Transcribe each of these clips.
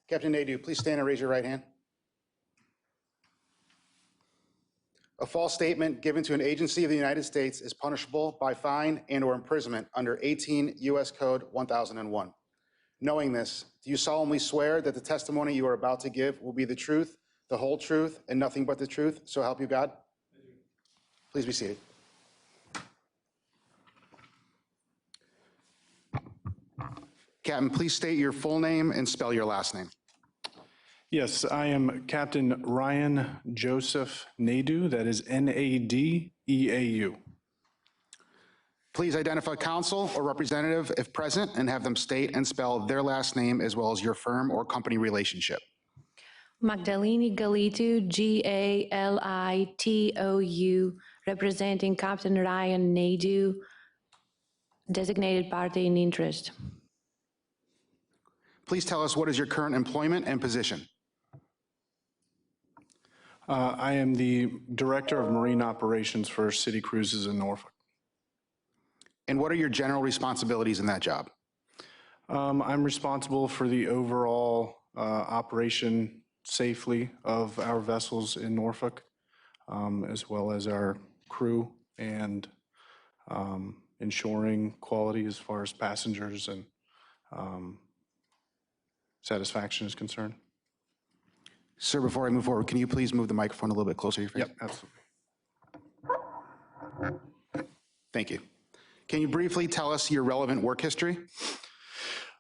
Captain Nadeau, please stand and raise your right hand. A false statement given to an agency of the United States is punishable by fine and/or imprisonment under 18 U.S. Code 1001. Knowing this, do you solemnly swear that the testimony you are about to give will be the truth, the whole truth, and nothing but the truth, so help you God? I do. Please be seated. Captain, please state your full name and spell your last name. Yes, I am Captain Ryan Joseph Nadeau. That is Nadeau. Please identify counsel or representative if present and have them state and spell their last name as well as your firm or company relationship. Magdalene Galitou, Galitou, representing Captain Ryan Nadeau, designated party in interest. Please tell us what is your current employment and position. I am the Director of Marine Operations for City Cruises in Norfolk. And what are your general responsibilities in that job? I'm responsible for the overall operation safely of our vessels in Norfolk, as well as our crew, and ensuring quality as far as passengers and satisfaction is concerned. Sir, before I move forward, can you please move the microphone a little bit closer to your face? Yep, absolutely. Thank you. Can you briefly tell us your relevant work history?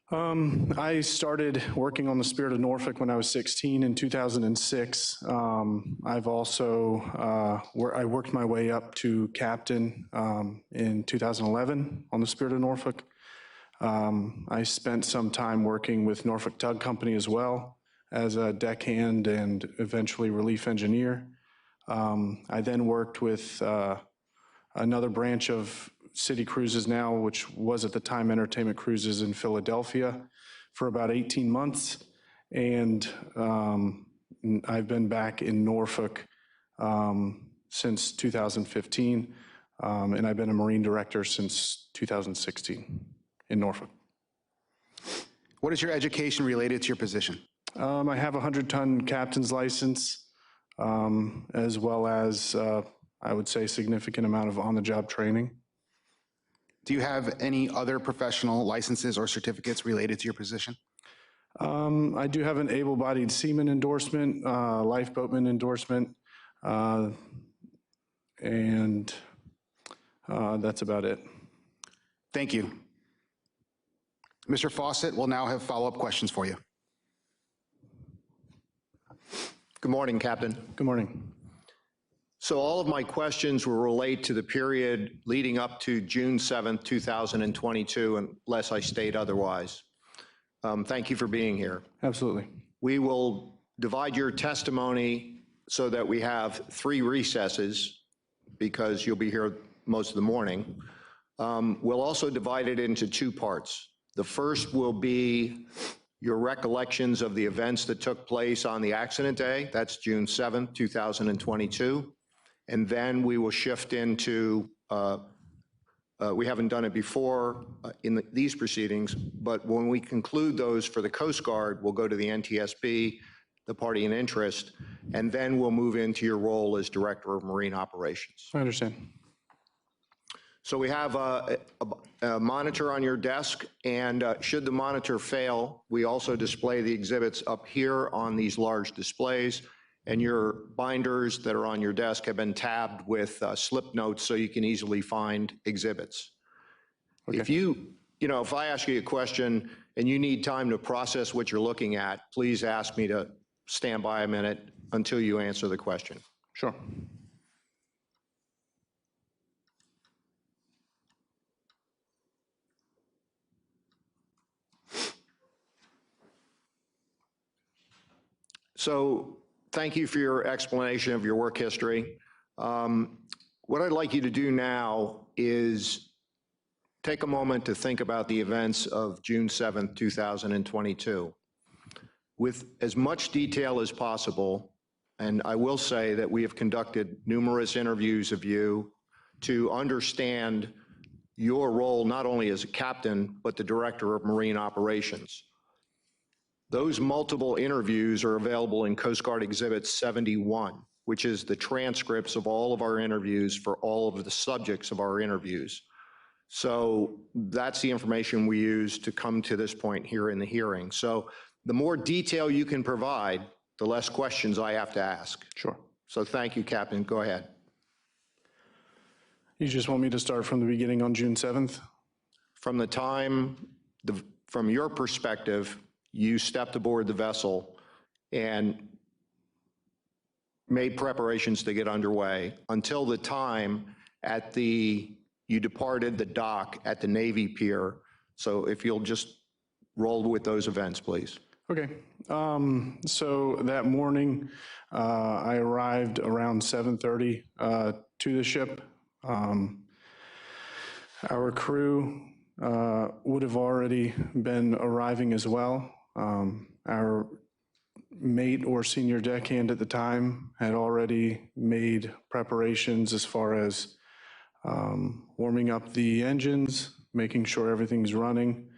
I started working on the Spirit of Norfolk when I was 16 in 2006. I've also I worked my way up to captain in 2011 on the Spirit of Norfolk. I spent some time working with Norfolk Tug Company as well as a deckhand and eventually relief engineer. I then worked with another branch of City Cruises now, which was at the time Entertainment Cruises in Philadelphia, for about 18 months. And I've been back in Norfolk since 2015, and I've been a Marine Director since 2016 in Norfolk. What is your education related to your position? I have a 100-ton captain's license, as well as, I would say, a significant amount of on-the-job training. Do you have any other professional licenses or certificates related to your position? I do have an able-bodied seaman endorsement, lifeboatman endorsement, and that's about it. Thank you. Mr. Fawcett will now have follow-up questions for you. Good morning, Captain. Good morning. So all of my questions will relate to the period leading up to June 7th, 2022, unless I state otherwise. Thank you for being here. Absolutely. We will divide your testimony so that we have 3 recesses, because you'll be here most of the morning. We'll also divide it into 2 parts. The first will be your recollections of the events that took place on the accident day. That's June 7th, 2022. And then we will shift into, we haven't done it before in these proceedings, but when we conclude those for the Coast Guard, we'll go to the NTSB, the party in interest, and then we'll move into your role as Director of Marine Operations. I understand. So we have a monitor on your desk, and should the monitor fail, we also display the exhibits up here on these large displays, and your binders that are on your desk have been tabbed with slip notes so you can easily find exhibits. Okay. If I ask you a question and you need time to process what you're looking at, please ask me to stand by a minute until you answer the question. Sure. So thank you for your explanation of your work history. What I'd like you to do now is take a moment to think about the events of June 7th, 2022. With as much detail as possible, and I will say that we have conducted numerous interviews of you to understand your role not only as a captain, but the Director of Marine Operations. Those multiple interviews are available in Coast Guard Exhibit 71, which is the transcripts of all of our interviews for all of the subjects of our interviews. So that's the information we use to come to this point here in the hearing. So the more detail you can provide, the less questions I have to ask. Sure. So thank you, Captain. Go ahead. You just want me to start from the beginning on June 7th? From the time, from your perspective, you stepped aboard the vessel and made preparations to get underway until the time you departed the dock at the Navy Pier. So if you'll just roll with those events, please. Okay. So that morning, I arrived around 7:30 to the ship. Our crew would have already been arriving as well. Our mate or senior deckhand at the time had already made preparations as far as warming up the engines, making sure everything's running,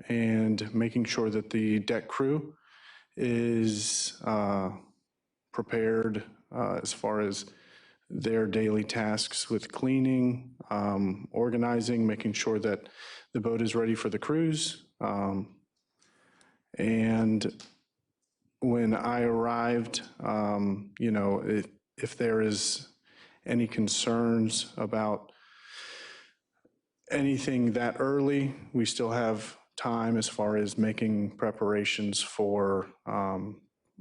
and making sure that the deck crew is prepared as far as their daily tasks with cleaning, organizing, making sure that the boat is ready for the cruise. And when I arrived, if there is any concerns about anything that early, we still have time as far as making preparations for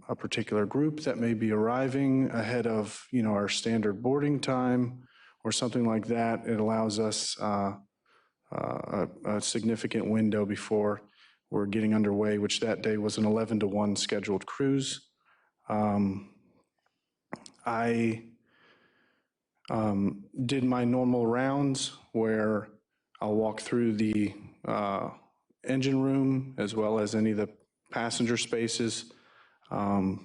a particular group that may be arriving ahead of, our standard boarding time or something like that. It allows us a significant window before we're getting underway, which that day was an 11 to 1 scheduled cruise. I did my normal rounds where I'll walk through the engine room as well as any of the passenger spaces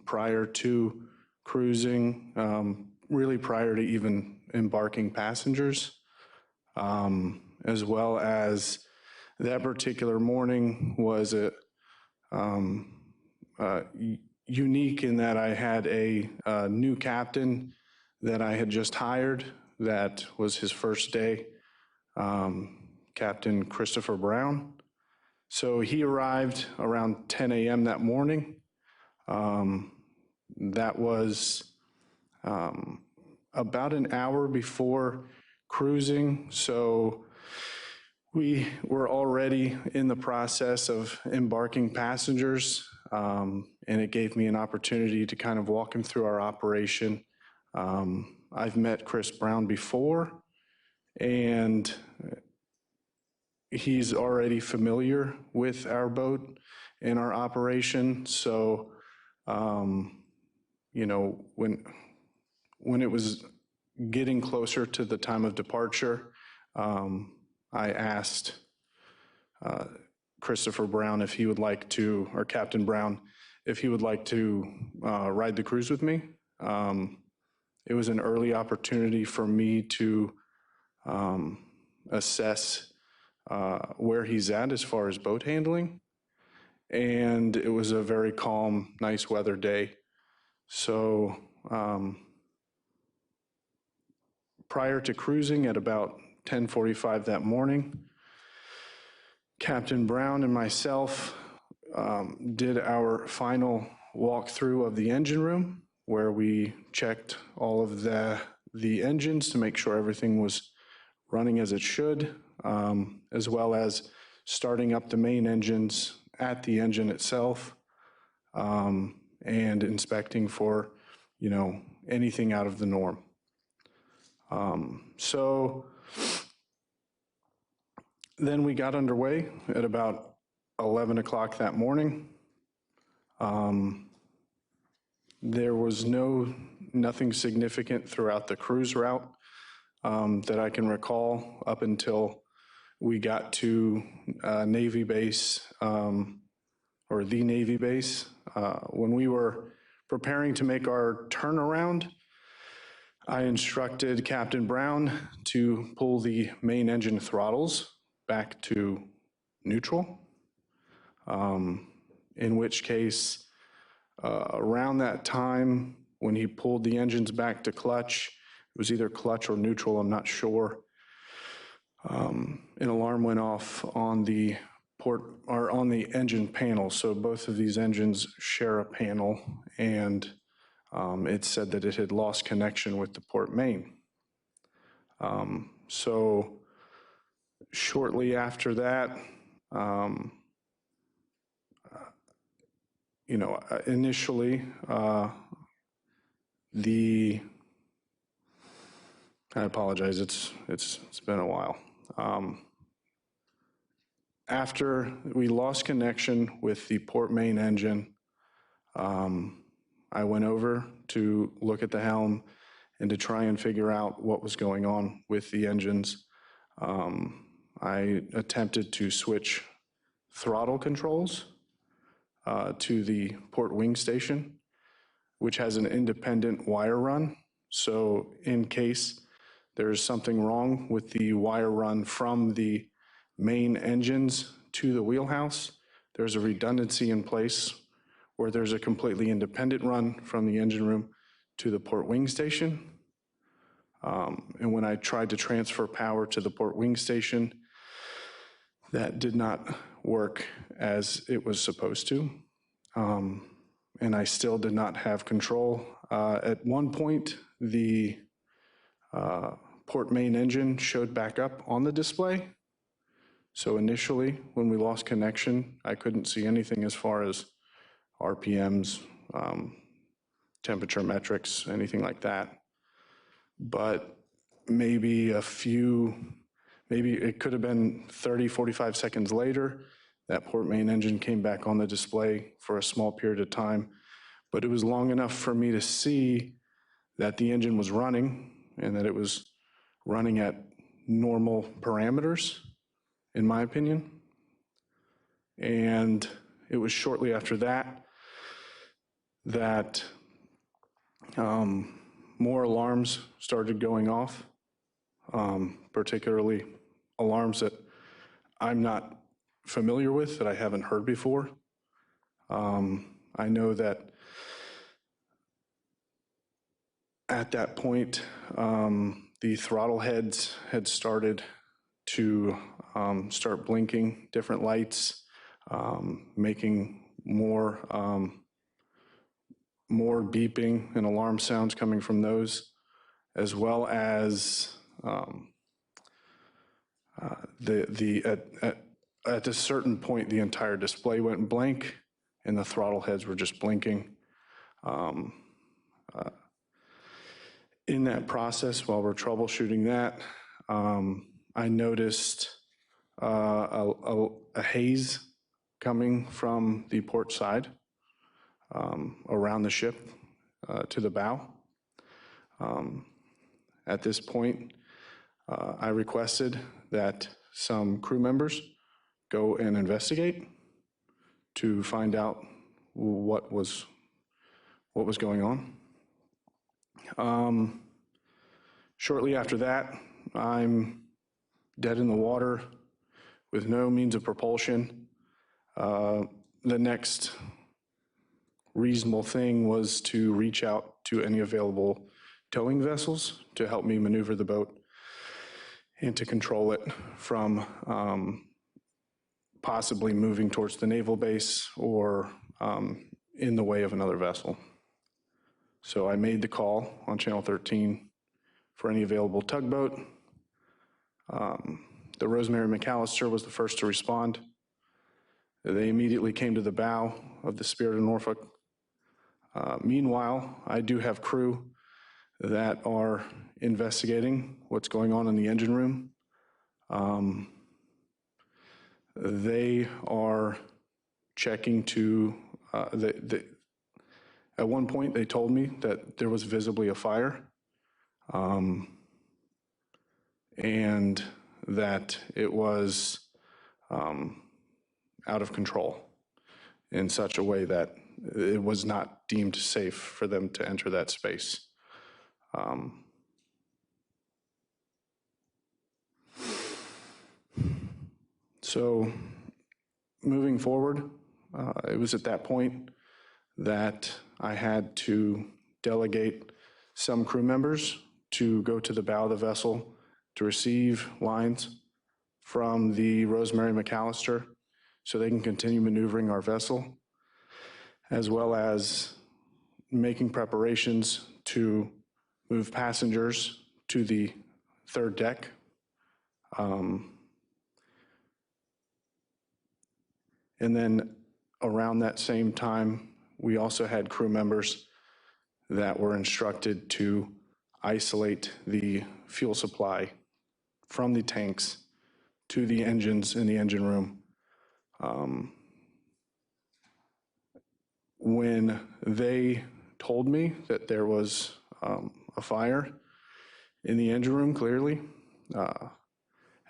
prior to cruising, really prior to even embarking passengers, as well as that particular morning was unique in that I had a new captain that I had just hired. That was his first day, Captain Christopher Brown. So he arrived around 10 a.m. that morning. That was about an hour before cruising. So we were already in the process of embarking passengers, and it gave me an opportunity to kind of walk him through our operation. I've met Chris Brown before, and he's already familiar with our boat and our operation. So, when it was getting closer to the time of departure, I asked Christopher Brown if he would like to, or Captain Brown, if he would like to ride the cruise with me. It was an early opportunity for me to assess where he's at as far as boat handling. And it was a very calm, nice weather day. So prior to cruising at about 10:45 that morning, Captain Brown and myself did our final walkthrough of the engine room, where we checked all of the engines to make sure everything was running as it should, as well as starting up the main engines at the engine itself, and inspecting for, anything out of the norm. So then we got underway at about 11 o'clock that morning. There was nothing significant throughout the cruise route that I can recall up until we got to Navy base, or the Navy base. When we were preparing to make our turnaround, I instructed Captain Brown to pull the main engine throttles back to neutral. in which case, around that time, when he pulled the engines back to clutch, it was either clutch or neutral, I'm not sure, an alarm went off on the port, or on the engine panel. So both of these engines share a panel, and it said that it had lost connection with the port main. So shortly after that, initially, I apologize, it's been a while. After we lost connection with the port main engine, I went over to look at the helm and to try and figure out what was going on with the engines. I attempted to switch throttle controls to the port wing station, which has an independent wire run. So in case there's something wrong with the wire run from the main engines to the wheelhouse, there's a redundancy in place where there's a completely independent run from the engine room to the port wing station. And when I tried to transfer power to the port wing station, that did not work as it was supposed to. And I still did not have control. At one point, the port main engine showed back up on the display. So initially, when we lost connection, I couldn't see anything as far as RPMs, temperature metrics, anything like that. But maybe it could have been 30, 45 seconds later, that port main engine came back on the display for a small period of time. But it was long enough for me to see that the engine was running and that it was running at normal parameters, in my opinion. And it was shortly after that that more alarms started going off, particularly alarms that I'm not familiar with, that I haven't heard before. I know that at that point, the throttle heads had started to start blinking different lights, making more beeping and alarm sounds coming from those, as well as at a certain point, the entire display went blank and the throttle heads were just blinking. In that process, while we're troubleshooting that, I noticed a haze coming from the port side around the ship to the bow. At this point, I requested that some crew members go and investigate to find out what was going on. Shortly after that, I'm dead in the water with no means of propulsion. The next reasonable thing was to reach out to any available towing vessels to help me maneuver the boat and to control it from possibly moving towards the naval base or in the way of another vessel. So I made the call on Channel 13 for any available tugboat. The Rosemary McAllister was the first to respond. They immediately came to the bow of the Spirit of Norfolk. Meanwhile, I do have crew that are investigating what's going on in the engine room. They are checking to, at one point they told me that there was visibly a fire, and that it was out of control in such a way that it was not deemed safe for them to enter that space. So moving forward, It was at that point that I had to delegate some crew members to go to the bow of the vessel to receive lines from the Rosemary McAllister so they can continue maneuvering our vessel, as well as making preparations to move passengers to the third deck. And then around that same time, we also had crew members that were instructed to isolate the fuel supply from the tanks to the engines in the engine room. When they told me that there was a fire in the engine room, clearly,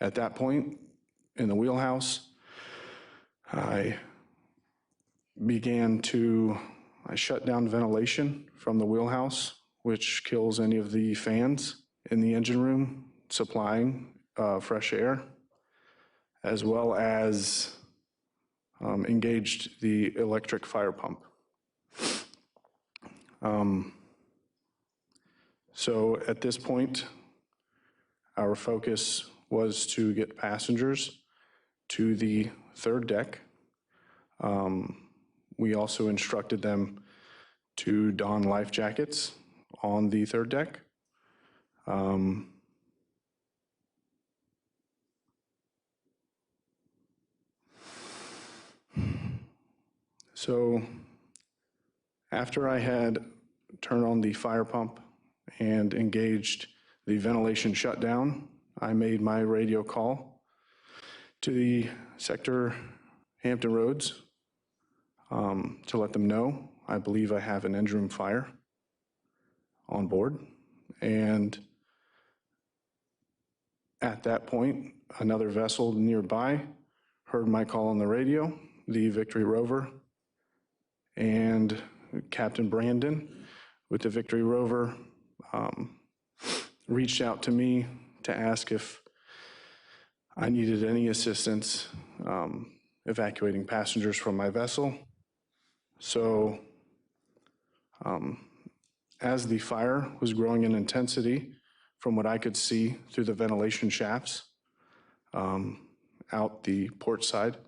at that point in the wheelhouse, I shut down ventilation from the wheelhouse, which kills any of the fans in the engine room supplying fresh air, as well as engaged the electric fire pump. So at this point, our focus was to get passengers to the third deck. We also instructed them to don life jackets on the third deck. So after I had turned on the fire pump and engaged the ventilation shutdown, I made my radio call to the sector Hampton Roads to let them know I believe I have an engine room fire on board. And at that point, another vessel nearby heard my call on the radio, the Victory Rover, and Captain Brandon with the Victory Rover reached out to me to ask if I needed any assistance evacuating passengers from my vessel. So as the fire was growing in intensity, from what I could see through the ventilation shafts out the port side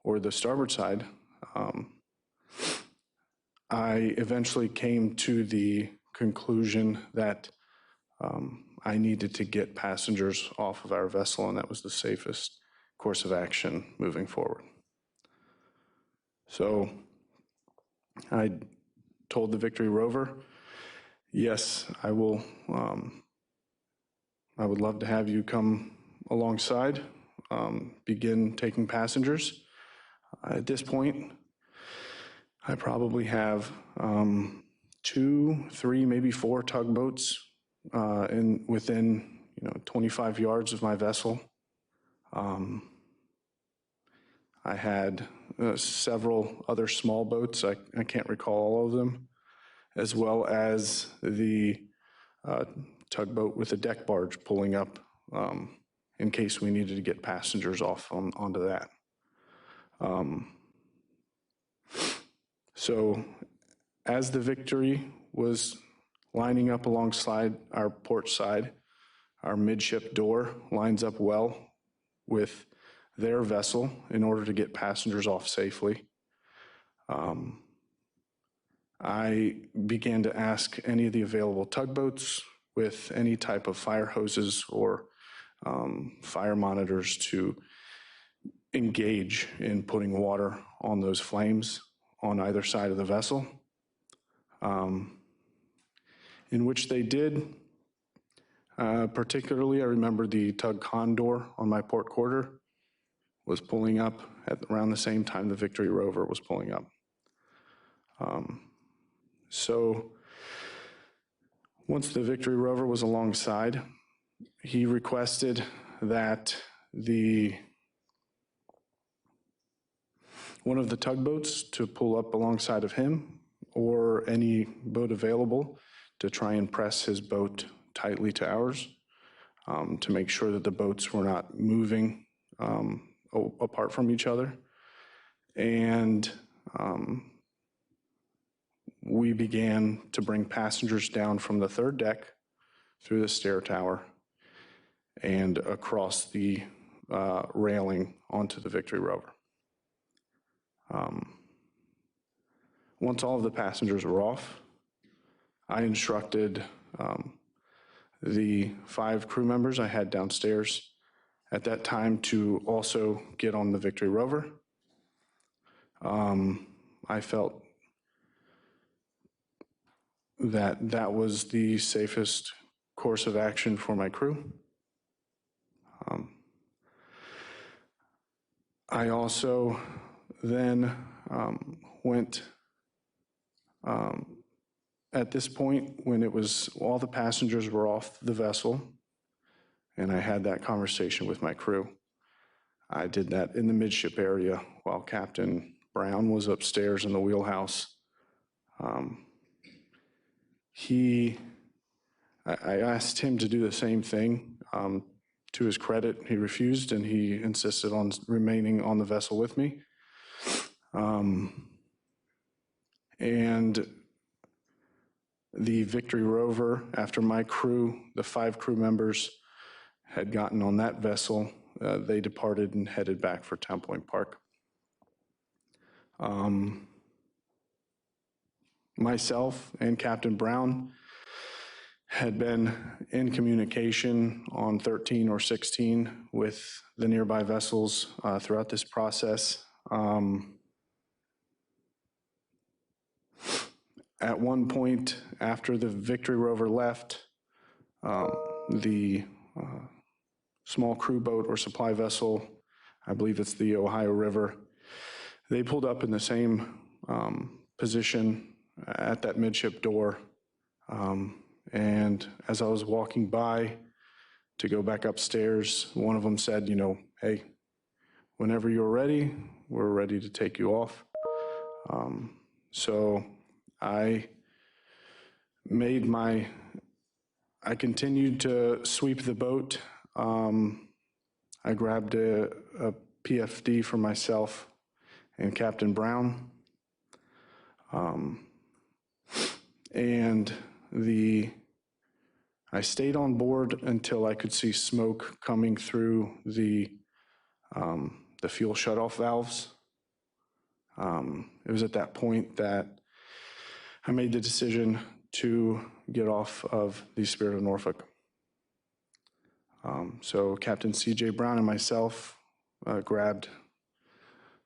or the starboard side, I eventually came to the conclusion that I needed to get passengers off of our vessel, and that was the safest course of action moving forward. So I told the Victory Rover, yes, I will. I would love to have you come alongside, begin taking passengers. At this point, I probably have 2, 3, maybe 4 tugboats within 25 yards of my vessel. I had several other small boats. I can't recall all of them, as well as the tugboat with a deck barge pulling up in case we needed to get passengers off onto that. So as the Victory was lining up alongside our port side, our midship door lines up well with their vessel in order to get passengers off safely. I began to ask any of the available tugboats with any type of fire hoses or fire monitors to engage in putting water on those flames on either side of the vessel, in which they did. Particularly, I remember the tug Condor on my port quarter was pulling up at around the same time the Victory Rover was pulling up. So once the Victory Rover was alongside, he requested that one of the tugboats to pull up alongside of him or any boat available to try and press his boat tightly to ours to make sure that the boats were not moving apart from each other. And we began to bring passengers down from the third deck through the stair tower and across the railing onto the Victory Rover. Once all of the passengers were off, I instructed the 5 crew members I had downstairs at that time to also get on the Victory Rover. I felt that that was the safest course of action for my crew. I also then went, at this point, when it was all the passengers were off the vessel, and I had that conversation with my crew. I did that in the midship area while Captain Brown was upstairs in the wheelhouse. I asked him to do the same thing. To his credit, he refused, and he insisted on remaining on the vessel with me. And the Victory Rover, after my crew, the 5 crew members, had gotten on that vessel, they departed and headed back for Town Point Park. Myself and Captain Brown had been in communication on 13 or 16 with the nearby vessels throughout this process. At one point, after the Victory Rover left, the small crew boat or supply vessel, I believe it's the Ohio River, they pulled up in the same position at that midship door. And as I was walking by to go back upstairs, one of them said, hey, whenever you're ready, we're ready to take you off. So I continued to sweep the boat. I grabbed a PFD for myself and Captain Brown. And I stayed on board until I could see smoke coming through the fuel shutoff valves. It was at that point that I made the decision to get off of the Spirit of Norfolk. So Captain C.J. Brown and myself grabbed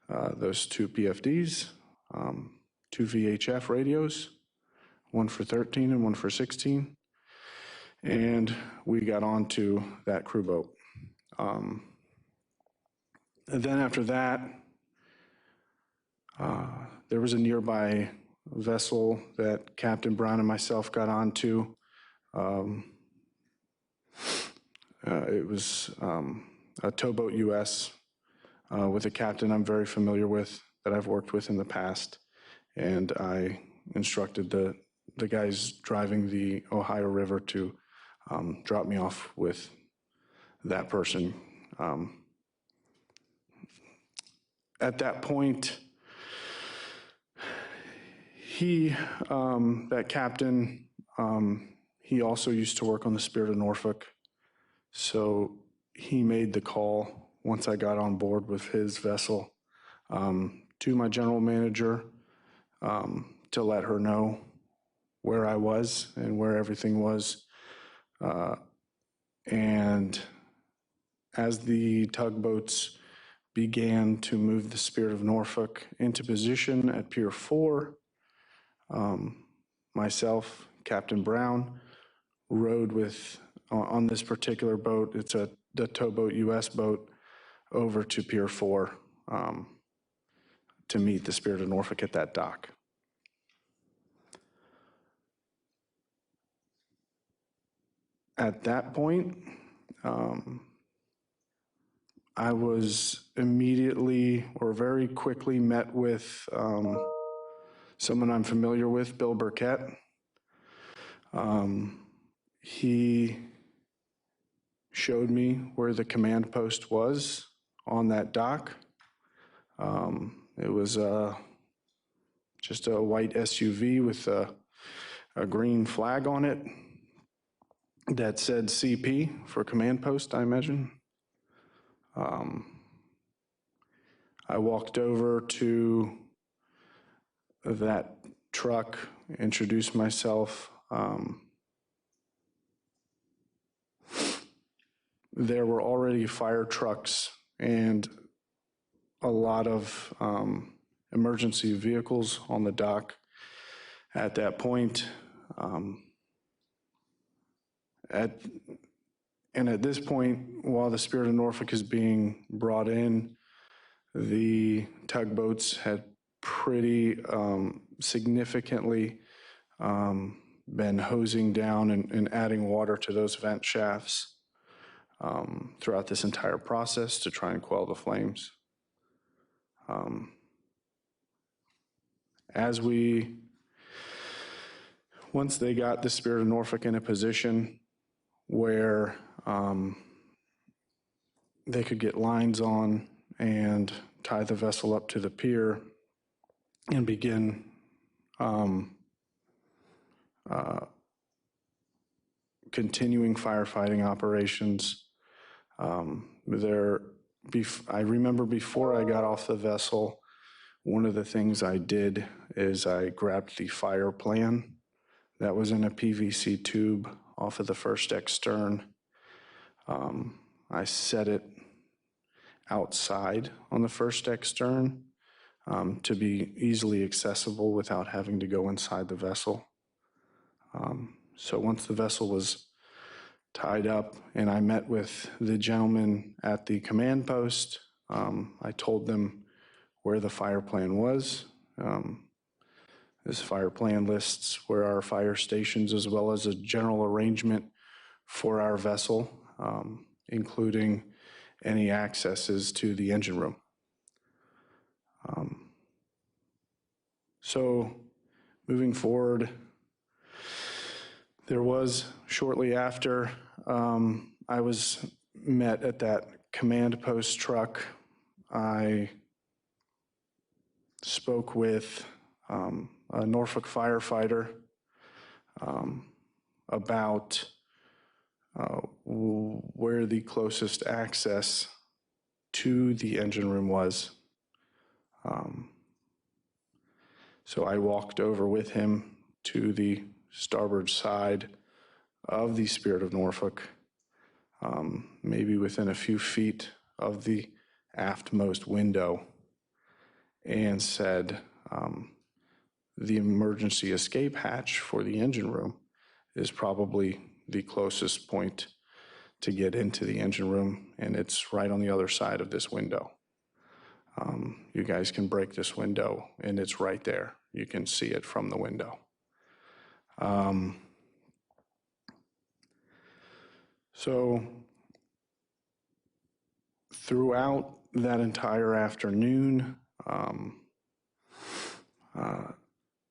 those 2 PFDs, 2 VHF radios, one for 13 and one for 16, and we got onto that crew boat. And then after that, there was a nearby vessel that Captain Brown and myself got onto. It was a towboat US with a captain I'm very familiar with, that I've worked with in the past, and I instructed the guys driving the Ohio River to drop me off with that person. At that point, that captain, he also used to work on the Spirit of Norfolk. So he made the call once I got on board with his vessel to my general manager to let her know where I was and where everything was. And as the tugboats began to move the Spirit of Norfolk into position at Pier 4, myself, Captain Brown, rode on this particular boat. It's the towboat US boat over to Pier 4 to meet the Spirit of Norfolk at that dock. At that point, I was immediately or very quickly met with someone I'm familiar with, Bill Burkett. He showed me where the command post was on that dock. It was just a white SUV with a green flag on it that said CP for command post, I imagine. I walked over to that truck, introduced myself. There were already fire trucks and a lot of emergency vehicles on the dock at that point. And at this point, while the Spirit of Norfolk is being brought in, the tugboats had pretty significantly been hosing down and adding water to those vent shafts throughout this entire process to try and quell the flames. Once they got the Spirit of Norfolk in a position where they could get lines on and tie the vessel up to the pier and begin continuing firefighting operations. I remember before I got off the vessel, one of the things I did is I grabbed the fire plan that was in a PVC tube off of the first deck stern. I set it outside on the first deck stern to be easily accessible without having to go inside the vessel. So once the vessel was tied up and I met with the gentleman at the command post, I told them where the fire plan was. This fire plan lists where our fire stations, as well as a general arrangement for our vessel, including any accesses to the engine room. So moving forward, there was shortly after I was met at that command post truck, I spoke with a Norfolk firefighter about where the closest access to the engine room was. So I walked over with him to the starboard side of the Spirit of Norfolk, maybe within a few feet of the aftmost window, and said, the emergency escape hatch for the engine room is probably the closest point to get into the engine room, and it's right on the other side of this window. You guys can break this window, and it's right there. You can see it from the window. So throughout that entire afternoon,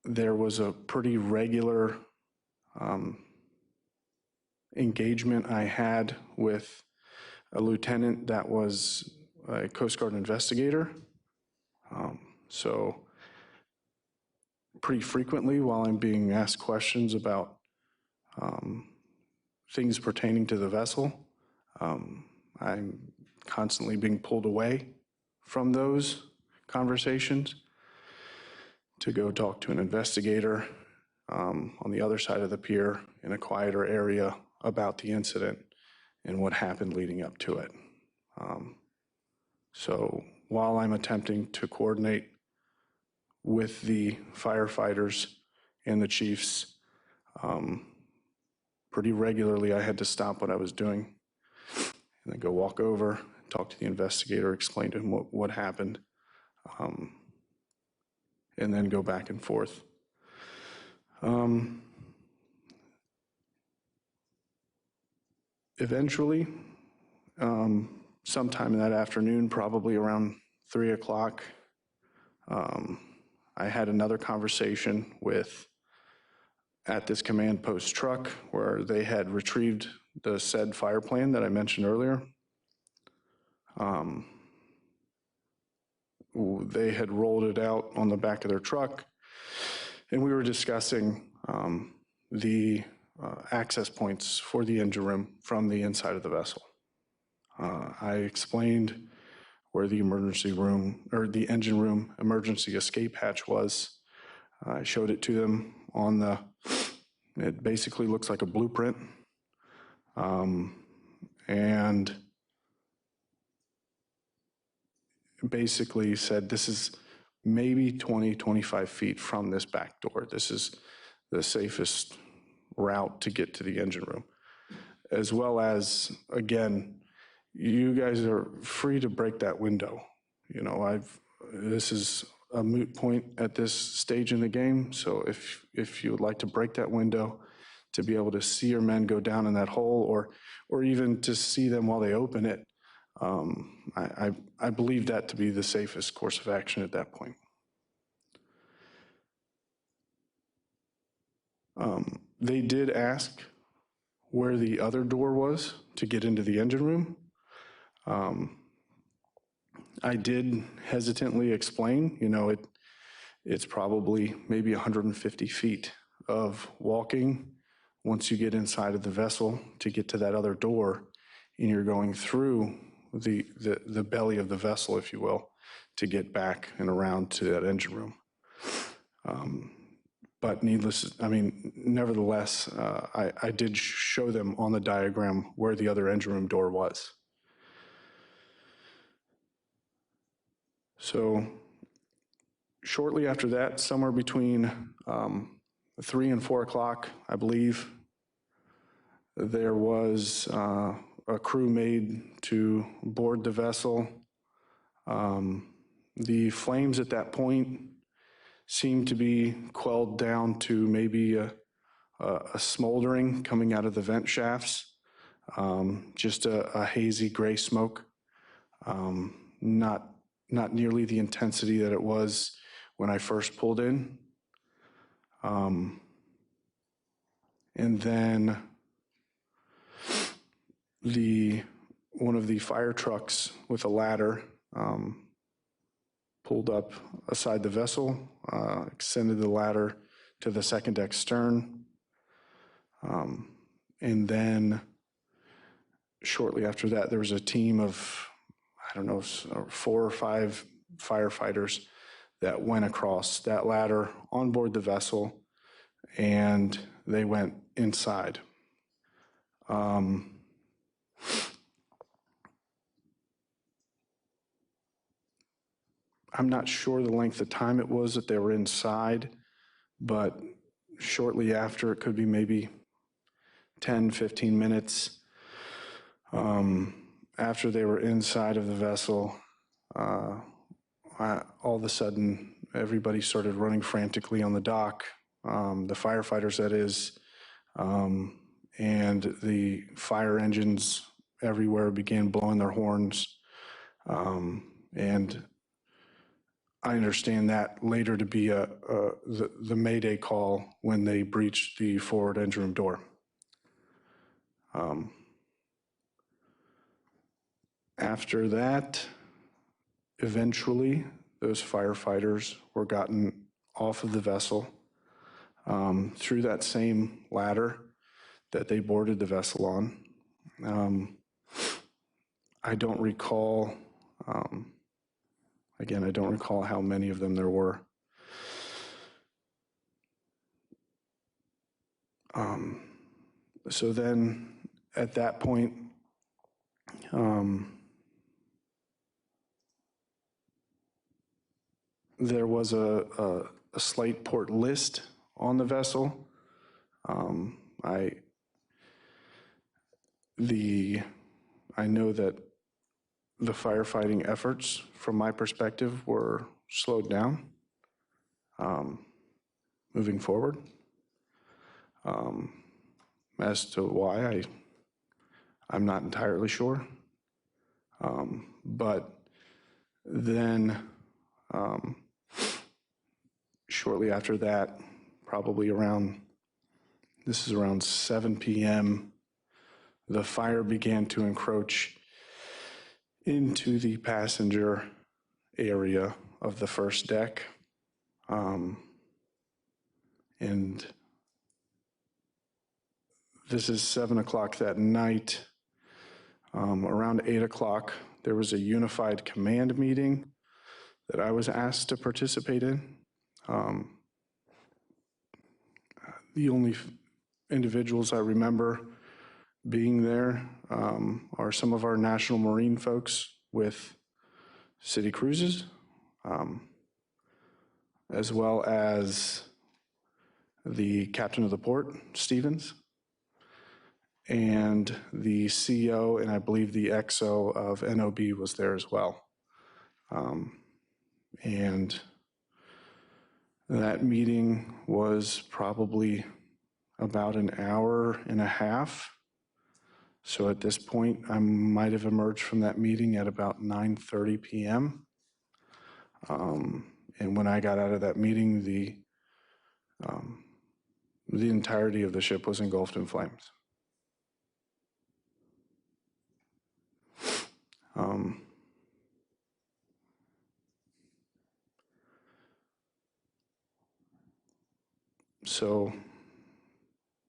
there was a pretty regular engagement I had with a lieutenant that was a Coast Guard investigator. So pretty frequently, while I'm being asked questions about things pertaining to the vessel, I'm constantly being pulled away from those conversations to go talk to an investigator on the other side of the pier in a quieter area about the incident and what happened leading up to it. So while I'm attempting to coordinate with the firefighters and the chiefs, pretty regularly I had to stop what I was doing and then go walk over, talk to the investigator, explain to him what happened, and then go back and forth. Eventually, sometime in that afternoon, probably around 3 o'clock, I had another conversation at this command post truck where they had retrieved the said fire plan that I mentioned earlier. They had rolled it out on the back of their truck, and we were discussing the access points for the engine room from the inside of the vessel. I explained where the emergency room, or the engine room emergency escape hatch was. I showed it to them on the, it basically looks like a blueprint. And basically said, this is maybe 20, 25 feet from this back door. This is the safest route to get to the engine room. As well as, again, you guys are free to break that window. You know, this is a moot point at this stage in the game. So if you would like to break that window to be able to see your men go down in that hole, or even to see them while they open it, I believe that to be the safest course of action at that point. They did ask where the other door was to get into the engine room. I did hesitantly explain, you know, it's probably maybe 150 feet of walking once you get inside of the vessel to get to that other door, and you're going through the belly of the vessel, if you will, to get back and around to that engine room. But nevertheless, I did show them on the diagram where the other engine room door was. So shortly after that, somewhere between 3 and 4 o'clock, I believe, there was a crew made to board the vessel. The flames at that point seemed to be quelled down to maybe a smoldering coming out of the vent shafts, just a hazy gray smoke, not nearly the intensity that it was when I first pulled in. And then one of the fire trucks with a ladder pulled up aside the vessel, extended the ladder to the second deck stern. And then shortly after that, there was a team of, I don't know, 4 or 5 firefighters that went across that ladder on board the vessel, and they went inside. I'm not sure the length of time it was that they were inside, but shortly after, it could be maybe 10, 15 minutes after they were inside of the vessel, all of a sudden, everybody started running frantically on the dock, the firefighters, that is, and the fire engines everywhere began blowing their horns. And I understand that later to be the Mayday call when they breached the forward engine room door. After that, eventually, those firefighters were gotten off of the vessel through that same ladder that they boarded the vessel on. I don't recall, again, I don't recall how many of them there were. So then at that point, there was a slate port list on the vessel. I know that the firefighting efforts, from my perspective, were slowed down moving forward. As to why, I'm not entirely sure. But then shortly after that, probably around 7 p.m., the fire began to encroach into the passenger area of the first deck. And this is 7 o'clock that night. Around 8 o'clock, there was a unified command meeting that I was asked to participate in. The only individuals I remember being there are some of our National Marine folks with city cruises, as well as the captain of the port, Stevens, and the CEO, and I believe the XO of NOB was there as well. And that meeting was probably about an hour and a half. So at this point, I might have emerged from that meeting at about 9:30 p.m. And when I got out of that meeting, the entirety of the ship was engulfed in flames. So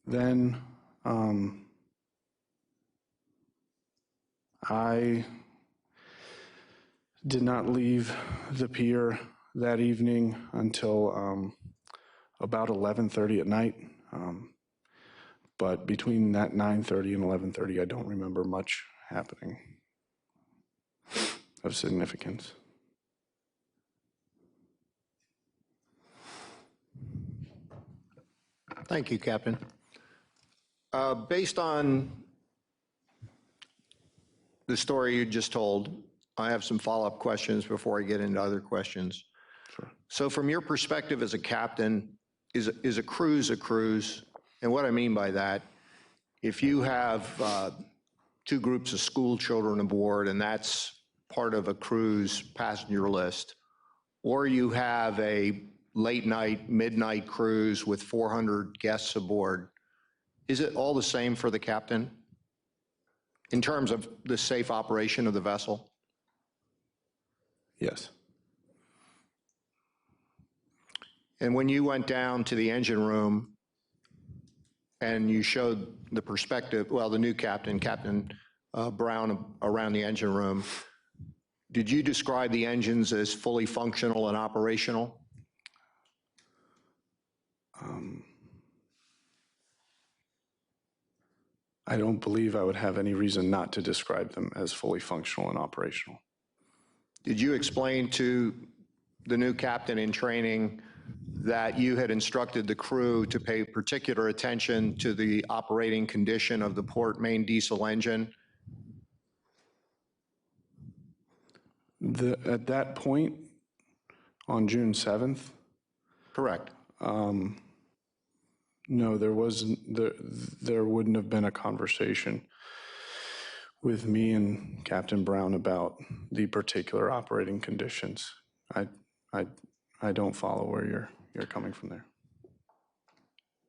then I did not leave the pier that evening until about 11:30 at night. But between that 9:30 and 11:30, I don't remember much happening of significance. Thank you, Captain. Based on the story you just told, I have some follow-up questions before I get into other questions. Sure. So from your perspective as a captain, is a cruise a cruise? And what I mean by that, if you have two groups of school children aboard and that's part of a cruise passenger list, or you have a late night, midnight cruise with 400 guests aboard, is it all the same for the captain in terms of the safe operation of the vessel? Yes. And when you went down to the engine room and you showed the perspective, well, the new captain, Captain Brown, around the engine room, did you describe the engines as fully functional and operational? I don't believe I would have any reason not to describe them as fully functional and operational. Did you explain to the new captain in training that you had instructed the crew to pay particular attention to the operating condition of the port main diesel engine? At that point, on June 7th, Correct. no, there wouldn't have been a conversation with me and Captain Brown about the particular operating conditions. I don't follow where you're coming from there.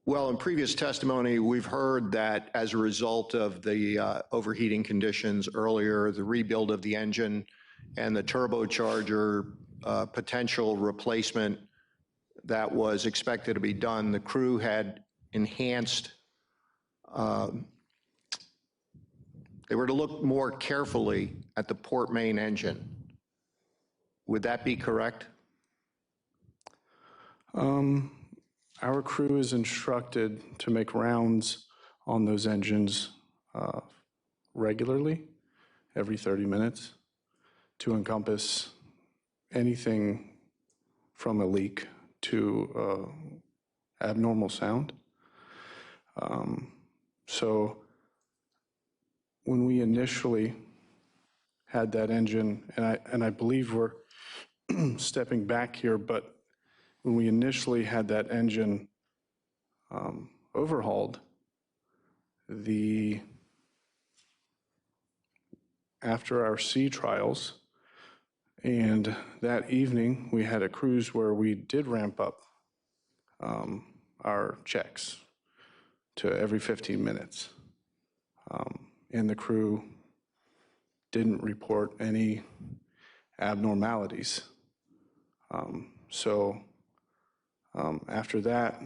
Well, in previous testimony, we've heard that as a result of the overheating conditions earlier, the rebuild of the engine and the turbocharger potential replacement that was expected to be done, the crew had enhanced, they were to look more carefully at the port main engine. Would that be correct? Our crew is instructed to make rounds on those engines regularly, every 30 minutes, to encompass anything from a leak to abnormal sound. So when we initially had that engine, and I believe we're stepping back here, but when we initially had that engine overhauled, after our sea trials, and that evening we had a cruise where we did ramp up our checks to every 15 minutes. And the crew didn't report any abnormalities. So after that,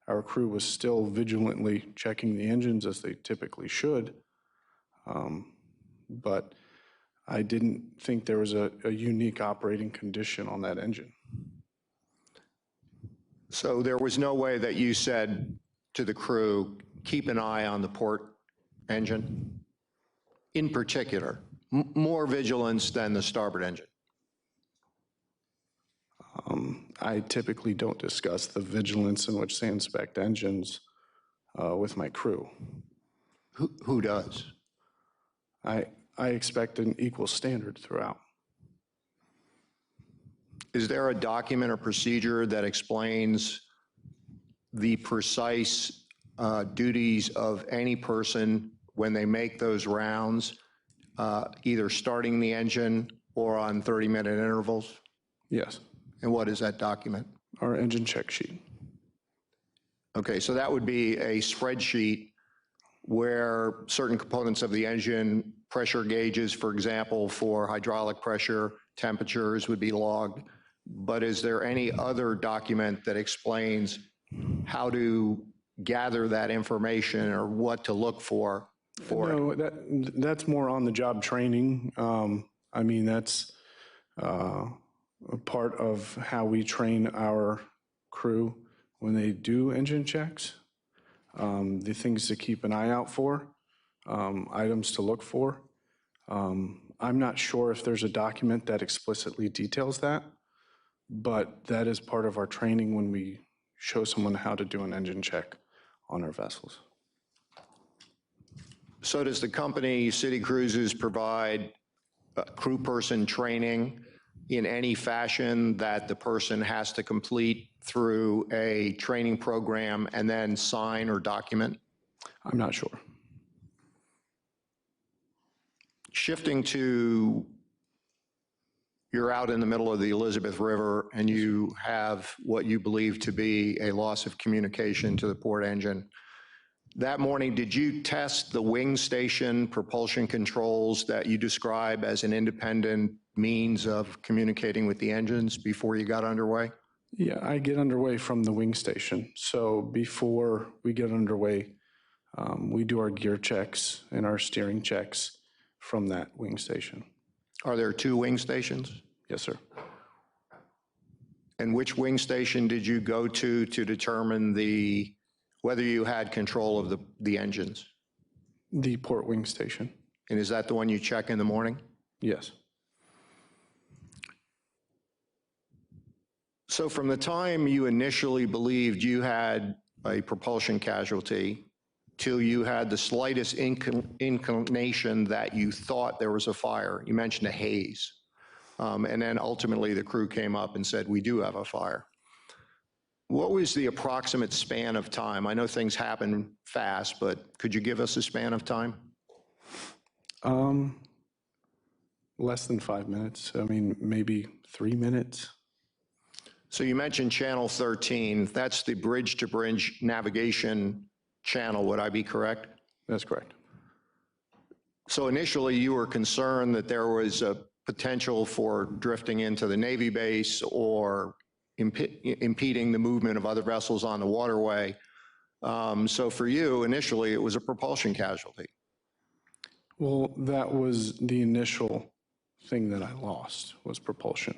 Our crew was still vigilantly checking the engines as they typically should. But I didn't think there was a unique operating condition on that engine. So there was no way that you said to the crew, keep an eye on the port engine? In particular, more vigilance than the starboard engine? I typically don't discuss the vigilance in which they inspect engines with my crew. Who does? I expect an equal standard throughout. Is there a document or procedure that explains the precise duties of any person when they make those rounds, either starting the engine or on 30-minute intervals? Yes, And what is that document? our engine check sheet. Okay, so that would be a spreadsheet where certain components of the engine, pressure gauges, for example, for hydraulic pressure, temperatures would be logged. But is there any other document that explains how to gather that information or what to look for it? No, that's more on the job training. I mean, that's a part of how we train our crew when they do engine checks. The things to keep an eye out for, items to look for. I'm not sure if there's a document that explicitly details that, but that is part of our training when we show someone how to do an engine check on our vessels. So does the company, City Cruises, provide crew person training in any fashion that the person has to complete through a training program and then sign or document? I'm not sure. Shifting to, you're out in the middle of the Elizabeth River and you have what you believe to be a loss of communication to the port engine. That morning, did you test the wing station propulsion controls that you describe as an independent means of communicating with the engines before you got underway? Yeah, I get underway from the wing station. So before we get underway, we do our gear checks and our steering checks from that wing station. Are there two wing stations? Yes, sir. And which wing station did you go to determine whether you had control of the engines? The port wing station. And is that the one you check in the morning? Yes. So from the time you initially believed you had a propulsion casualty till you had the slightest inclination that you thought there was a fire, you mentioned a haze, and then ultimately the crew came up and said, we do have a fire. What was the approximate span of time? I know things happen fast, but could you give us a span of time? Less than 5 minutes. I mean, maybe 3 minutes. So you mentioned channel 13. That's the bridge-to-bridge navigation channel. Would I be correct? That's correct. So initially you were concerned that there was a potential for drifting into the Navy base or impeding the movement of other vessels on the waterway. So for you, initially, it was a propulsion casualty. Well, that was the initial thing that I lost, was propulsion.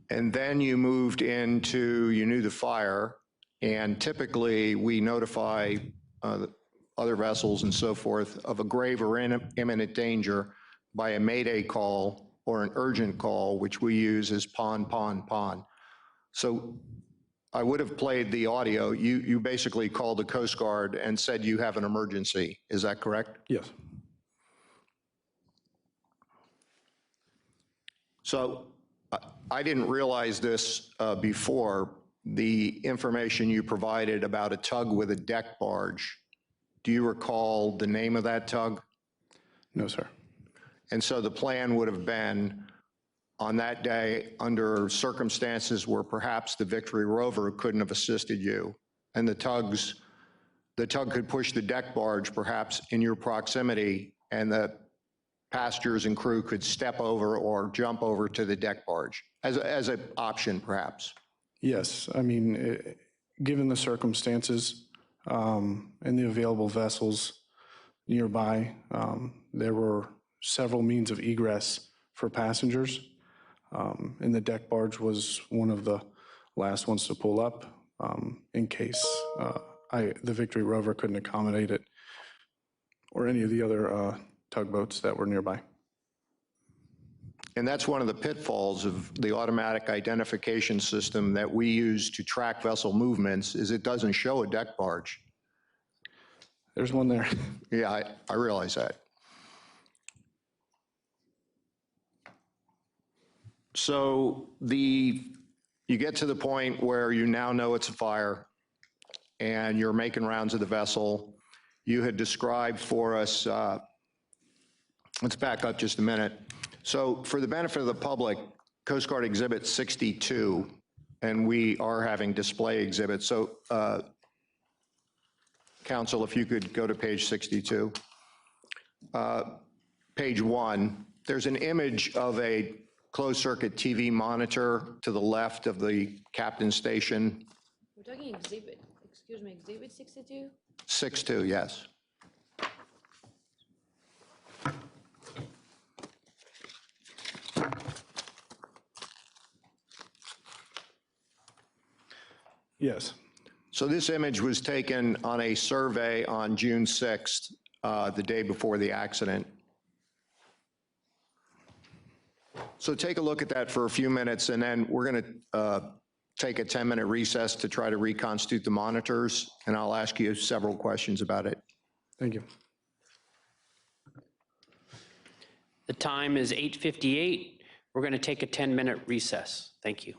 And then you moved into, you knew the fire, and typically we notify other vessels and so forth of a grave or imminent danger by a mayday call or an urgent call, which we use as pond. So I would have played the audio. You basically called the Coast Guard and said you have an emergency. Is that correct? Yes. So I didn't realize this before. The information you provided about a tug with a deck barge, do you recall the name of that tug? No, sir. And so the plan would have been on that day, under circumstances where perhaps the Victory Rover couldn't have assisted you, and the tug could push the deck barge perhaps in your proximity, and the passengers and crew could step over or jump over to the deck barge as an option, perhaps. Yes. I mean, Given the circumstances and the available vessels nearby, there were several means of egress for passengers, and the deck barge was one of the last ones to pull up in case the Victory Rover couldn't accommodate it, or any of the other tugboats that were nearby. And that's one of the pitfalls of the automatic identification system that we use to track vessel movements, is it doesn't show a deck barge. There's one there. Yeah, I realize that. So you get to the point where you now know it's a fire and you're making rounds of the vessel. You had described for us, let's back up just a minute. So for the benefit of the public, Coast Guard Exhibit 62, and we are having display exhibits. So Council, if you could go to page 62. Page 1, there's an image of a closed-circuit TV monitor to the left of the captain's station. We're talking exhibit, excuse me, exhibit 62? 6.2, yes. Yes. So this image was taken on a survey on June 6th, the day before the accident. So take a look at that for a few minutes, and then we're going to take a 10-minute recess to try to reconstitute the monitors, and I'll ask you several questions about it. Thank you. The time is 8:58. We're going to take a 10-minute recess. Thank you.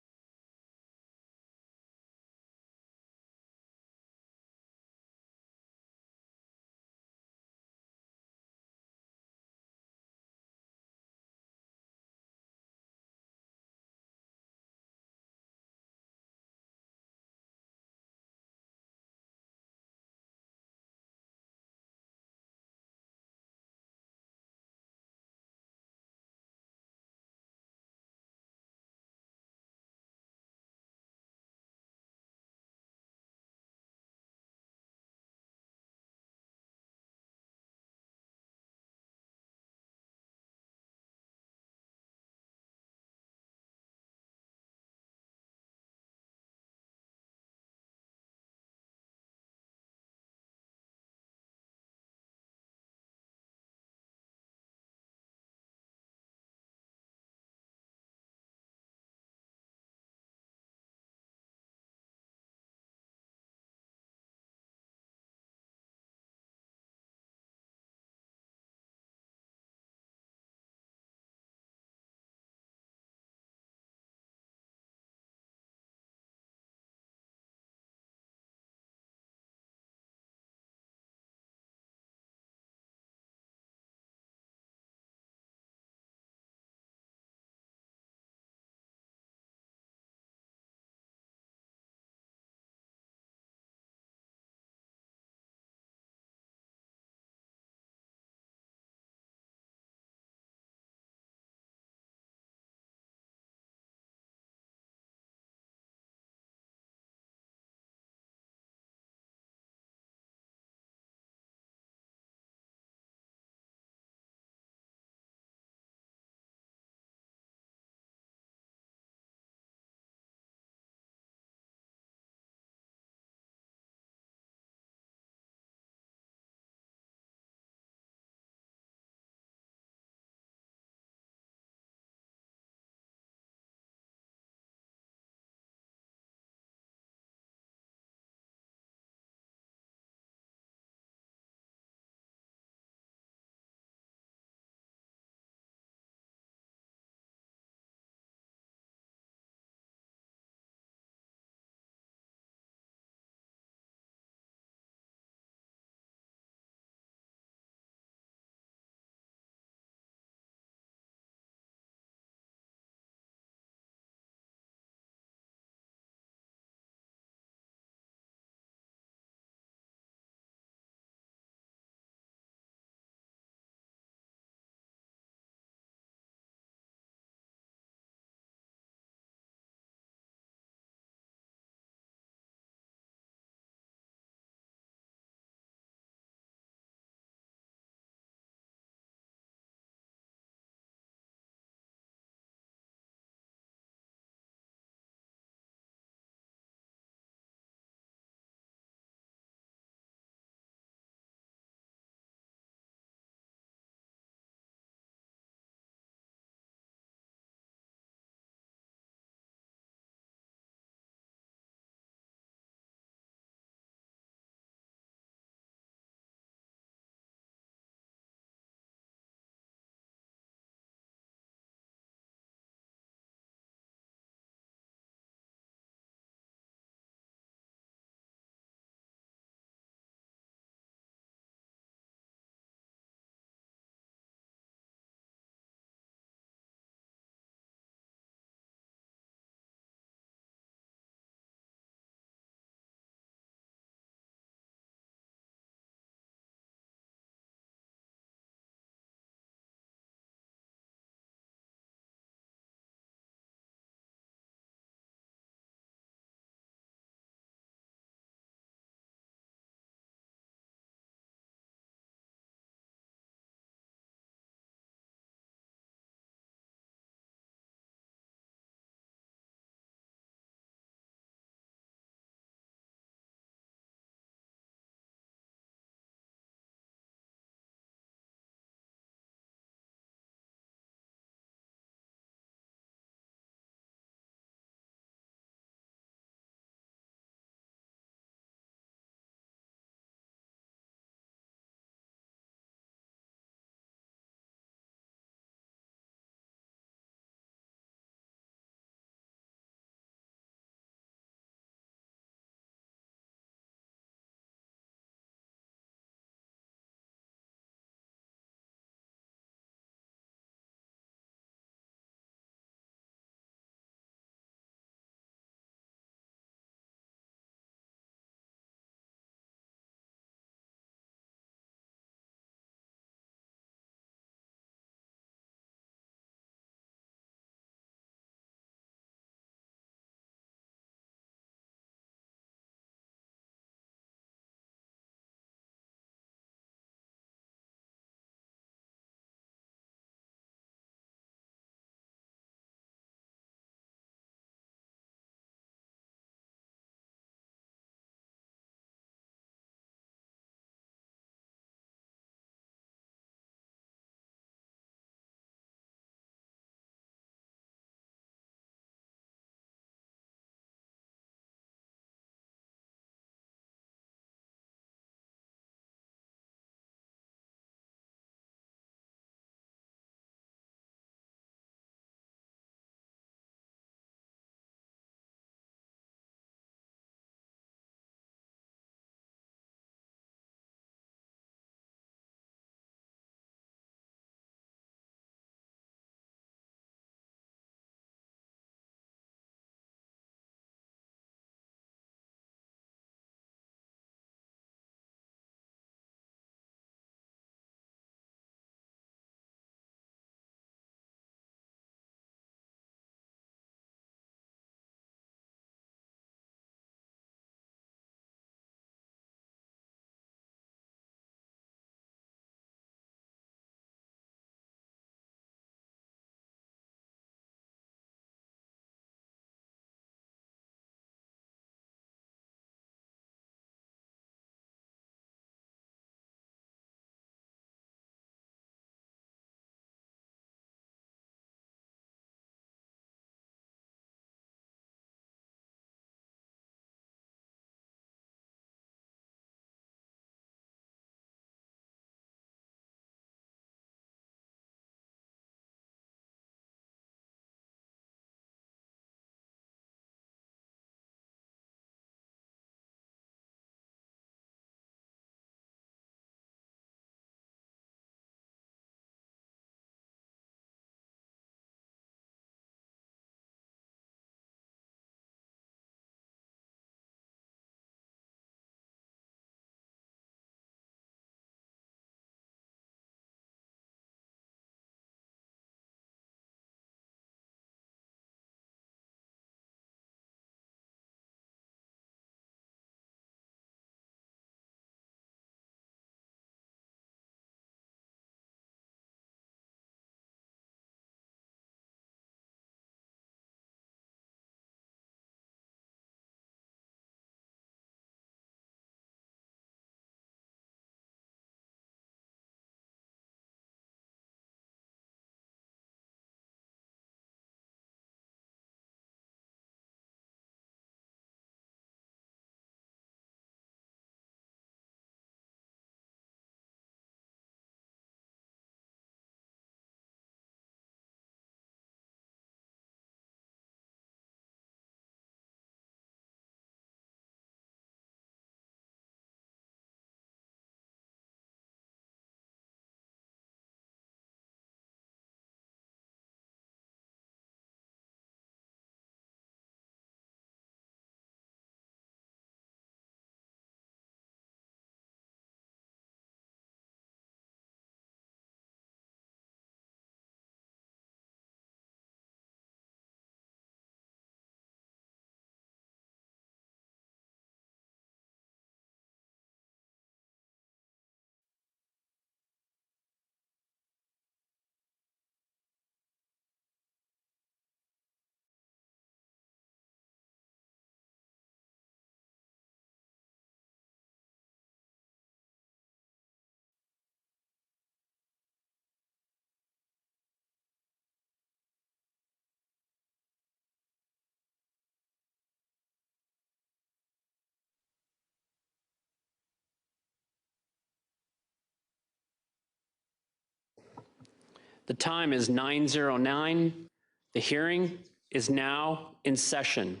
The time is 9:09. The hearing is now in session.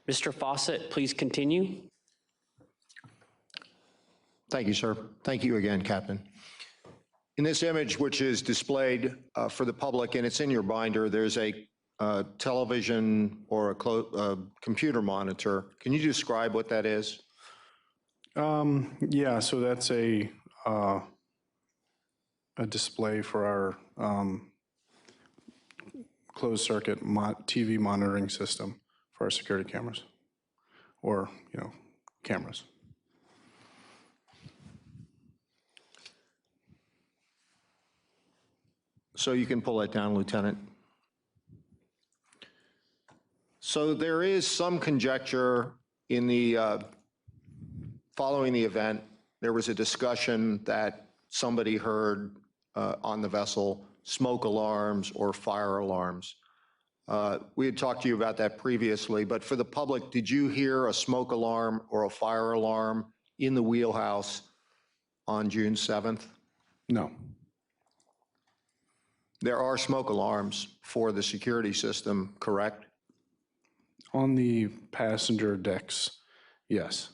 Mr. Fawcett, please continue. Thank you, sir. Thank you again, Captain. In this image, which is displayed for the public, and it's in your binder, there's a television or a computer monitor. Can you describe what that is? Yeah, so that's a display for our closed circuit TV monitoring system for our security cameras, or, cameras. So you can pull that down, Lieutenant. So there is some conjecture in the, following the event, there was a discussion that somebody heard on the vessel smoke alarms or fire alarms. We had talked to you about that previously, but for the public, did you hear a smoke alarm or a fire alarm in the wheelhouse on June 7th? No. There are smoke alarms for the security system, correct? On the passenger decks, yes.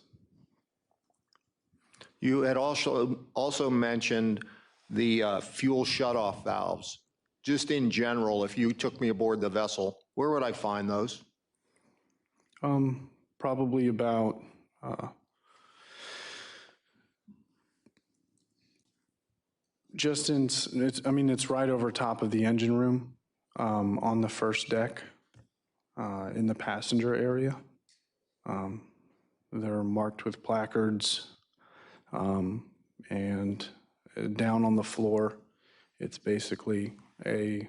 You had also mentioned the fuel shutoff valves. Just in general, if you took me aboard the vessel, where would I find those? Probably about it's right over top of the engine room, on the first deck, in the passenger area. They're marked with placards, and down on the floor, it's basically a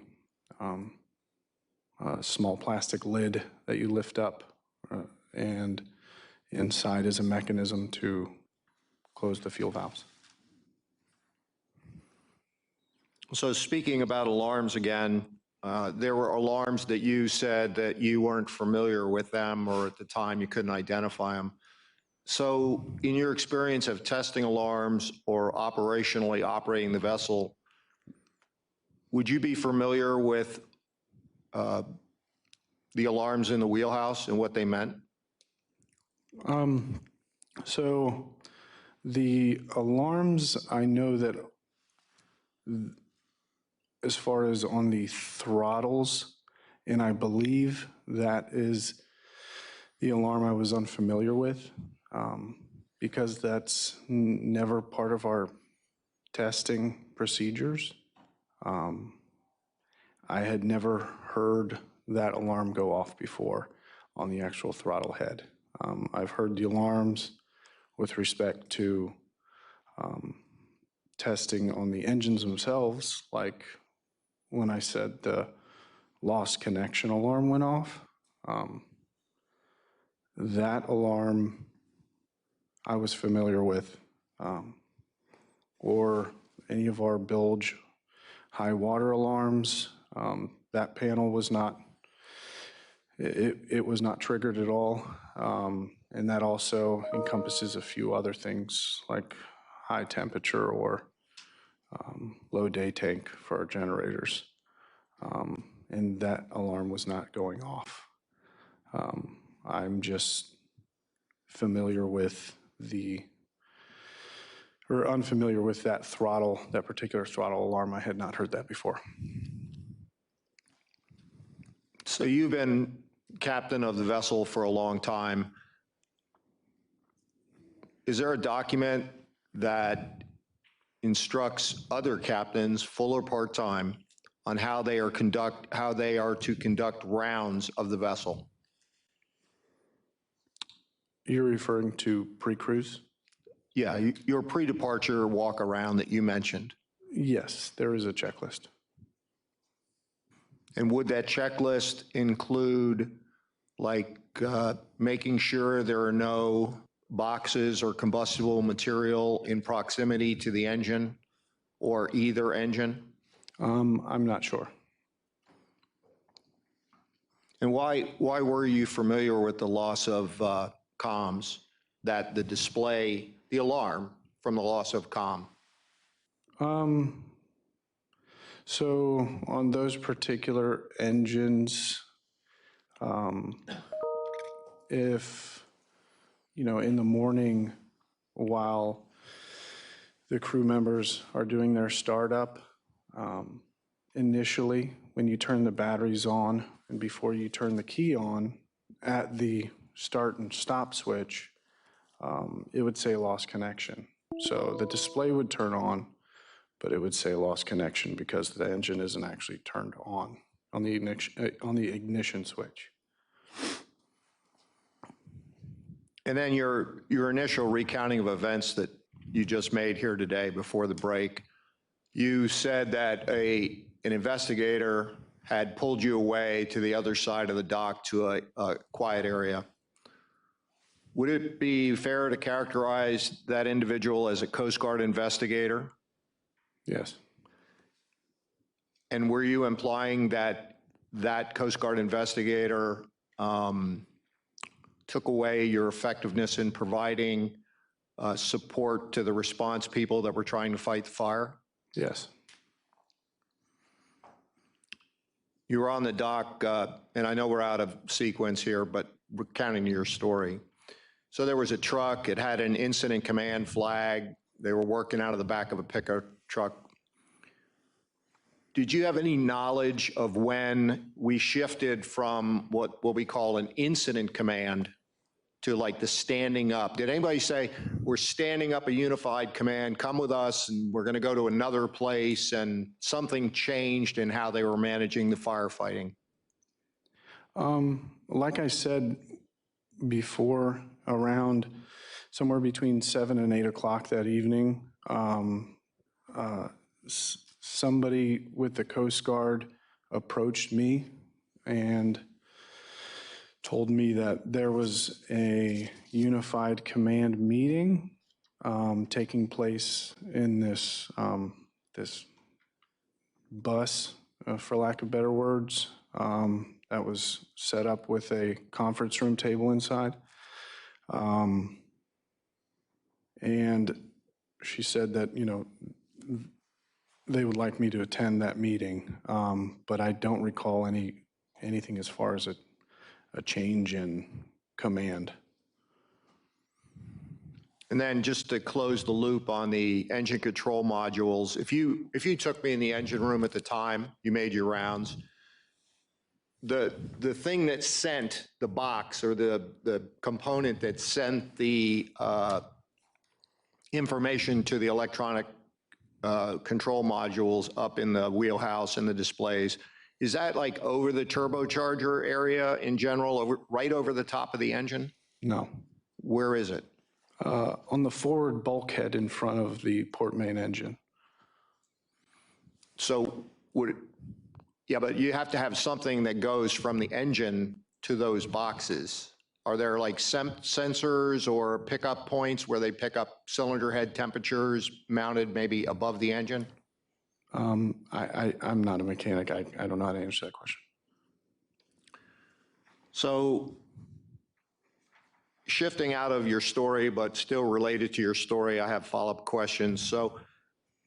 small plastic lid that you lift up, and inside is a mechanism to close the fuel valves. So speaking about alarms again, there were alarms that you said that you weren't familiar with them, or at the time you couldn't identify them. So in your experience of testing alarms or operationally operating the vessel, would you be familiar with the alarms in the wheelhouse and what they meant? So the alarms, I know that as far as on the throttles, and I believe that is the alarm I was unfamiliar with, because that's never part of our testing procedures. I had never heard that alarm go off before on the actual throttle head. I've heard the alarms with respect to testing on the engines themselves, like when I said the lost connection alarm went off. That alarm I was familiar with, or any of our bilge high water alarms. That panel was not, it was not triggered at all. And that also encompasses a few other things like high temperature or low day tank for our generators. And that alarm was not going off. I'm just familiar with unfamiliar with that throttle, that particular throttle alarm. I had not heard that before. So you've been captain of the vessel for a long time. Is there a document that instructs other captains, full or part-time, on how they are to conduct rounds of the vessel? You're referring to pre-cruise? Yeah, your pre-departure walk around that you mentioned. Yes, there is a checklist. And would that checklist include, like, making sure there are no boxes or combustible material in proximity to the engine or either engine? I'm not sure. And why were you familiar with the loss of comms, that the alarm from the loss of comm? So on those particular engines, if, in the morning while the crew members are doing their startup, initially, when you turn the batteries on and before you turn the key on at the start and stop switch, it would say lost connection. So the display would turn on, but it would say lost connection because the engine isn't actually turned on the ignition switch. And then your initial recounting of events that you just made here today before the break, you said that an investigator had pulled you away to the other side of the dock to a quiet area. Would it be fair to characterize that individual as a Coast Guard investigator? Yes. And were you implying that that Coast Guard investigator took away your effectiveness in providing support to the response people that were trying to fight the fire? Yes. You were on the dock, and I know we're out of sequence here, but recounting your story. So there was a truck, it had an incident command flag. They were working out of the back of a pickup truck. Did you have any knowledge of when we shifted from what we call an incident command to like the standing up? Did anybody say, we're standing up a unified command, come with us, and we're going to go to another place, and something changed in how they were managing the firefighting? Like I said before, around somewhere between 7 and 8 o'clock that evening, somebody with the Coast Guard approached me and told me that there was a unified command meeting taking place in this bus, for lack of better words, that was set up with a conference room table inside. And she said that, they would like me to attend that meeting, but I don't recall anything as far as a change in command. And then just to close the loop on the engine control modules, if you took me in the engine room at the time, you made your rounds, the thing that sent the box, or the component that sent the information to the electronic control modules up in the wheelhouse and the displays, is that like over the turbocharger area in general, right over the top of the engine? No. Where is it? On the forward bulkhead in front of the port main engine. So yeah, but you have to have something that goes from the engine to those boxes. Are there like sensors or pickup points where they pick up cylinder head temperatures mounted maybe above the engine? I'm not a mechanic. I don't know how to answer that question. So shifting out of your story, but still related to your story, I have follow-up questions. So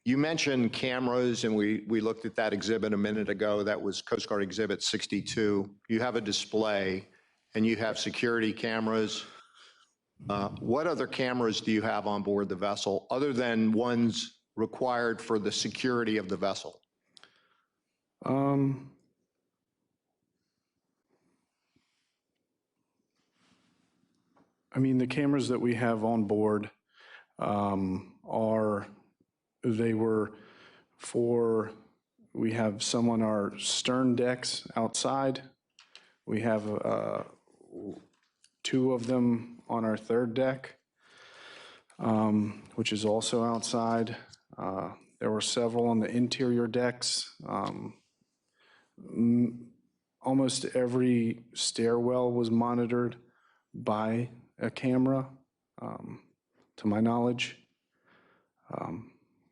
you mentioned cameras, and we looked at that exhibit a minute ago. That was Coast Guard Exhibit 62. You have a display, and you have security cameras. What other cameras do you have on board the vessel, other than ones required for the security of the vessel? I mean, the cameras that we have on board we have some on our stern decks outside. We have 2 of them on our third deck, which is also outside. There were several on the interior decks. Almost every stairwell was monitored by a camera, to my knowledge.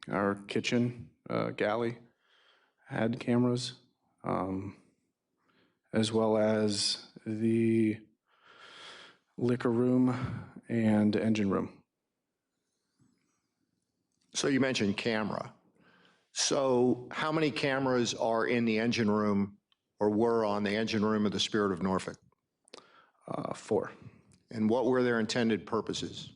Our kitchen galley had cameras, as well as the liquor room and engine room. So you mentioned camera. So how many cameras are in the engine room or were on the engine room of the Spirit of Norfolk? 4. And what were their intended purposes?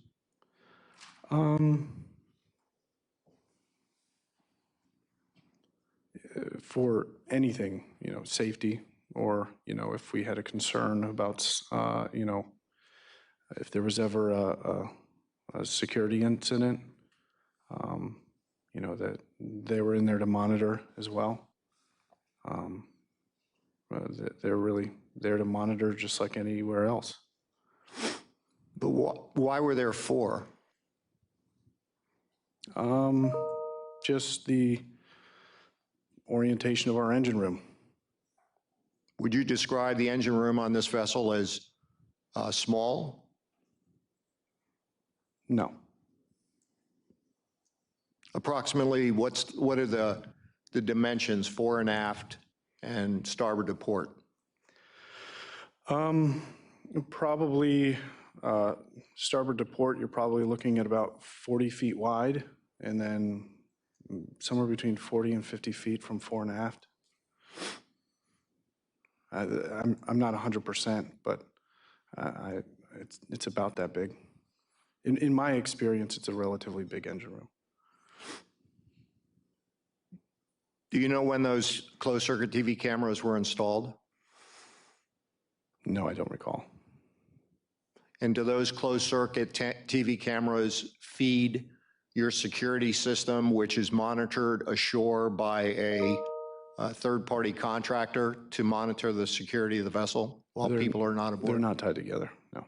For anything, safety, or, if we had a concern about, if there was ever a security incident, that they were in there to monitor as well. They're really there to monitor just like anywhere else. But why were there 4? Just the orientation of our engine room. Would you describe the engine room on this vessel as small? No. Approximately, what are the dimensions, fore and aft and starboard to port? Probably starboard to port, you're probably looking at about 40 feet wide, and then somewhere between 40 and 50 feet from fore and aft. I'm not 100%, but it's about that big. In my experience, it's a relatively big engine room. Do you know when those closed-circuit TV cameras were installed? No, I don't recall. And do those closed-circuit TV cameras feed your security system, which is monitored ashore by a third-party contractor to monitor the security of the vessel while people are not aboard? They're not tied together, no.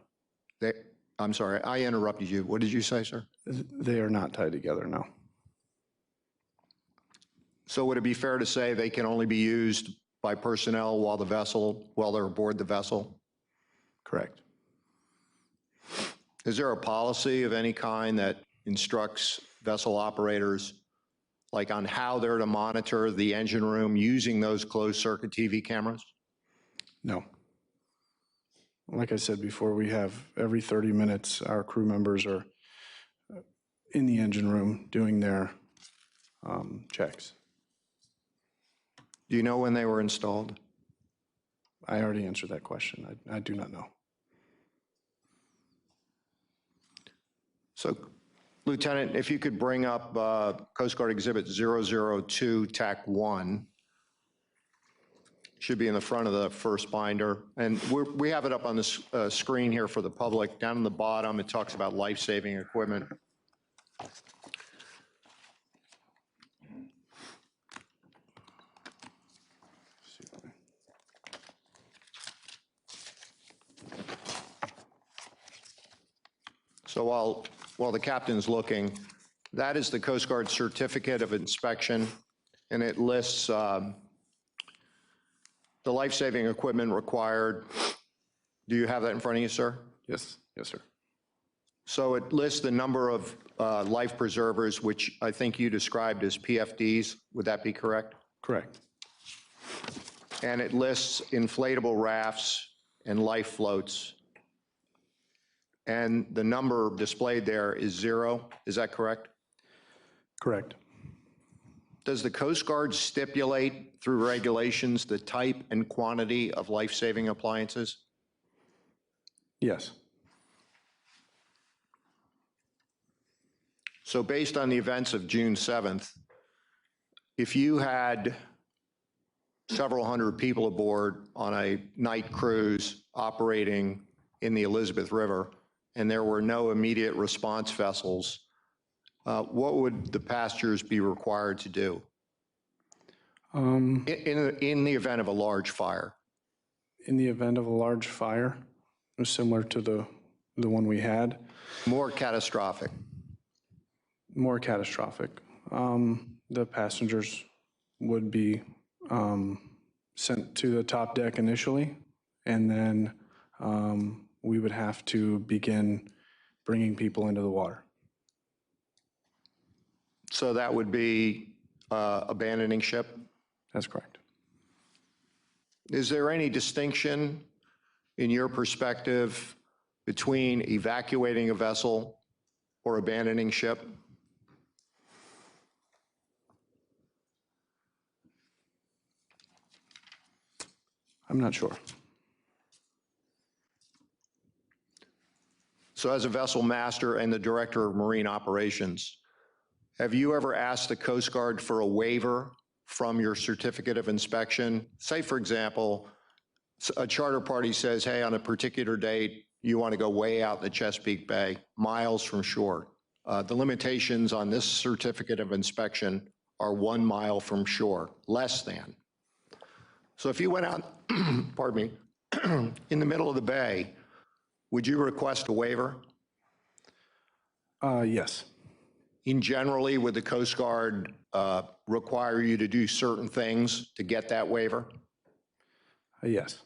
I'm sorry, I interrupted you. What did you say, sir? They are not tied together, no. So would it be fair to say they can only be used by personnel while they're aboard the vessel? Correct. Is there a policy of any kind that instructs vessel operators, like on how they're to monitor the engine room using those closed-circuit TV cameras? No. Like I said before, we have every 30 minutes, our crew members are in the engine room doing their checks. Do you know when they were installed? I already answered that question. I do not know. So, Lieutenant, if you could bring up Coast Guard Exhibit 002, TAC 1. Should be in the front of the first binder. And we have it up on the screen here for the public. Down in the bottom, it talks about life-saving equipment. So while the captain's looking, that is the Coast Guard Certificate of Inspection, and it lists the life-saving equipment required. Do you have that in front of you, sir? Yes, yes, sir. So it lists the number of life preservers, which I think you described as PFDs. Would that be correct? Correct. And it lists inflatable rafts and life floats. And the number displayed there is 0. Is that correct? Correct. Does the Coast Guard stipulate through regulations the type and quantity of life-saving appliances? Yes. So based on the events of June 7th, if you had several hundred people aboard on a night cruise operating in the Elizabeth River, and there were no immediate response vessels, what would the passengers be required to do in the event of a large fire? In the event of a large fire, similar to the one we had. More catastrophic. More catastrophic. The passengers would be sent to the top deck initially, and then we would have to begin bringing people into the water. So that would be abandoning ship? That's correct. Is there any distinction in your perspective between evacuating a vessel or abandoning ship? I'm not sure. So as a vessel master and the director of marine operations, have you ever asked the Coast Guard for a waiver from your certificate of inspection? Say, for example, a charter party says, hey, on a particular date, you want to go way out in the Chesapeake Bay, miles from shore. The limitations on this certificate of inspection are 1 mile from shore, less than. So if you went out, pardon me, in the middle of the bay, would you request a waiver? Yes. In generally, would the Coast Guard require you to do certain things to get that waiver? Yes.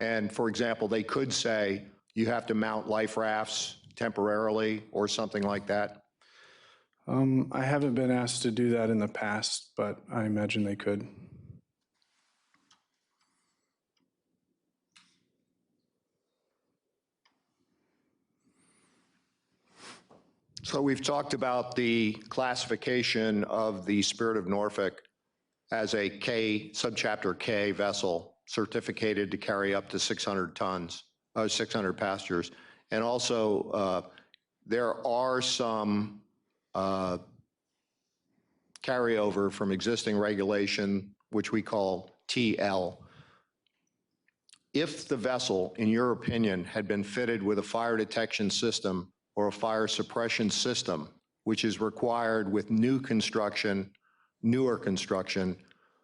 And for example, they could say you have to mount life rafts temporarily or something like that. I haven't been asked to do that in the past, but I imagine they could. So we've talked about the classification of the Spirit of Norfolk as a K, subchapter K vessel, certificated to carry up to 600 tons, 600 passengers. And also, there are some carryover from existing regulation, which we call TL. If the vessel, in your opinion, had been fitted with a fire detection system or a fire suppression system, which is required with new construction, newer construction,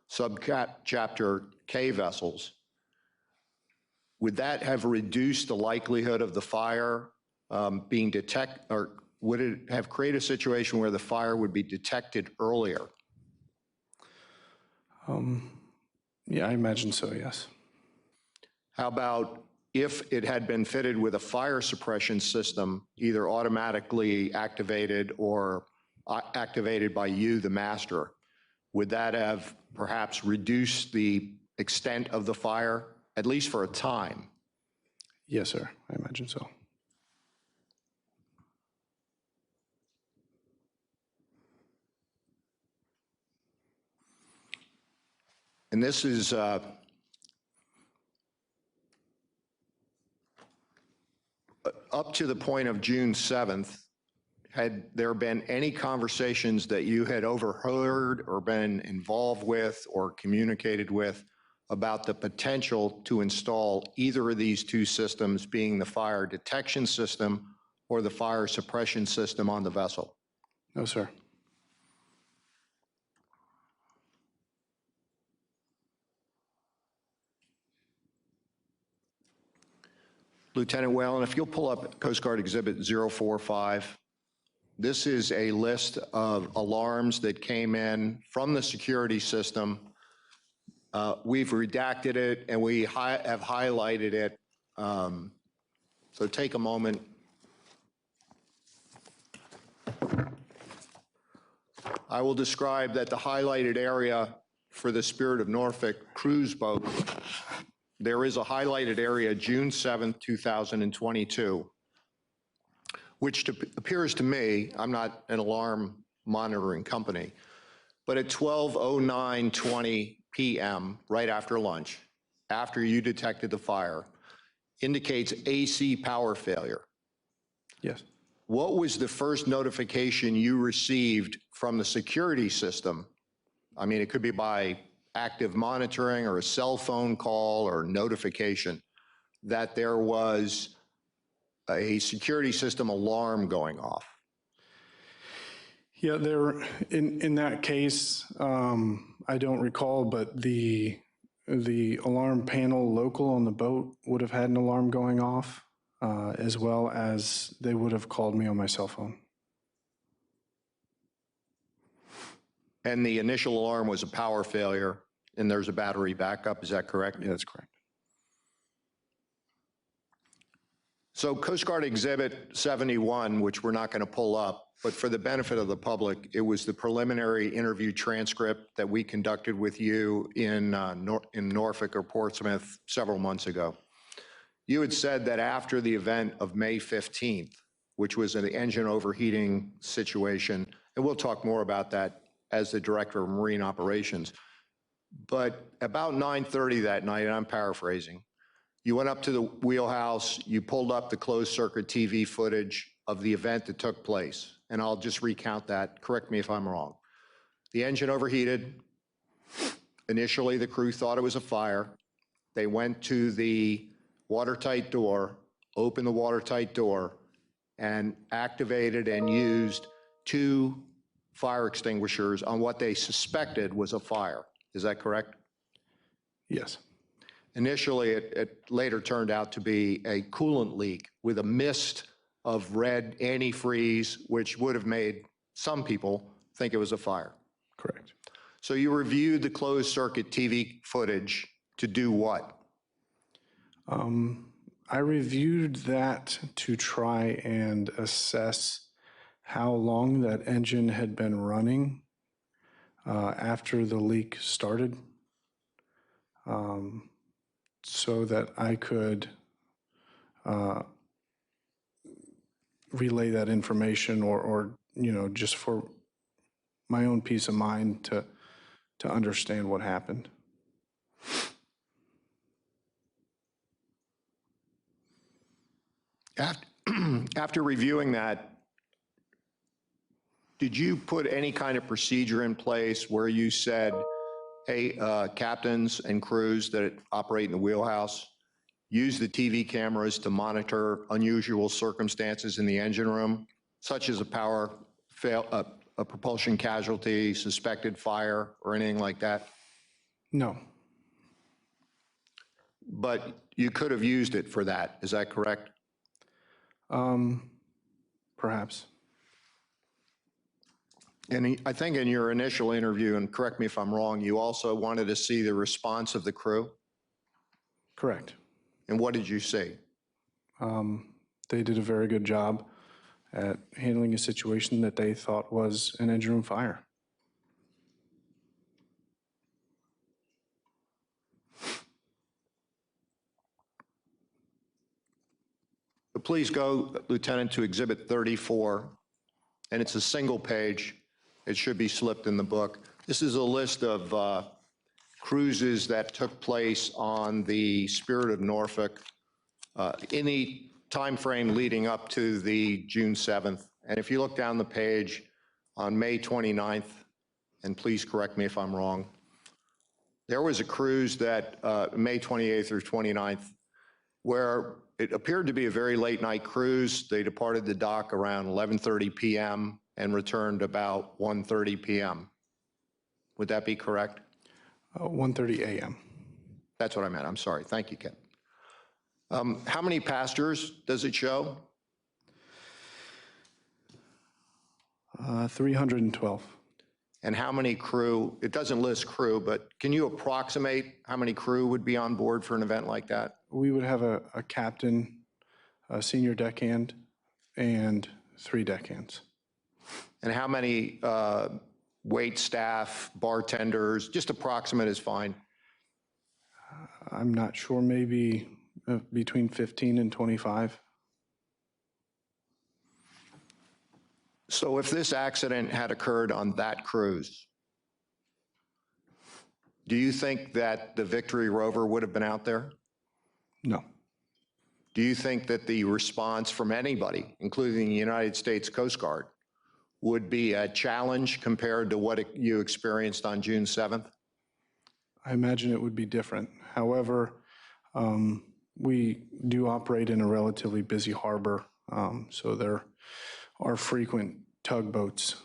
subchapter K vessels, would that have reduced the likelihood of the fire being detected, or would it have created a situation where the fire would be detected earlier? Yeah, I imagine so, yes. How about if it had been fitted with a fire suppression system, either automatically activated or activated by you, the master? Would that have perhaps reduced the extent of the fire, at least for a time? Yes, sir. I imagine so. And this is up to the point of June 7th. Had there been any conversations that you had overheard or been involved with or communicated with about the potential to install either of these two systems, being the fire detection system or the fire suppression system on the vessel? No, sir. Lieutenant Whalen, if you'll pull up Coast Guard Exhibit 045. This is a list of alarms that came in from the security system. We've redacted it and we have highlighted it. So take a moment. I will describe that the highlighted area for the Spirit of Norfolk cruise boat, there is a highlighted area June 7th, 2022, which appears to me, I'm not an alarm monitoring company, but at 12:09:20 p.m., right after lunch, after you detected the fire, indicates AC power failure. Yes. What was the first notification you received from the security system? I mean, it could be by active monitoring or a cell phone call or notification that there was a security system alarm going off. Yeah, there, in that case, I don't recall, but the alarm panel local on the boat would have had an alarm going off, as well as they would have called me on my cell phone. And the initial alarm was a power failure and there's a battery backup, is that correct? Yeah, that's correct. So Coast Guard Exhibit 71, which we're not going to pull up, but for the benefit of the public, it was the preliminary interview transcript that we conducted with you in Norfolk or Portsmouth several months ago. You had said that after the event of May 15th, which was an engine overheating situation, and we'll talk more about that as the Director of Marine Operations, But about 9:30 that night, and I'm paraphrasing, you went up to the wheelhouse, you pulled up the closed circuit TV footage of the event that took place. And I'll just recount that. Correct me if I'm wrong. The engine overheated. Initially, the crew thought it was a fire. They went to the watertight door, opened the watertight door, and activated and used 2 fire extinguishers on what they suspected was a fire. Is that correct? Yes. Initially, it later turned out to be a coolant leak with a mist of red antifreeze, which would have made some people think it was a fire. Correct. So you reviewed the closed circuit TV footage to do what? I reviewed that to try and assess how long that engine had been running after the leak started, so that I could relay that information or just for my own peace of mind to understand what happened. After reviewing that, did you put any kind of procedure in place where you said, hey, captains and crews that operate in the wheelhouse, use the TV cameras to monitor unusual circumstances in the engine room, such as a power fail, a propulsion casualty, suspected fire, or anything like that? No. But you could have used it for that, is that correct? Perhaps. And I think in your initial interview, and correct me if I'm wrong, you also wanted to see the response of the crew? Correct. And what did you see? They did a very good job at handling a situation that they thought was an engine room fire. Please go, Lieutenant, to Exhibit 34, and it's a single page. It should be slipped in the book. This is a list of cruises that took place on the Spirit of Norfolk in the time frame leading up to the June 7th. And if you look down the page on May 29th, and please correct me if I'm wrong, there was a cruise that May 28th or 29th where it appeared to be a very late night cruise. They departed the dock around 11:30 p.m. and returned about 1:30 p.m. Would that be correct? 1:30 a.m. That's what I meant. I'm sorry. Thank you, Ken. How many passengers does it show? 312. And how many crew? It doesn't list crew, but can you approximate how many crew would be on board for an event like that? We would have a captain, a senior deckhand, and 3 deckhands. And how many wait staff, bartenders? Just approximate is fine. I'm not sure, maybe between 15 and 25. So if this accident had occurred on that cruise, do you think that the Victory rover would have been out there? No. Do you think that the response from anybody, including the United States Coast Guard, would be a challenge compared to what you experienced on June 7th? I imagine it would be different. However, we do operate in a relatively busy harbor, so there are frequent tugboats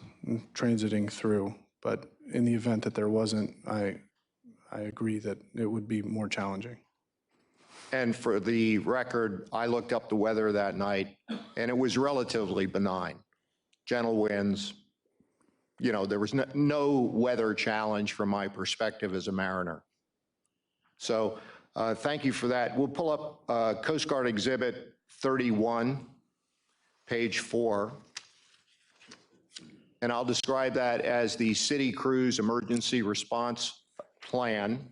transiting through. But in the event that there wasn't, I agree that it would be more challenging. And for the record, I looked up the weather that night, and it was relatively benign. Gentle winds. You know, there was no weather challenge from my perspective as a mariner. So thank you for that. We'll pull up Coast Guard Exhibit 31, page 4. And I'll describe that as the City Cruise Emergency Response Plan.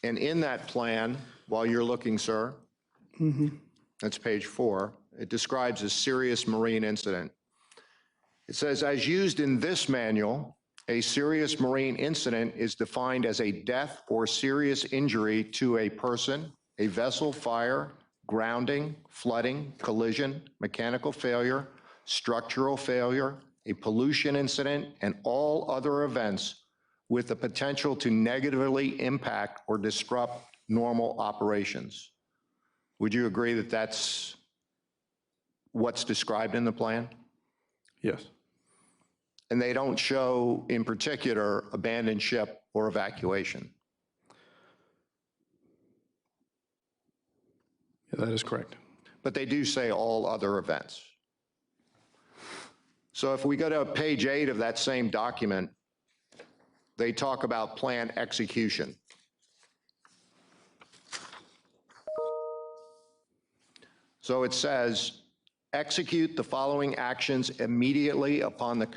And in that plan, while you're looking, sir, that's page 4, it describes a serious marine incident. It says, as used in this manual A serious marine incident is defined as a death or serious injury to a person, a vessel, fire, grounding, flooding, collision, mechanical failure, structural failure, a pollution incident, and all other events with the potential to negatively impact or disrupt normal operations. Would you agree that that's what's described in the plan? Yes. And they don't show, in particular, abandoned ship or evacuation. Yeah, that is correct. But they do say all other events. So if we go to page 8 of that same document, they talk about plan execution. So it says, execute the following actions immediately upon the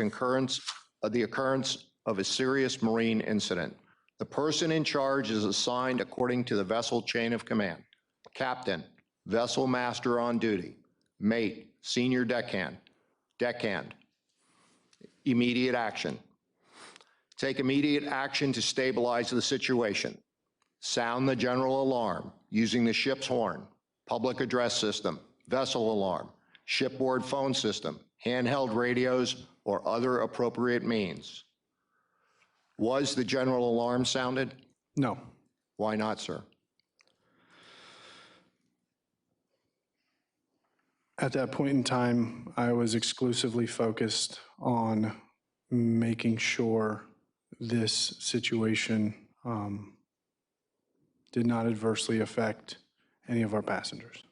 occurrence of a serious marine incident. The person in charge is assigned according to the vessel chain of command. Captain, vessel master on duty, mate, senior deckhand, immediate action. Take immediate action to stabilize the situation. Sound the general alarm using the ship's horn, public address system, vessel alarm, shipboard phone system, handheld radios, or other appropriate means. Was the general alarm sounded? No. Why not, sir? At that point in time, I was exclusively focused on making sure this situation did not adversely affect any of our passengers.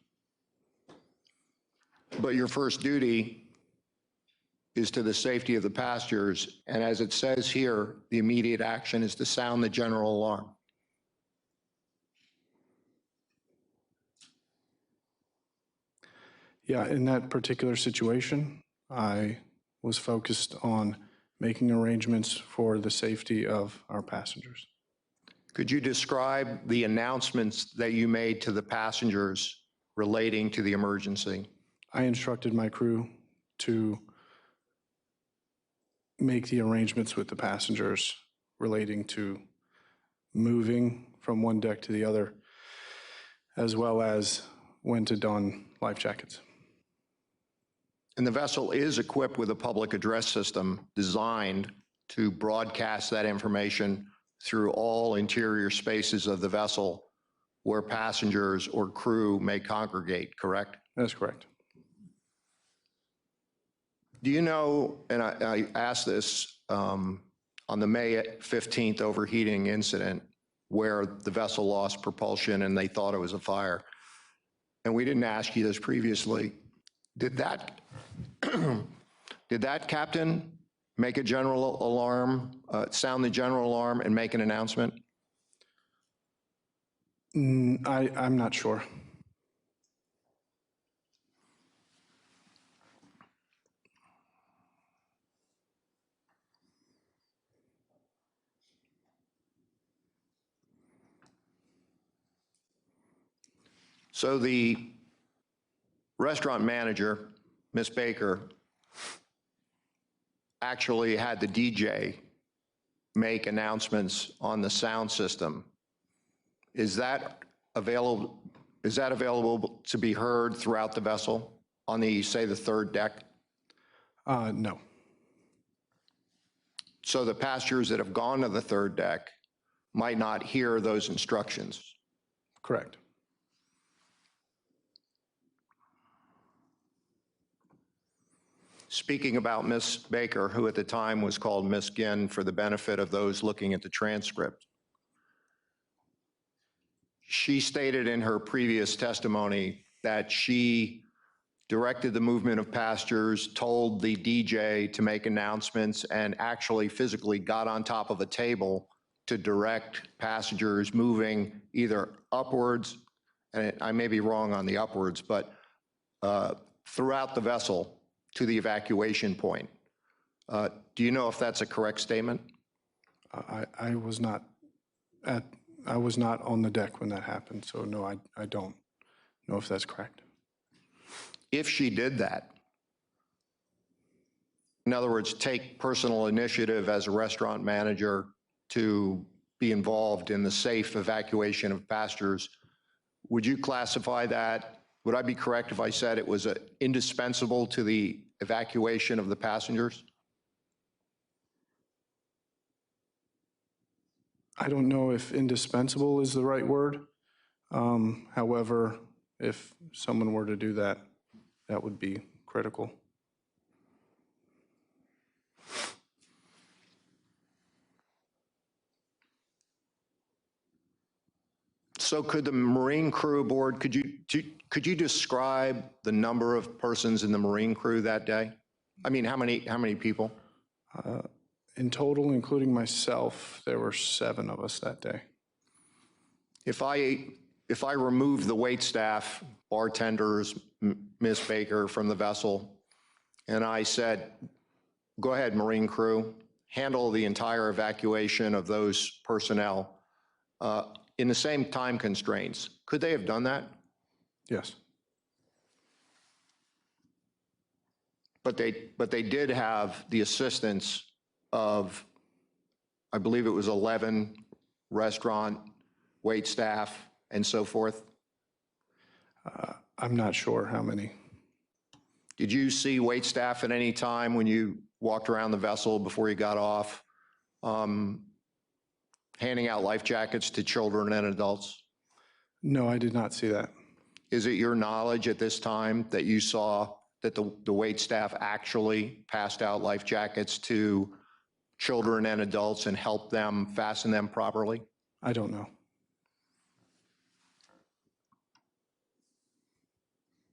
But your first duty is to the safety of the passengers, and as it says here, the immediate action is to sound the general alarm. Yeah, in that particular situation, I was focused on making arrangements for the safety of our passengers. Could you describe the announcements that you made to the passengers relating to the emergency? I instructed my crew to make the arrangements with the passengers relating to moving from one deck to the other, as well as when to don life jackets. And the vessel is equipped with a public address system designed to broadcast that information through all interior spaces of the vessel where passengers or crew may congregate, correct? That's correct. Do you know, and I asked this on the May 15th overheating incident where the vessel lost propulsion and they thought it was a fire, and we didn't ask you this previously, did that captain make a general alarm, sound the general alarm and make an announcement? I'm not sure. So the restaurant manager, Miss Baker, actually had the DJ make announcements on the sound system. Is that available to be heard throughout the vessel on the, say, the third deck? No. So the passengers that have gone to the third deck might not hear those instructions. Correct. Speaking about Miss Baker, who at the time was called Miss Ginn for the benefit of those looking at the transcript, she stated in her previous testimony that she directed the movement of passengers, told the DJ to make announcements, and actually physically got on top of a table to direct passengers moving either upwards, and I may be wrong on the upwards, but throughout the vessel to the evacuation point. Do you know if that's a correct statement? I was not on the deck when that happened, so no, I don't know if that's correct. If she did that, in other words, take personal initiative as a restaurant manager to be involved in the safe evacuation of passengers. Would you classify that? Would I be correct if I said it was indispensable to the evacuation of the passengers? I don't know if indispensable is the right word. However, if someone were to do that, that would be critical. So could the Marine crew aboard, could you describe the number of persons in the Marine crew that day? I mean, how many people? In total, including myself, there were 7 of us that day. If I remove the wait staff, bartenders, Ms. Baker from the vessel, and I said, go ahead, Marine crew, handle the entire evacuation of those personnel in the same time constraints, could they have done that? Yes. But they did have the assistance of, I believe it was 11 restaurant wait staff and so forth. I'm not sure how many. Did you see wait staff at any time when you walked around the vessel before you got off, handing out life jackets to children and adults? No, I did not see that. Is it your knowledge at this time that you saw that the wait staff actually passed out life jackets to children and adults and helped them fasten them properly? I don't know.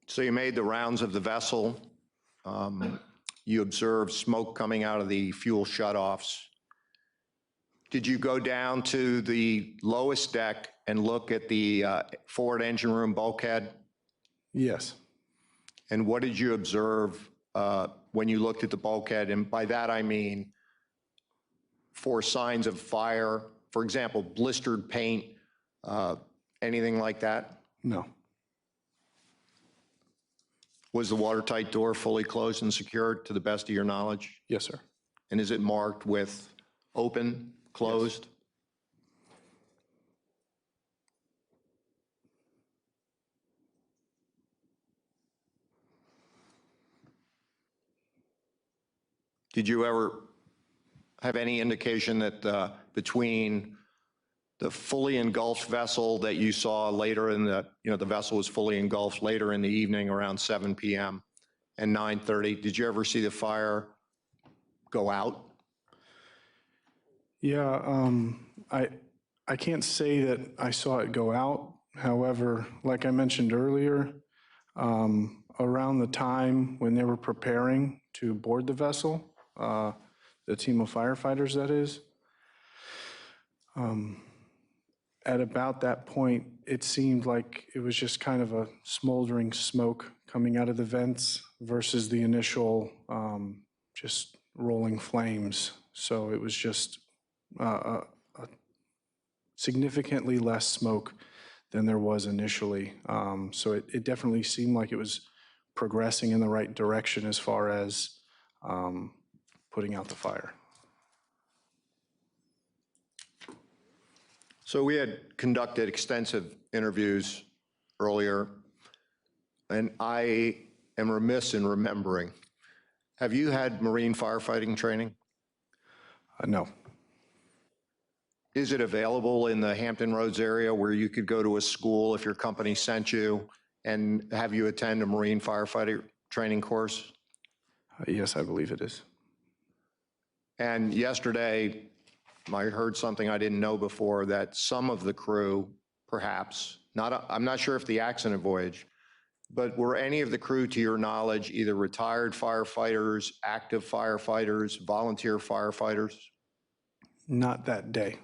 So you made the rounds of the vessel. You observed smoke coming out of the fuel shutoffs. Did you go down to the lowest deck and look at the forward engine room bulkhead? Yes. And what did you observe when you looked at the bulkhead? And by that I mean for signs of fire, for example, blistered paint, anything like that? No. Was the watertight door fully closed and secured to the best of your knowledge? Yes, sir. And is it marked with open, closed? Yes. Did you ever have any indication that between the fully engulfed vessel that you saw later in the vessel was fully engulfed later in the evening around 7 p.m. and 9:30, did you ever see the fire go out? Yeah, I can't say that I saw it go out. However, like I mentioned earlier, around the time when they were preparing to board the vessel, the team of firefighters, that is, at about that point, it seemed like it was just kind of a smoldering smoke coming out of the vents versus the initial just rolling flames. So it was just significantly less smoke than there was initially. So it definitely seemed like it was progressing in the right direction as far as putting out the fire. So we had conducted extensive interviews earlier, and I am remiss in remembering. Have you had Marine firefighting training? No. Is it available in the Hampton Roads area where you could go to a school if your company sent you and have you attend a Marine firefighter training course? Yes, I believe it is. And yesterday, I heard something I didn't know before, that some of the crew, perhaps, I'm not sure if the accident voyage, but were any of the crew, to your knowledge, either retired firefighters, active firefighters, volunteer firefighters? Not that day.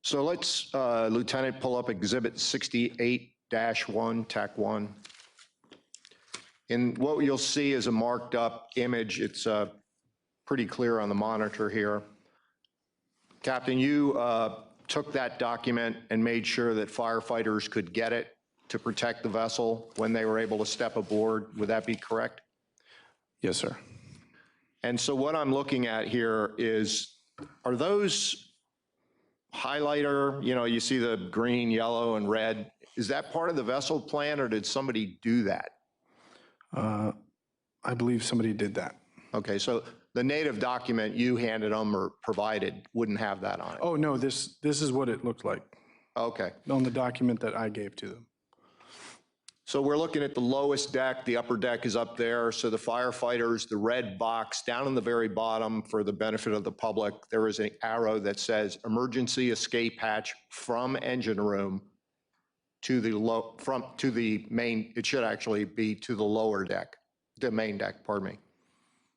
So let's, Lieutenant, pull up Exhibit 68-1, TAC 1. And what you'll see is a marked up image. It's pretty clear on the monitor here. Captain, you took that document and made sure that firefighters could get it to protect the vessel when they were able to step aboard. Would that be correct? Yes, sir. And so what I'm looking at here is, are those highlighter, you see the green, yellow, and red, is that part of the vessel plan, or did somebody do that? I believe somebody did that. Okay, so the native document you handed them or provided wouldn't have that on it? Oh, no, this is what it looked like Okay. on the document that I gave to them. So we're looking at the lowest deck, the upper deck is up there, so the firefighters, the red box down in the very bottom for the benefit of the public, there is an arrow that says emergency escape hatch from engine room to the main, it should actually be to the lower deck, the main deck, pardon me.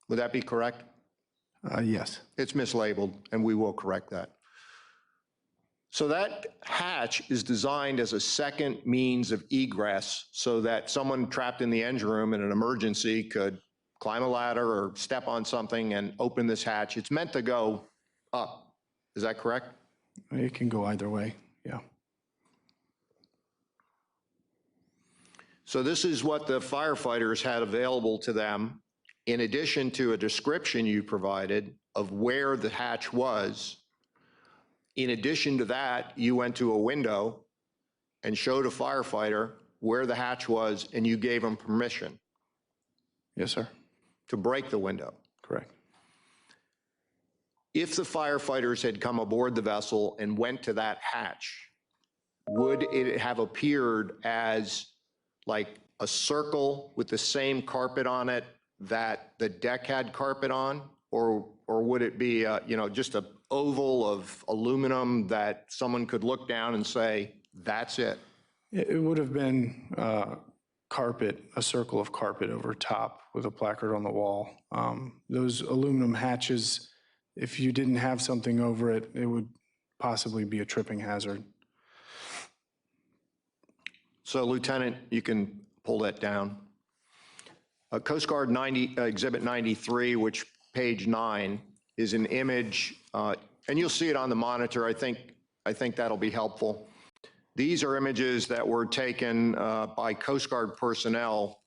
Would that be correct? Yes. It's mislabeled, and we will correct that. So that hatch is designed as a second means of egress so that someone trapped in the engine room in an emergency could climb a ladder or step on something and open this hatch. It's meant to go up. Is that correct? It can go either way, yeah. So this is what the firefighters had available to them, in addition to a description you provided of where the hatch was. In addition to that, you went to a window and showed a firefighter where the hatch was, and you gave him permission Yes, sir. to break the window. Correct. If the firefighters had come aboard the vessel and went to that hatch, would it have appeared as like a circle with the same carpet on it that the deck had carpet on? Or would it be, just an oval of aluminum that someone could look down and say, that's it? It would have been carpet, a circle of carpet over top with a placard on the wall. Those aluminum hatches, if you didn't have something over it, it would possibly be a tripping hazard. So Lieutenant, you can pull that down. Coast Guard Exhibit 93, which page 9, is an image, and you'll see it on the monitor. I think that'll be helpful. These are images that were taken by Coast Guard personnel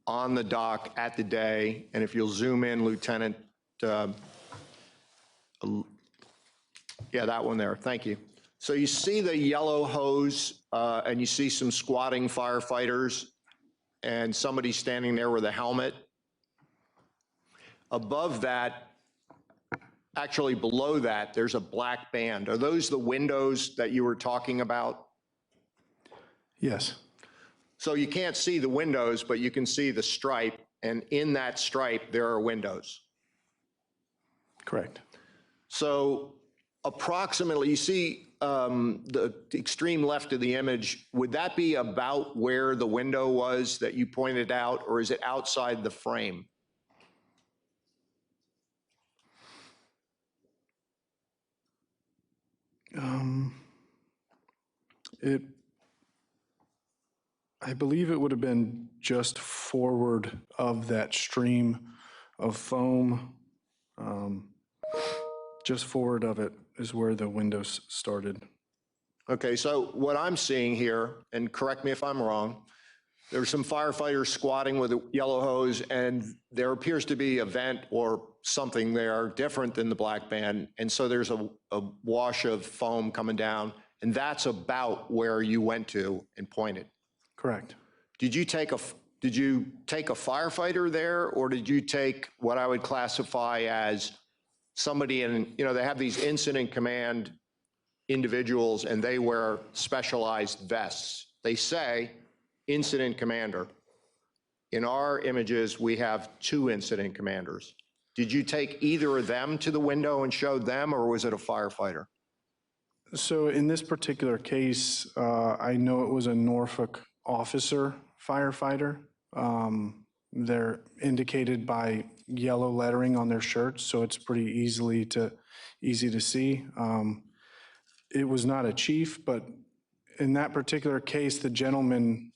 on the dock at the day. And if you'll zoom in, Lieutenant, yeah, that one there. Thank you. So you see the yellow hose, and you see some squatting firefighters and somebody standing there with a helmet. Above that, actually below that, there's a black band. Are those the windows that you were talking about? Yes. So you can't see the windows, but you can see the stripe, and in that stripe, there are windows. Correct. So approximately, you see the extreme left of the image, would that be about where the window was that you pointed out, or is it outside the frame? I believe it would have been just forward of that stream of foam. Just forward of it is where the windows started. Okay, so what I'm seeing here, and correct me if I'm wrong, there's some firefighters squatting with a yellow hose, and there appears to be a vent or something there different than the black band. And so there's a wash of foam coming down, and that's about where you went to and pointed. Correct. Did you take a firefighter there, or did you take what I would classify as somebody in, they have these incident command individuals, and they wear specialized vests. They say incident commander. In our images, we have 2 incident commanders. Did you take either of them to the window and showed them, or was it a firefighter? So in this particular case, I know it was a Norfolk officer firefighter. They're indicated by yellow lettering on their shirts, so it's pretty easy to see. It was not a chief, but in that particular case, the gentleman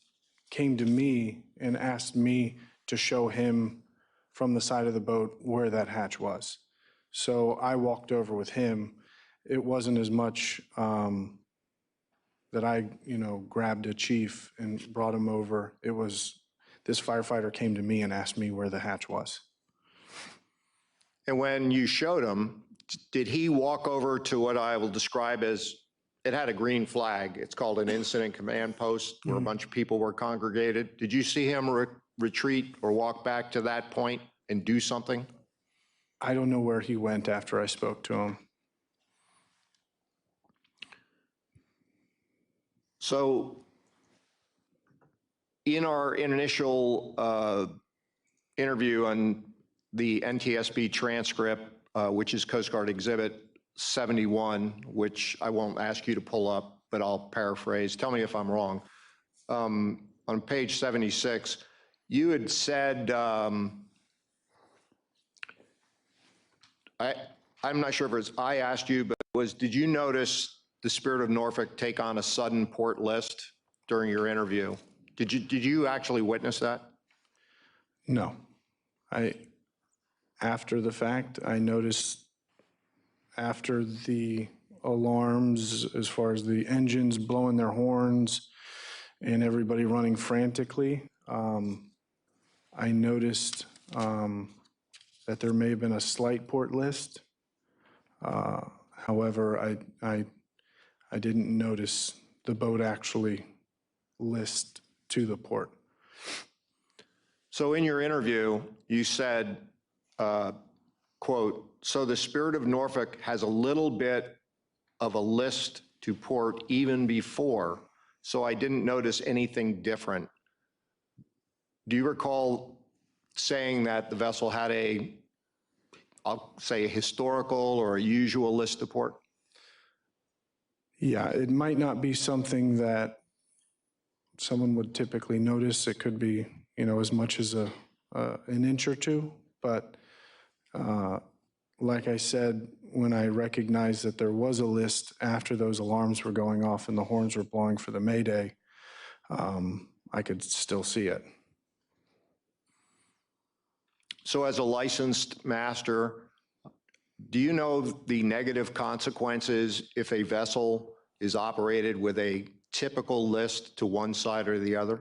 came to me and asked me to show him from the side of the boat where that hatch was. So I walked over with him. It wasn't as much that that I, grabbed a chief and brought him over. It was, this firefighter came to me and asked me where the hatch was. And when you showed him, did he walk over to what I will describe as, it had a green flag. It's called an incident command post where a bunch of people were congregated. Did you see him retreat or walk back to that point and do something? I don't know where he went after I spoke to him. So in our initial interview on the NTSB transcript, which is Coast Guard Exhibit 71, which I won't ask you to pull up, but I'll paraphrase. Tell me if I'm wrong. On page 76, you had said, I'm not sure if it's I asked you, but did you notice the Spirit of Norfolk take on a sudden port list during your interview? Did you actually witness that? No. After the fact, I noticed after the alarms, as far as the engines blowing their horns and everybody running frantically, I noticed that there may have been a slight port list. However, I didn't notice the boat actually list to the port. So in your interview, you said, quote, "So the Spirit of Norfolk has a little bit of a list to port even before, so I didn't notice anything different." Do you recall saying that the vessel had I'll say a historical or a usual list to port? Yeah, it might not be something that someone would typically notice. It could be, as much as an inch or two. But like I said, when I recognized that there was a list after those alarms were going off and the horns were blowing for the Mayday, I could still see it. So as a licensed master, do you know the negative consequences if a vessel is operated with a typical list to one side or the other?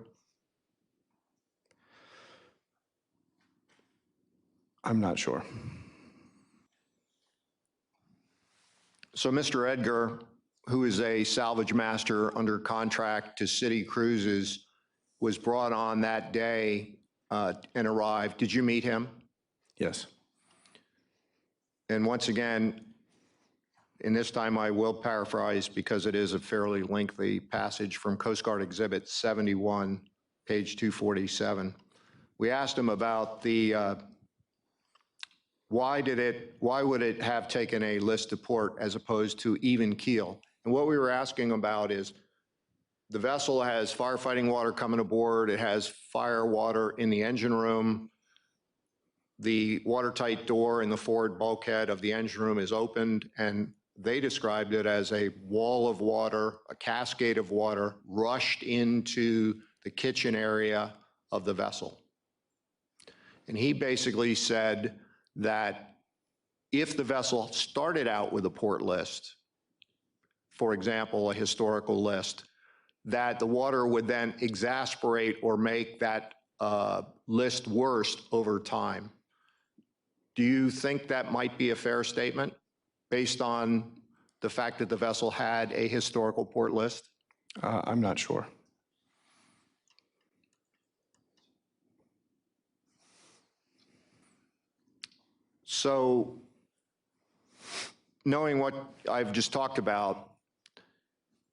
I'm not sure. So Mr. Edgar, who is a salvage master under contract to City Cruises, was brought on that day and arrived. Did you meet him? Yes. And once again, and this time I will paraphrase because it is a fairly lengthy passage from Coast Guard Exhibit 71, page 247. We asked him about the why would it have taken a list to port as opposed to even keel? And what we were asking about is the vessel has firefighting water coming aboard. It has fire water in the engine room. The watertight door in the forward bulkhead of the engine room is opened, and they described it as a wall of water, a cascade of water rushed into the kitchen area of the vessel. And he basically said that if the vessel started out with a port list, for example, a historical list, that the water would then exasperate or make that list worse over time. Do you think that might be a fair statement based on the fact that the vessel had a historical port list? I'm not sure. So knowing what I've just talked about,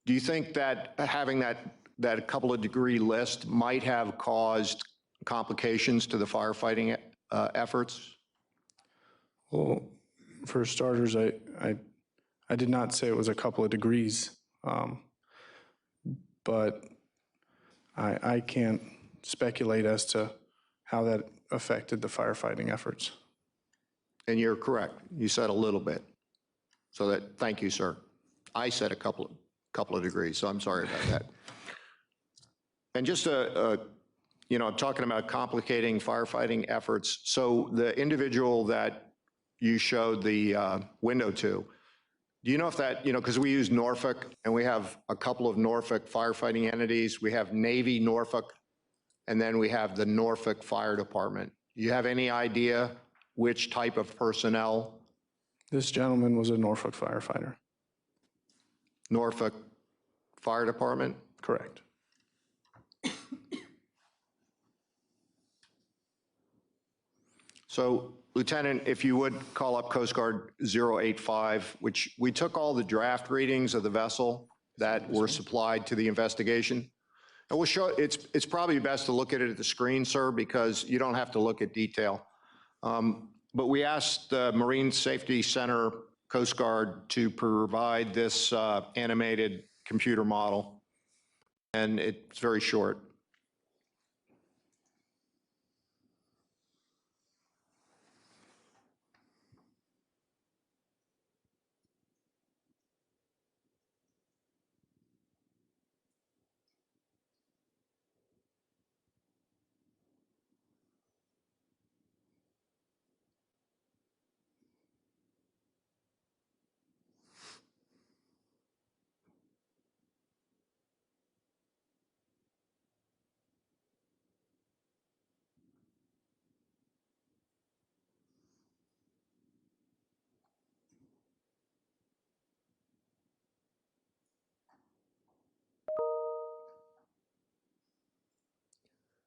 do you think that having that couple of degree list might have caused complications to the firefighting efforts? Well, for starters, I did not say it was a couple of degrees, but I can't speculate as to how that affected the firefighting efforts. And you're correct. You said a little bit. So that, thank you, sir. I said a couple of degrees, so I'm sorry about that. And just talking about complicating firefighting efforts. So the individual that you showed the window to, Do you know if that, because we use Norfolk and we have a couple of Norfolk firefighting entities. We have Navy Norfolk, and then we have the Norfolk Fire Department. Do you have any idea which type of personnel This gentleman was a Norfolk firefighter. Norfolk Fire Department? Correct. So, Lieutenant, if you would call up Coast Guard 085, which we took all the draft readings of the vessel that were supplied to the investigation. And we'll show, it's probably best to look at it at the screen, sir, because you don't have to look at detail. But we asked the Marine Safety Center Coast Guard to provide this animated computer model, and it's very short.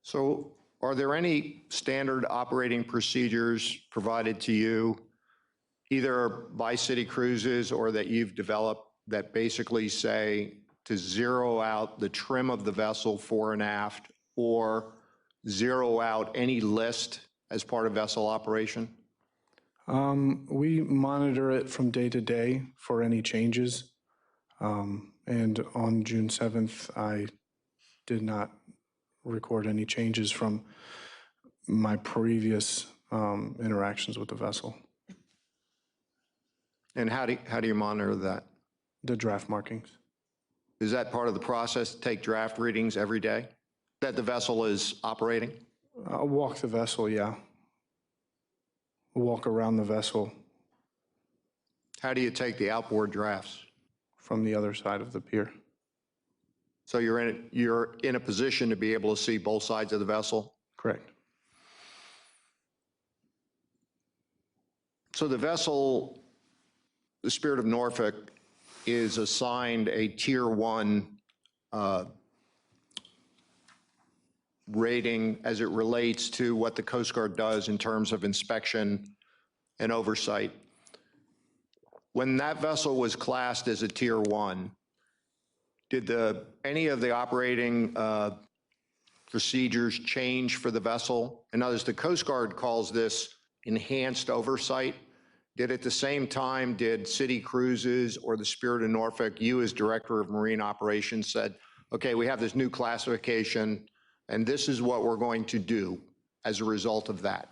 So are there any standard operating procedures provided to you, either by City Cruises or that you've developed, that basically say to zero out the trim of the vessel fore and aft, or zero out any list as part of vessel operation? We monitor it from day to day for any changes. And on June 7th, I did not record any changes from my previous interactions with the vessel. And how do you monitor that? The draft markings. Is that part of the process, to take draft readings every day that the vessel is operating? I'll walk the vessel, yeah. Walk around the vessel How do you take the outboard drafts? from the other side of the pier. So you're in a position to be able to see both sides of the vessel? Correct. So the vessel, the Spirit of Norfolk, is assigned a Tier 1 rating as it relates to what the Coast Guard does in terms of inspection and oversight. When that vessel was classed as a Tier 1, did any of the operating procedures change for the vessel? In other words, the Coast Guard calls this enhanced oversight. Did at the same time, did City Cruises or the Spirit of Norfolk, you as Director of Marine Operations, said, okay, we have this new classification, and this is what we're going to do as a result of that?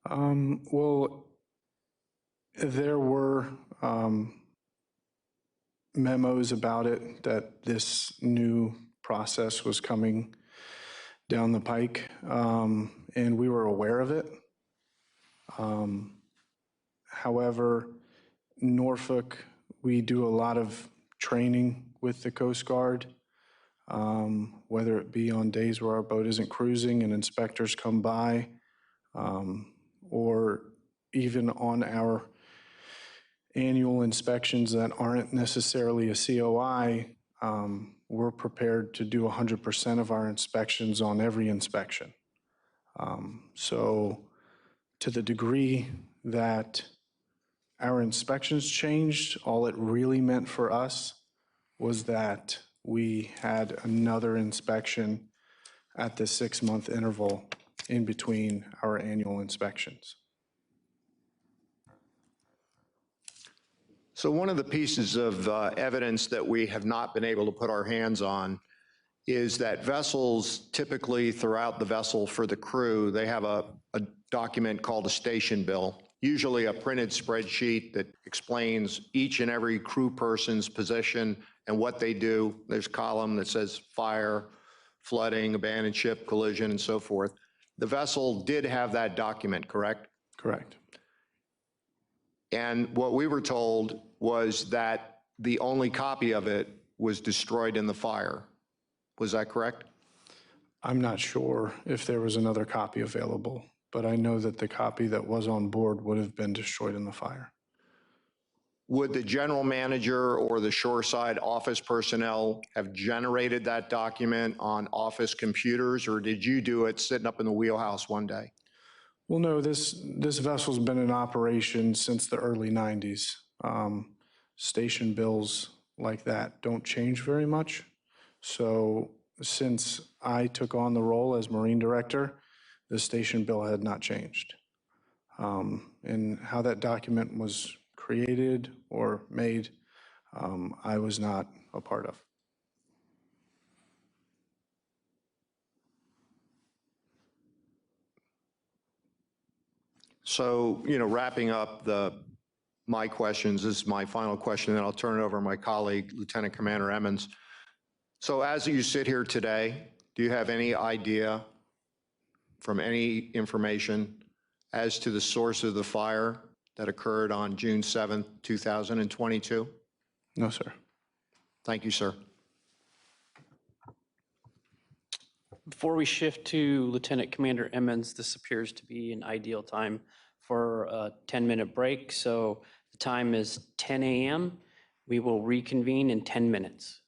Well, there were memos about it, that this new process was coming down the pike, and we were aware of it. However, Norfolk, we do a lot of training with the Coast Guard, whether it be on days where our boat isn't cruising and inspectors come by, or even on our annual inspections that aren't necessarily a COI. We're prepared to do 100% of our inspections on every inspection. So to the degree that our inspections changed, all it really meant for us was that we had another inspection at the 6-month interval in between our annual inspections. So one of the pieces of evidence that we have not been able to put our hands on is that vessels typically throughout the vessel for the crew, they have a document called a station bill, usually a printed spreadsheet that explains each and every crew person's position and what they do. There's a column that says fire, flooding, abandoned ship, collision, and so forth. The vessel did have that document, correct? Correct. And what we were told was that the only copy of it was destroyed in the fire. Was that correct? I'm not sure if there was another copy available, but I know that the copy that was on board would have been destroyed in the fire. Would the general manager or the shoreside office personnel have generated that document on office computers, or did you do it sitting up in the wheelhouse one day? Well, no, this vessel's been in operation since the early 90s. Station bills like that don't change very much. So since I took on the role as Marine Director, the station bill had not changed. And how that document was created or made, I was not a part of. So, wrapping up my questions, this is my final question, then I'll turn it over to my colleague, Lieutenant Commander Emmons. So as you sit here today, do you have any idea from any information as to the source of the fire that occurred on June 7th, 2022? No, sir. Thank you, sir. Before we shift to Lieutenant Commander Emmons, this appears to be an ideal time for a 10-minute break. So the time is 10 a.m. We will reconvene in 10 minutes.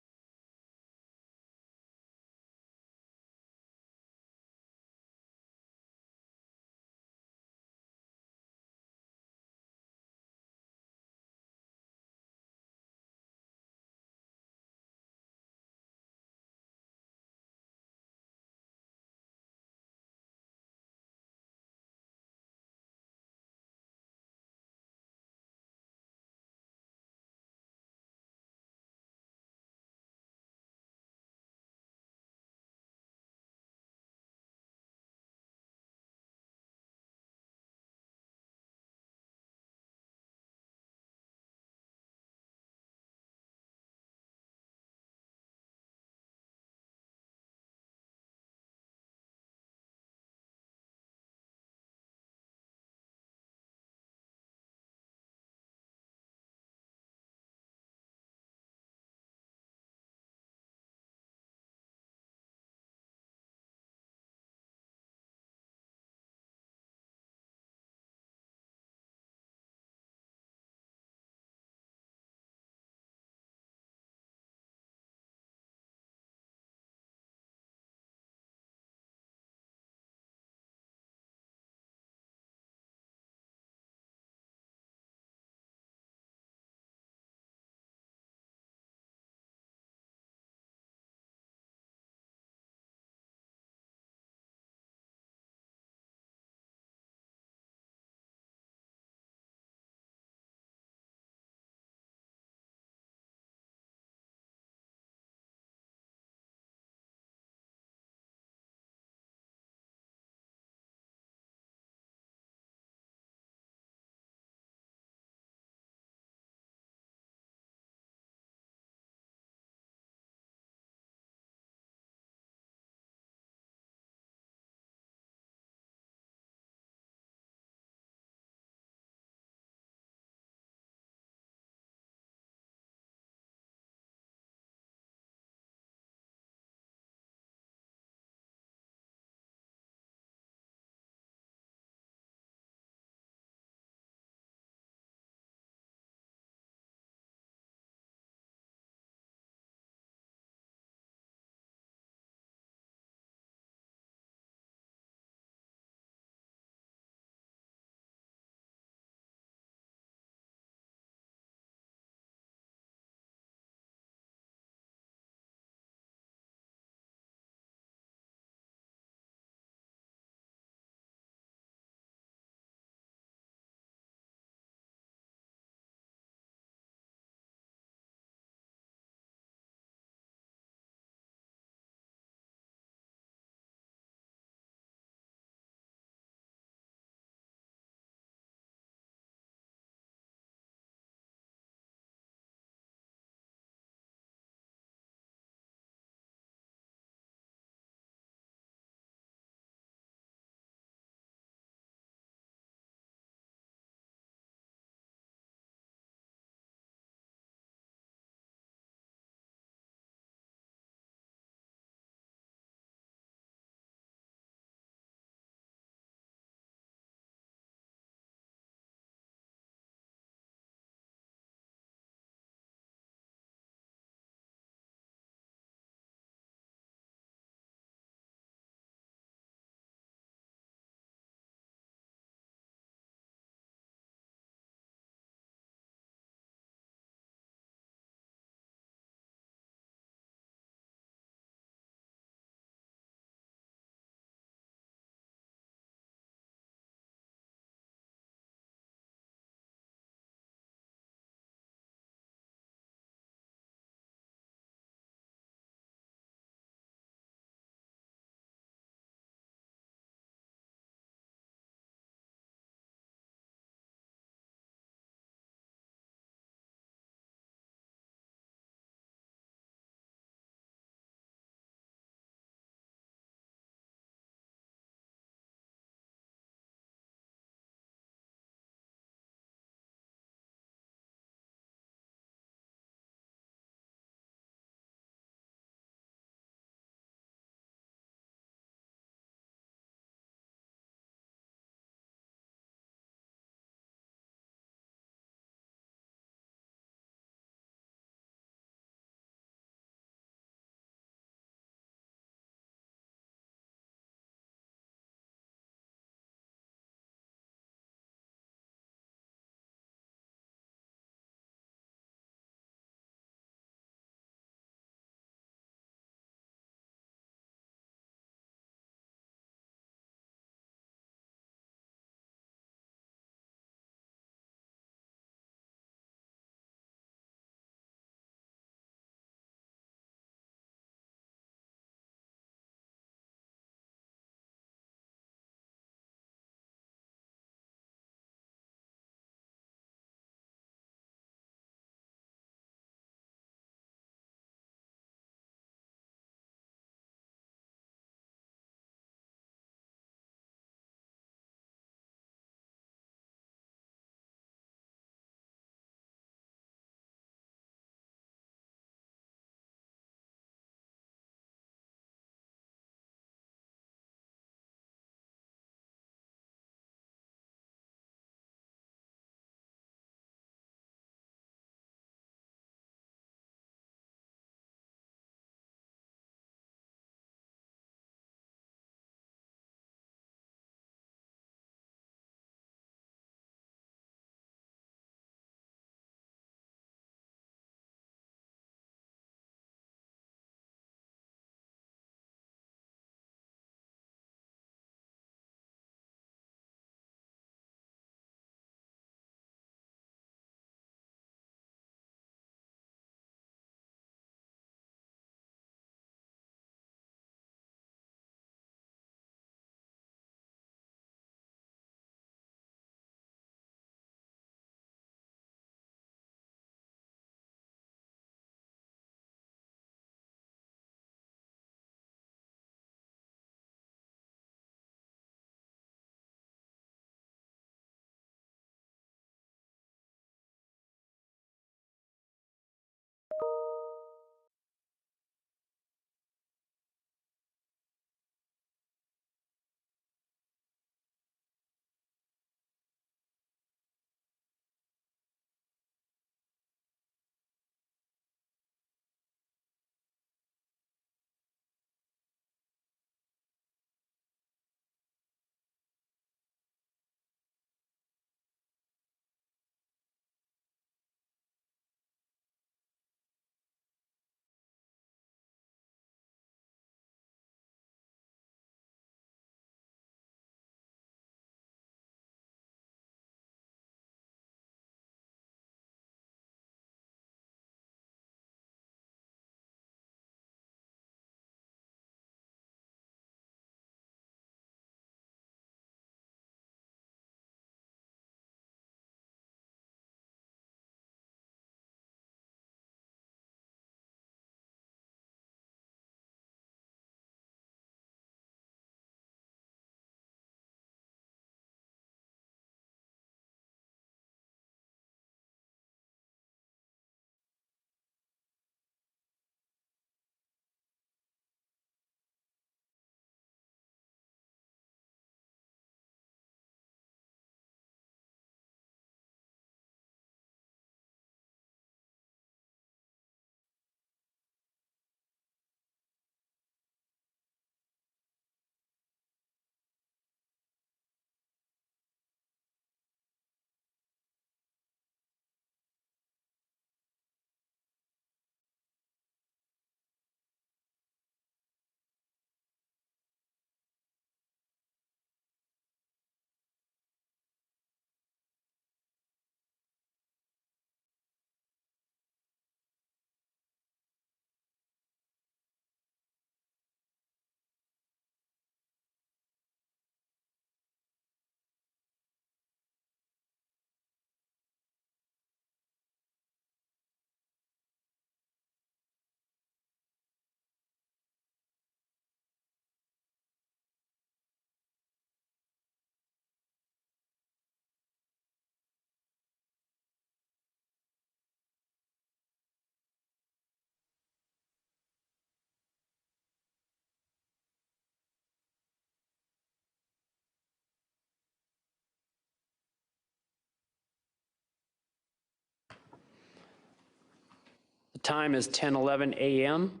The time is 10:11 a.m.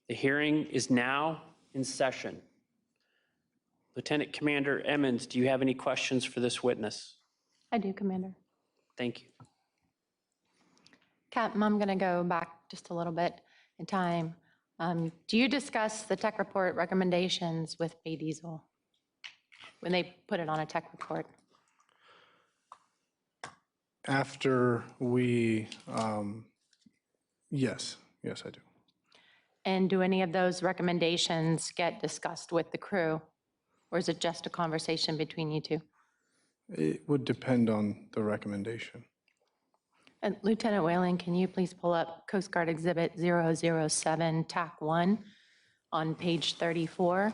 The hearing is now in session. Lieutenant Commander Emmons, do you have any questions for this witness? I do, Commander. Thank you. Captain, I'm going to go back just a little bit in time. Do you discuss the tech report recommendations with Bay Diesel when they put it on a tech report? After we, yes, I do. And do any of those recommendations get discussed with the crew? Or is it just a conversation between you two? It would depend on the recommendation. And Lieutenant Whaling, can you please pull up Coast Guard Exhibit 007, TAC 1 on page 34,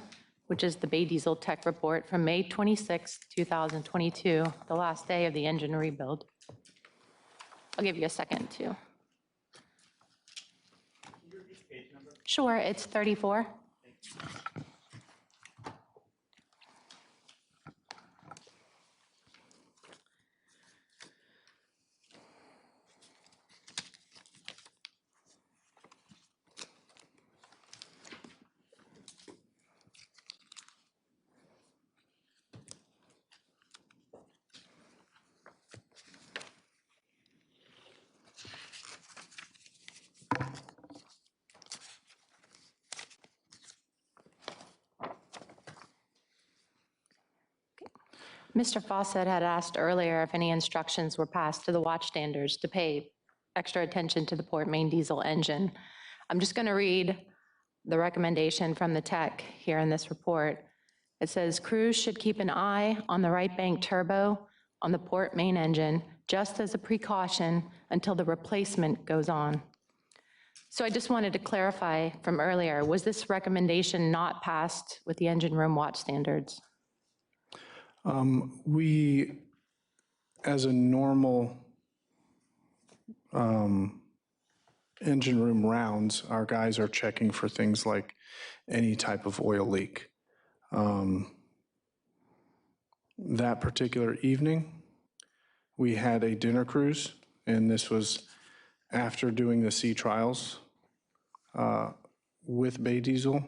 which is the Bay Diesel Tech Report from May 26, 2022, the last day of the engine rebuild. I'll give you a second too. Sure, it's 34. Mr. Fawcett had asked earlier if any instructions were passed to the watchstanders to pay extra attention to the port main diesel engine. I'm just going to read the recommendation from the tech here in this report. It says, crews should keep an eye on the right bank turbo on the port main engine, just as a precaution until the replacement goes on. So I just wanted to clarify from earlier, was this recommendation not passed with the engine room watch standards? We, as a normal engine room rounds, our guys are checking for things like any type of oil leak. That particular evening, we had a dinner cruise, and this was after doing the sea trials with Bay Diesel.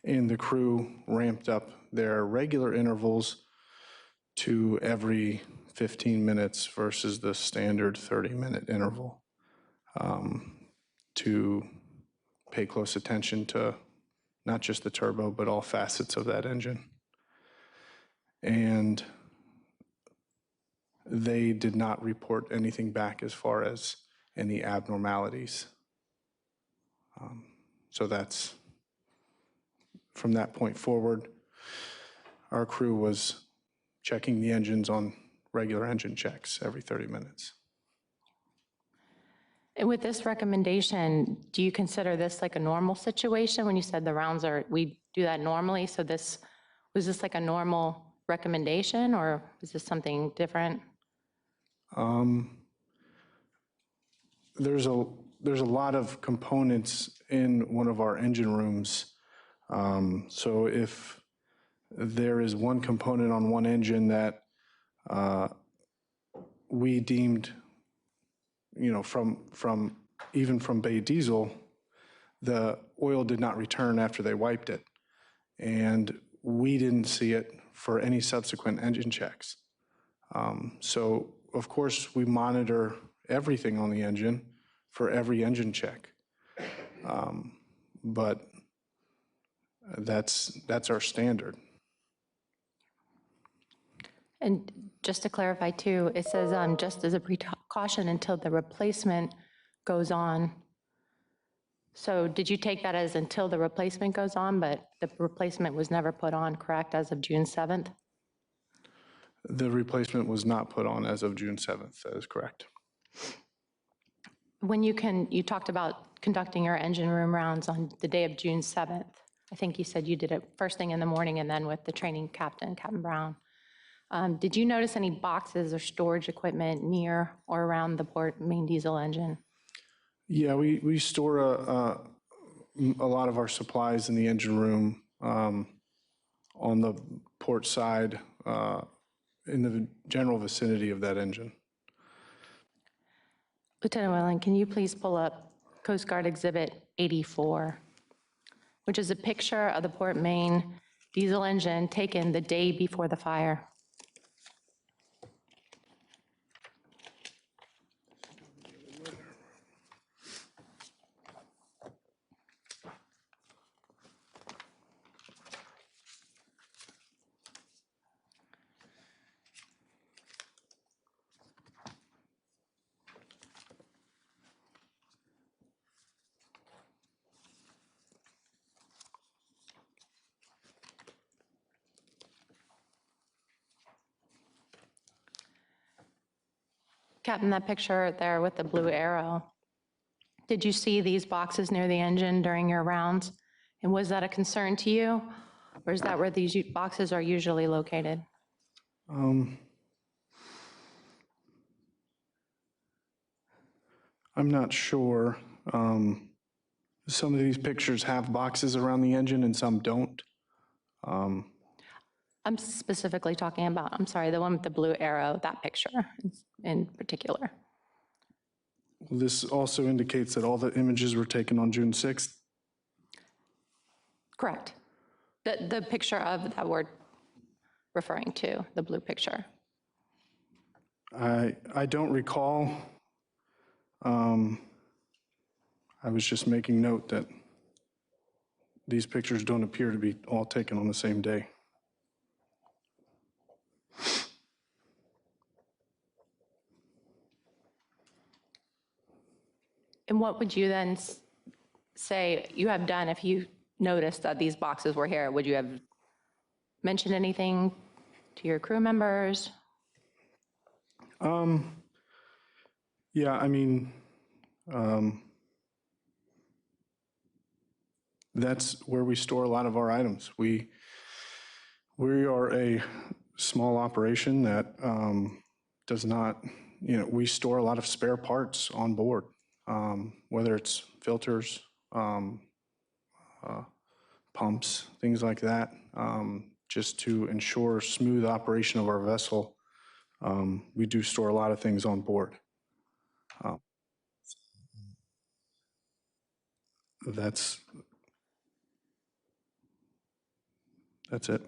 And the crew ramped up their regular intervals to every 15 minutes versus the standard 30-minute interval to pay close attention to not just the turbo, but all facets of that engine. And they did not report anything back as far as any abnormalities. So that's, from that point forward, our crew was checking the engines on regular engine checks every 30 minutes. And with this recommendation, do you consider this like a normal situation when you said the rounds are, we do that normally? So this, was this like a normal recommendation or is this something different? There's a lot of components in one of our engine rooms. So if there is one component on one engine that we deemed, from even from Bay Diesel, the oil did not return after they wiped it. And we didn't see it for any subsequent engine checks. So of course we monitor everything on the engine for every engine check. But that's our standard. And just to clarify too, it says just as a precaution until the replacement goes on. So did you take that as until the replacement goes on, but the replacement was never put on, correct, as of June 7th? The replacement was not put on as of June 7th, that is correct. When you talked about conducting your engine room rounds on the day of June 7th. I think you said you did it first thing in the morning and then with the training captain, Captain Brown. Did you notice any boxes or storage equipment near or around the port main diesel engine? Yeah, we store a lot of our supplies in the engine room on the port side in the general vicinity of that engine. Lieutenant Whalen, can you please pull up Coast Guard Exhibit 84, which is a picture of the Port Maine diesel engine taken the day before the fire? Captain, that picture there with the blue arrow, did you see these boxes near the engine during your rounds? And was that a concern to you? Or is that where these boxes are usually located? I'm not sure. Some of these pictures have boxes around the engine and some don't. I'm specifically talking about, I'm sorry, the one with the blue arrow, that picture in particular. This also indicates that all the images were taken on June 6th. Correct. The picture of that we're referring to, the blue picture. I don't recall. I was just making note that these pictures don't appear to be all taken on the same day. And what would you then say you have done if you noticed that these boxes were here? Would you have mentioned anything to your crew members? Yeah, I mean, that's where we store a lot of our items. We are a small operation that does not, we store a lot of spare parts on board, whether it's filters, pumps, things like that, just to ensure smooth operation of our vessel. We do store a lot of things on board. That's it.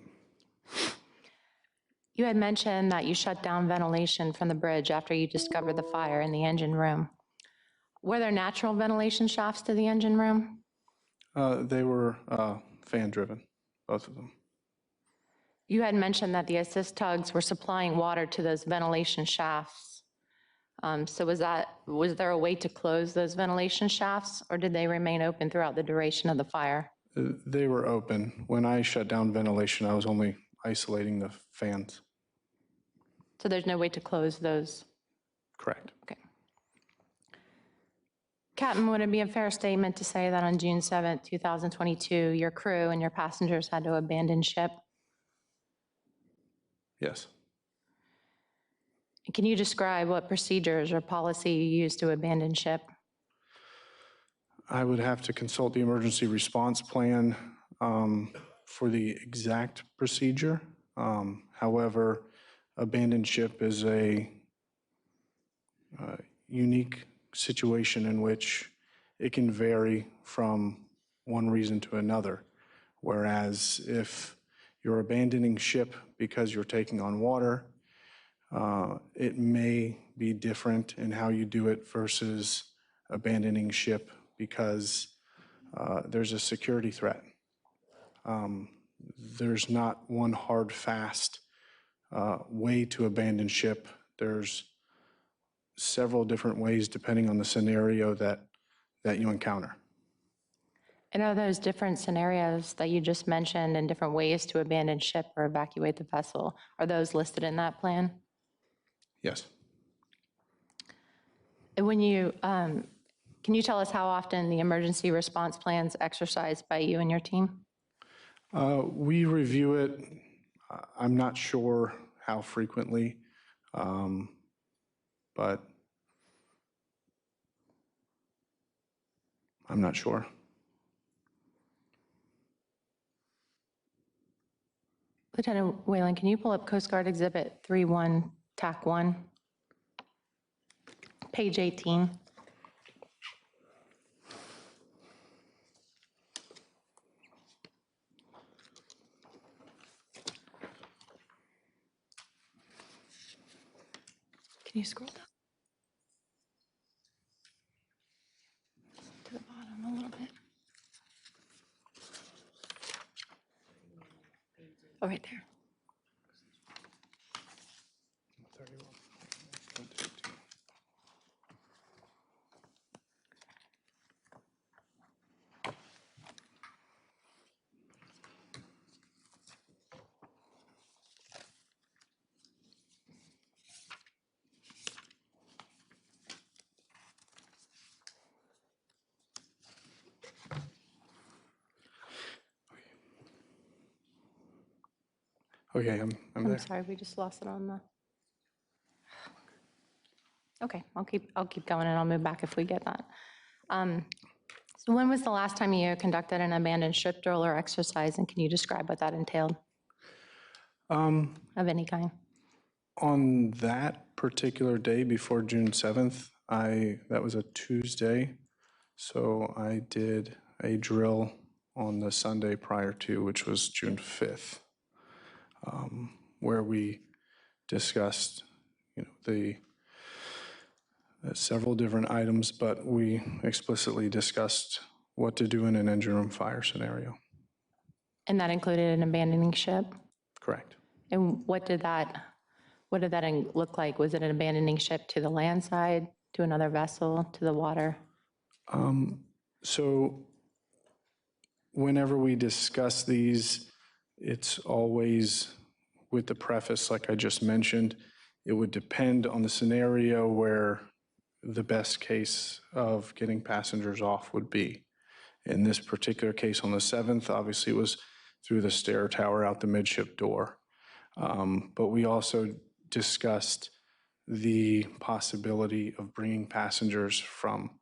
You had mentioned that you shut down ventilation from the bridge after you discovered the fire in the engine room. Were there natural ventilation shafts to the engine room? They were fan-driven, both of them. You had mentioned that the assist tugs were supplying water to those ventilation shafts. So was there a way to close those ventilation shafts, or did they remain open throughout the duration of the fire? They were open. When I shut down ventilation, I was only isolating the fans. So there's no way to close those? Correct. Okay. Captain, would it be a fair statement to say that on June 7th, 2022, your crew and your passengers had to abandon ship? Yes. Can you describe what procedures or policy you used to abandon ship? I would have to consult the emergency response plan for the exact procedure. However, abandoned ship is a unique situation in which it can vary from one reason to another. Whereas if you're abandoning ship because you're taking on water, it may be different in how you do it versus abandoning ship because there's a security threat. There's not one hard, fast way to abandon ship. There's several different ways depending on the scenario that you encounter. And are those different scenarios that you just mentioned and different ways to abandon ship or evacuate the vessel, are those listed in that plan? Yes. And when you, can you tell us how often the emergency response plan's exercised by you and your team? We review it. I'm not sure how frequently, but I'm not sure. Lieutenant Whalen, can you pull up Coast Guard Exhibit 31, TAC 1, page 18? you scroll down to the bottom a little bit? Oh, right there. Okay, I'm I'm there. sorry, we just lost it on the. Okay, I'll keep going and I'll move back if we get that. So when was the last time you conducted an abandoned ship drill or exercise, and can you describe what that entailed of any kind? On that particular day before June 7th, that was a Tuesday, so I did a drill on the Sunday prior to, which was June 5th, where we discussed, the several different items, but we explicitly discussed what to do in an engine room fire scenario. And that included an abandoning ship? Correct. And what did that look like? Was it an abandoning ship to the land side, to another vessel, to the water? So whenever we discuss these, it's always with the preface, like I just mentioned, it would depend on the scenario where the best case of getting passengers off would be. In this particular case on the 7th, obviously it was through the stair tower out the midship door. But we also discussed the possibility of bringing passengers from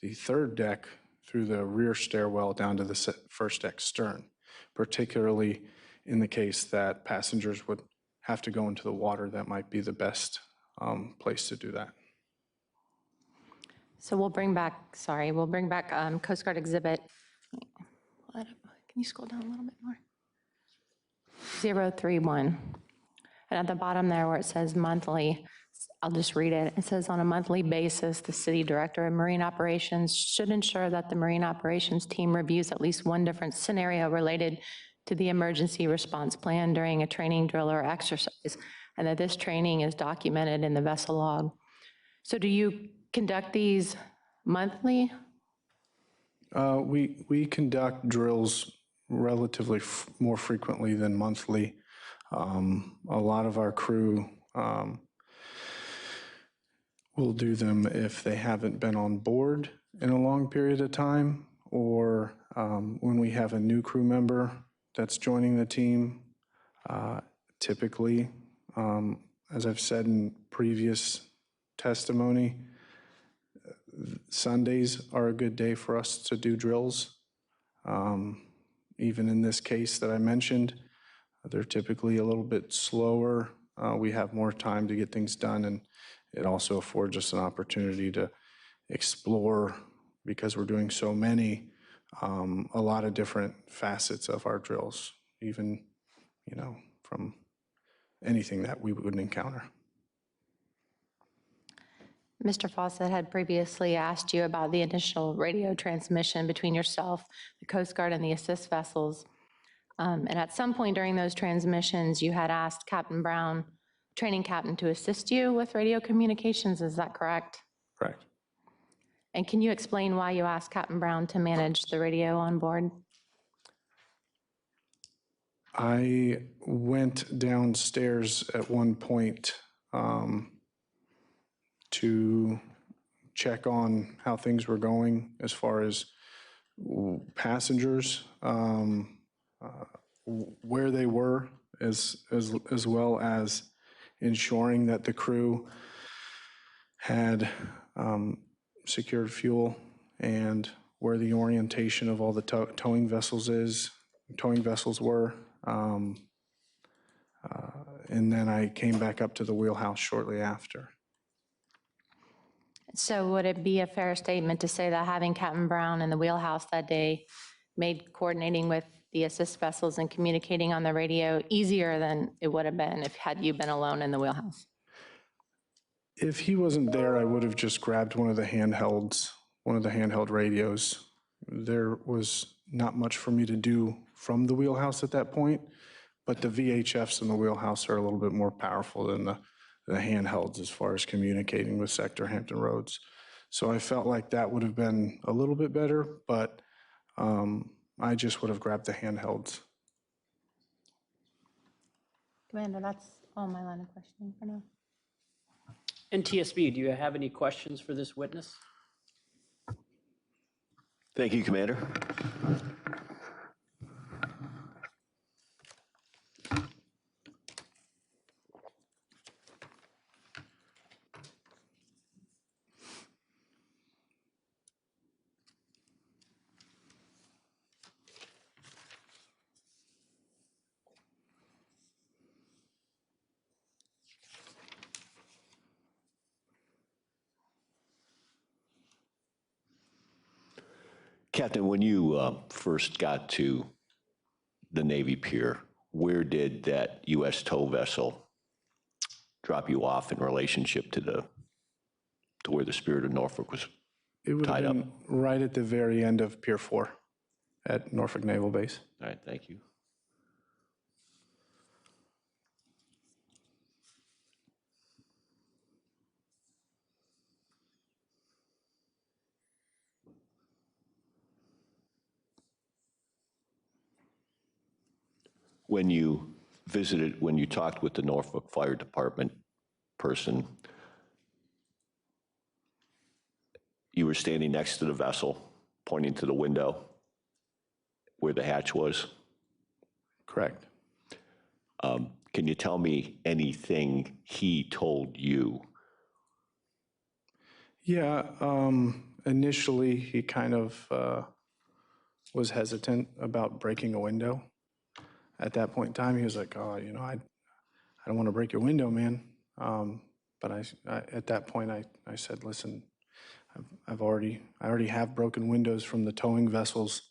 the third deck through the rear stairwell down to the first deck stern, particularly in the case that passengers would have to go into the water. That might be the best place to do that. So we'll bring back Coast Guard Exhibit. Can you scroll down a little bit more? 031. And at the bottom there where it says monthly, I'll just read it. It says, on a monthly basis, the city director of marine operations should ensure that the marine operations team reviews at least one different scenario related to the emergency response plan during a training drill or exercise, and that this training is documented in the vessel log. So do you conduct these monthly? We conduct drills relatively more frequently than monthly. A lot of our crew will do them if they haven't been on board in a long period of time, or when we have a new crew member that's joining the team. Typically, as I've said in previous testimony, Sundays are a good day for us to do drills. Even in this case that I mentioned, they're typically a little bit slower. We have more time to get things done, and it also affords us an opportunity to explore, because we're doing so many, a lot of different facets of our drills, even, from anything that we would encounter. Mr. Fawcett had previously asked you about the initial radio transmission between yourself, the Coast Guard, and the assist vessels. And at some point during those transmissions, you had asked Captain Brown, training captain, to assist you with radio communications. Is that correct? Correct. And can you explain why you asked Captain Brown to manage the radio on board? I went downstairs at one point to check on how things were going as far as passengers, where they were, as well as ensuring that the crew had secured fuel and where the orientation of all the towing vessels were. And then I came back up to the wheelhouse shortly after. So would it be a fair statement to say that having Captain Brown in the wheelhouse that day made coordinating with the assist vessels and communicating on the radio easier than it would have been had you been alone in the wheelhouse? If he wasn't there, I would have just grabbed one of the handheld radios. There was not much for me to do from the wheelhouse at that point, but the VHFs in the wheelhouse are a little bit more powerful than the handhelds as far as communicating with Sector Hampton Roads. So I felt like that would have been a little bit better, but I just would have grabbed the handhelds. Commander, that's all my line of questioning for now. NTSB, do you have any questions for this witness? Thank you, Commander. Captain, when you first got to the Navy Pier, where did that U.S. tow vessel drop you off in relationship to where the Spirit of Norfolk was It would have tied up? been right at the very end of Pier 4 at Norfolk Naval Base. All right, thank you. When you talked with the Norfolk Fire Department person, you were standing next to the vessel, pointing to the window where the hatch was. Correct. Can you tell me anything he told you? Yeah, initially he kind of was hesitant about breaking a window. At that point in time, he was like, "Oh, I don't want to break your window, man." But at that point, I said, "Listen, I already have broken windows from the towing vessels.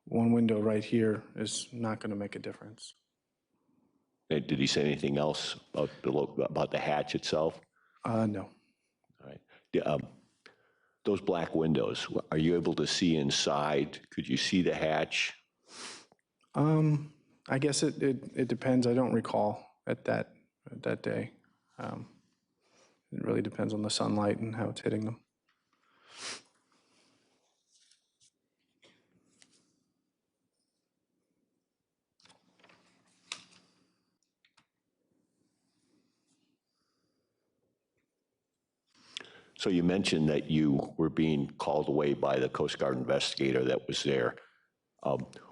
One window right here is not going to make a difference." Did he say anything else about the hatch itself? No. All right. Yeah, those black windows, are you able to see inside? Could you see the hatch? I guess it depends. I don't recall at that day. It really depends on the sunlight and how it's hitting them. So you mentioned that you were being called away by the Coast Guard investigator that was there.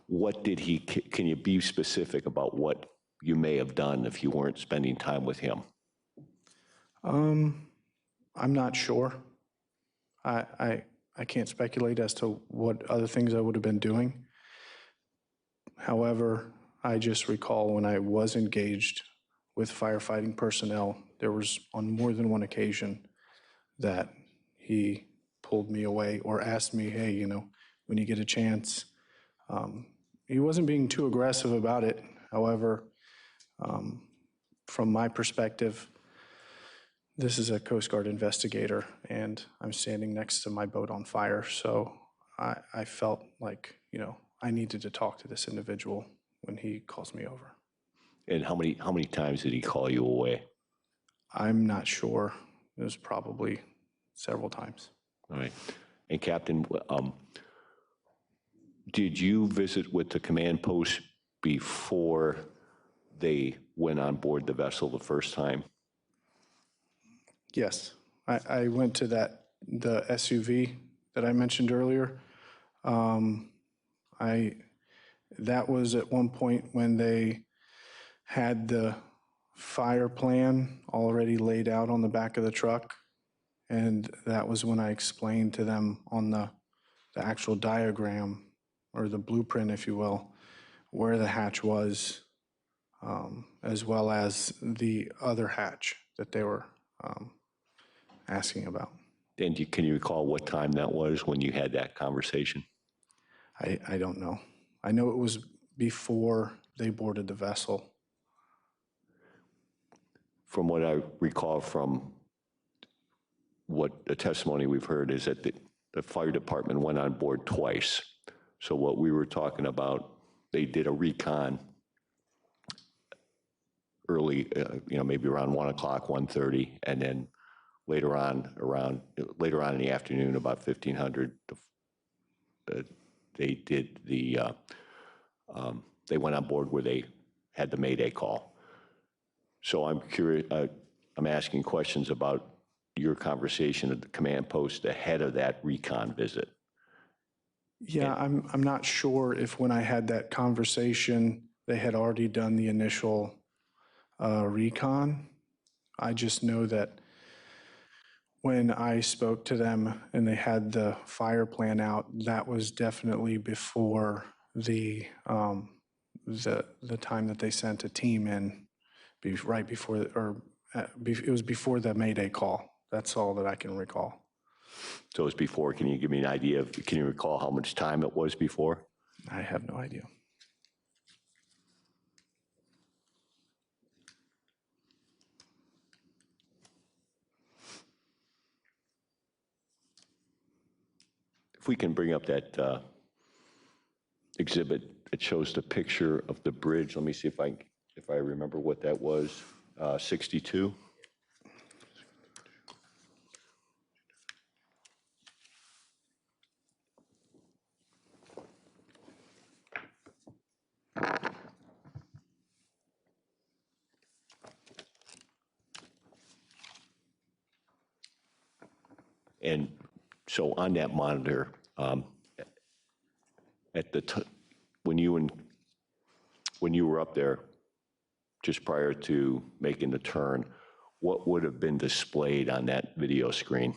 What did he, can you be specific about what you may have done if you weren't spending time with him? I'm not sure. I can't speculate as to what other things I would have been doing. However, I just recall when I was engaged with firefighting personnel, there was on more than one occasion that he pulled me away or asked me, "Hey, when you get a chance." He wasn't being too aggressive about it. However, from my perspective, this is a Coast Guard investigator, and I'm standing next to my boat on fire. So I felt like, I needed to talk to this individual when he calls me over. And how many times did he call you away? I'm not sure. It was probably several times. All right. And Captain, did you visit with the command post before they went on board the vessel the first time? Yes, I went to the SUV that I mentioned earlier. That was at one point when they had the fire plan already laid out on the back of the truck. And that was when I explained to them on the actual diagram, or the blueprint, if you will, where the hatch was, as well as the other hatch that they were asking about. And can you recall what time that was when you had that conversation? I don't know. I know it was before they boarded the vessel. From what I recall from what the testimony we've heard is that the fire department went on board twice. So what we were talking about, they did a recon early, maybe around 1 o'clock, 1:30, and then later on in the afternoon, about 1500, they did they went on board where they had the Mayday call. So I'm curious, I'm asking questions about your conversation at the command post ahead of that recon visit. Yeah, I'm not sure if when I had that conversation, they had already done the initial recon. I just know that when I spoke to them and they had the fire plan out, that was definitely before the time that they sent a team in, right before, it was before the Mayday call. That's all that I can recall. So it was before. Can you give me an idea can you recall how much time it was before? I have no idea. If we can bring up that exhibit, it shows the picture of the bridge. Let me see if I remember what that was. 62. And so on that monitor, when you were up there, just prior to making the turn, what would have been displayed on that video screen?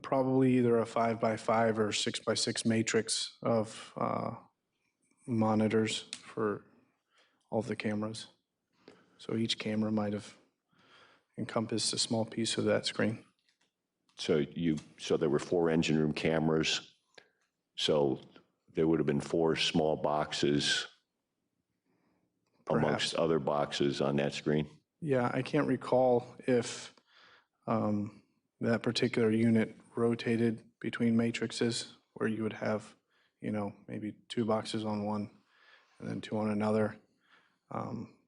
Probably either a 5x5 or 6x6 matrix of monitors for all of the cameras. So each camera might have encompassed a small piece of that screen. So there were 4 engine room cameras. So there would have been 4 small boxes amongst other boxes on that screen. Yeah, I can't recall if that particular unit rotated between matrices where you would have, maybe 2 boxes on one and then 2 on another.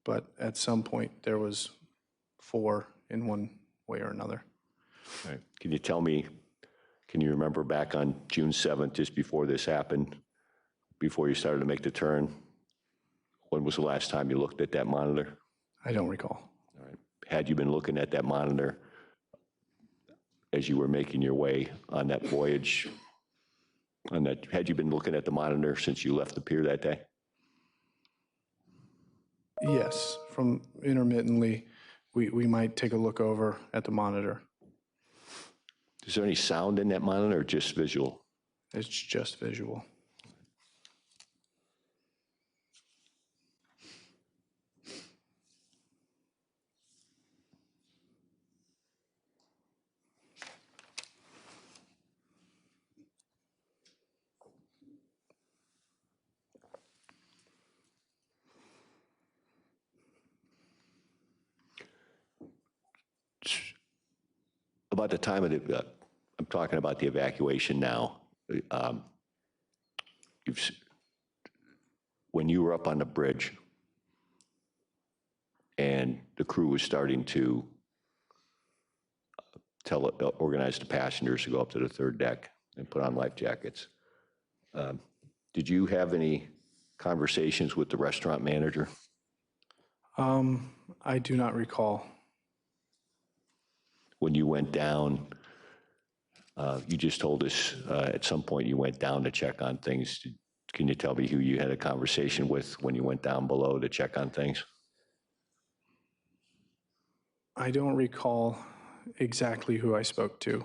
But at some point there was 4 in one way or another. All right. Can you remember back on June 7th, just before this happened, before you started to make the turn, when was the last time you looked at that monitor? I don't recall. All right. Had you been looking at that monitor as you were making your way on that voyage, had you been looking at the monitor since you left the pier that day? Yes, from intermittently, we might take a look over at the monitor. Is there any sound in that monitor or just visual? It's just visual. About the time of I'm talking about the evacuation now. When you were up on the bridge and the crew was starting to organize the passengers to go up to the 3rd deck and put on life jackets, did you have any conversations with the restaurant manager? I do not recall. When you went down, you just told us at some point you went down to check on things. Can you tell me who you had a conversation with when you went down below to check on things? I don't recall exactly who I spoke to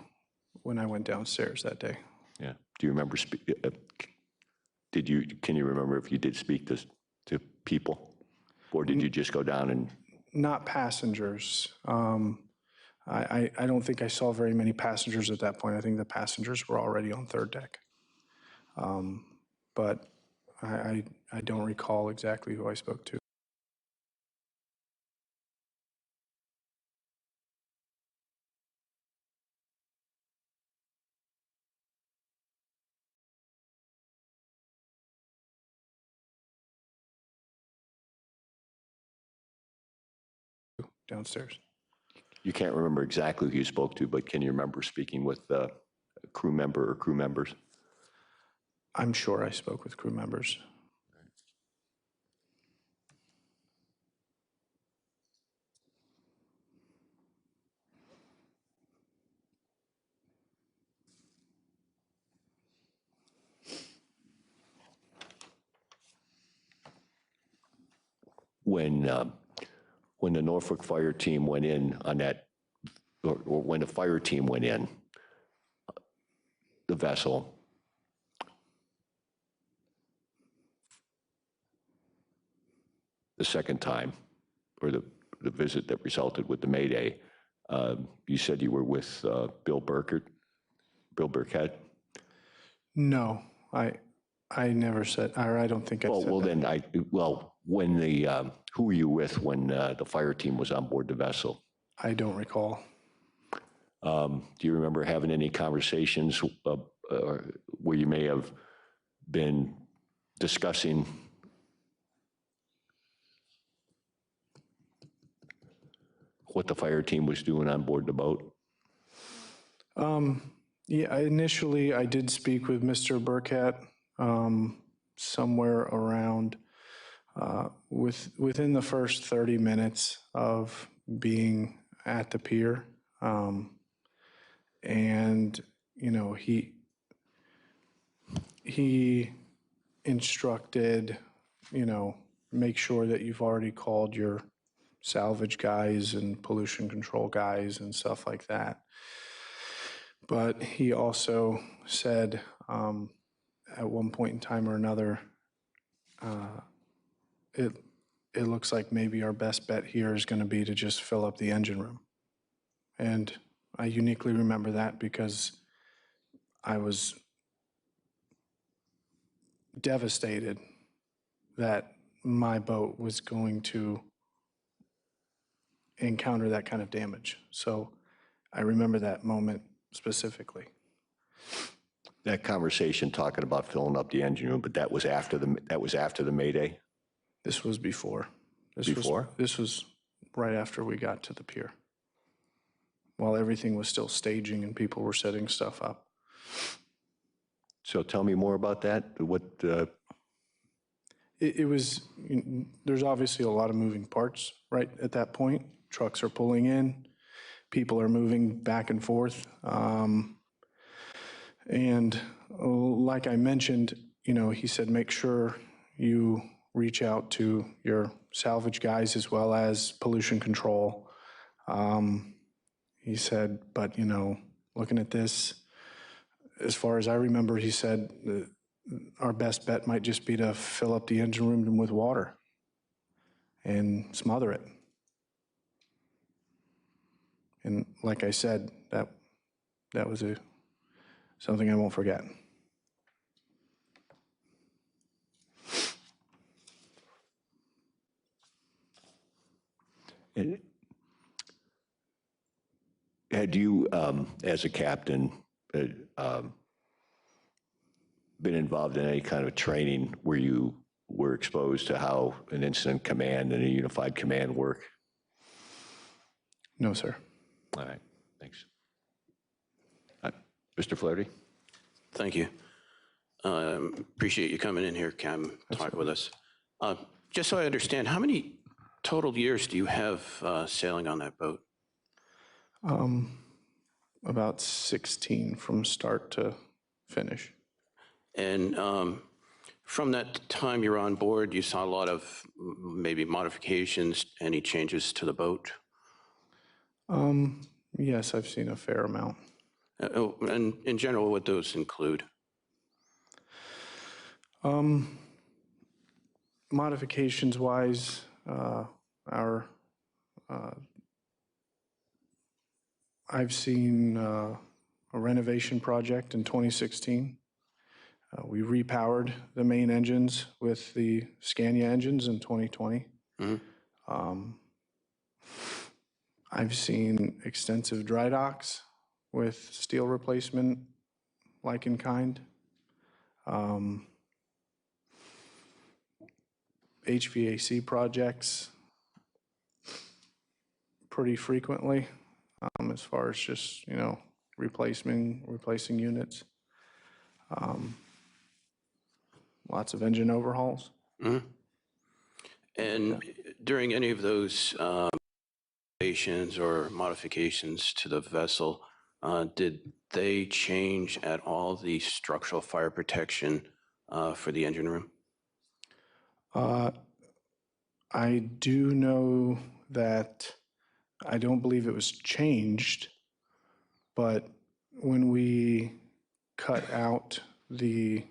when I went downstairs that day. Yeah. Do you remember? Can you remember if you did speak to people, or did you just go down and? Not passengers. I don't think I saw very many passengers at that point. I think the passengers were already on 3rd deck. But I don't recall exactly who I spoke to. downstairs. You can't remember exactly who you spoke to, but can you remember speaking with a crew member or crew members? I'm sure I spoke with crew members. When the Norfolk fire team went in on that, or when the fire team went in, the vessel, the second time, or the visit that resulted with the Mayday, you said you were with Bill Burkett? No, I never said, or I don't think I said Well, that. then when who were you with when the fire team was on board the vessel? I don't recall. Do you remember having any conversations where you may have been discussing what the fire team was doing on board the boat? Yeah, initially I did speak with Mr. Burkett somewhere around within the first 30 minutes of being at the pier. And, you know, he instructed, you know, make sure that you've already called your salvage guys and pollution control guys and stuff like that. But he also said at one point in time or another, it looks like maybe our best bet here is going to be to just fill up the engine room. And I uniquely remember that because I was devastated that my boat was going to encounter that kind of damage. So I remember that moment specifically. That conversation talking about filling up the engine room, but that was after the Mayday? This was before. Before? This was right after we got to the pier, while everything was still staging and people were setting stuff up. So tell me more about that. It was, there's obviously a lot of moving parts right at that point. Trucks are pulling in, people are moving back and forth. And like I mentioned, you know, he said, make sure you reach out to your salvage guys as well as pollution control. He said, but, you know, looking at this, as far as I remember, he said, our best bet might just be to fill up the engine room with water and smother it. And like I said, that was something I won't forget. Had you, as a captain, been involved in any kind of training where you were exposed to how an incident command and a unified command work? No, sir. All right, thanks. Mr. Flaherty? Thank you. Appreciate you coming in here, Cam, talk with us. Just so I understand, how many total years do you have sailing on that boat? About 16 from start to finish. And from that time you're on board, you saw a lot of maybe modifications, any changes to the boat? Yes, I've seen a fair amount. And in general, what those include? Modifications wise, I've seen a renovation project in 2016. We repowered the main engines with the Scania engines in 2020. I've seen extensive dry docks with steel replacement like in kind. HVAC projects pretty frequently, as far as just, replacing units. Lots of engine overhauls. And during any of those modifications or modifications to the vessel, did they change at all the structural fire protection for the engine room? I do know that I don't believe it was changed, but when we cut out the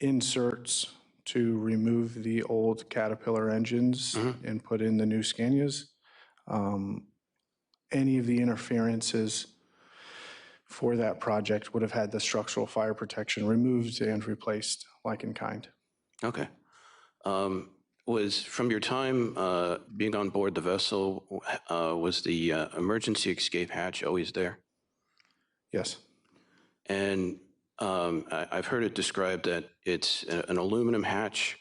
inserts to remove the old Caterpillar engines and put in the new Scanias, any of the interferences for that project would have had the structural fire protection removed and replaced like in kind. Okay. Was from your time being on board the vessel, was the emergency escape hatch always there? Yes. And I've heard it described that it's an aluminum hatch.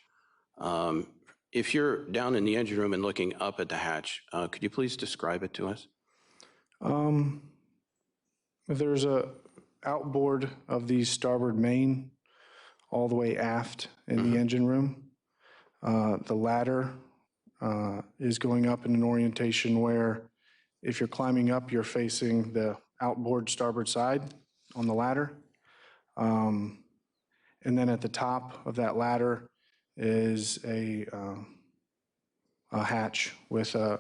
If you're down in the engine room and looking up at the hatch, could you please describe it to us? There's a outboard of the starboard main all the way aft in the engine room. The ladder is going up in an orientation where if you're climbing up, you're facing the outboard starboard side on the ladder. And then at the top of that ladder is a hatch with a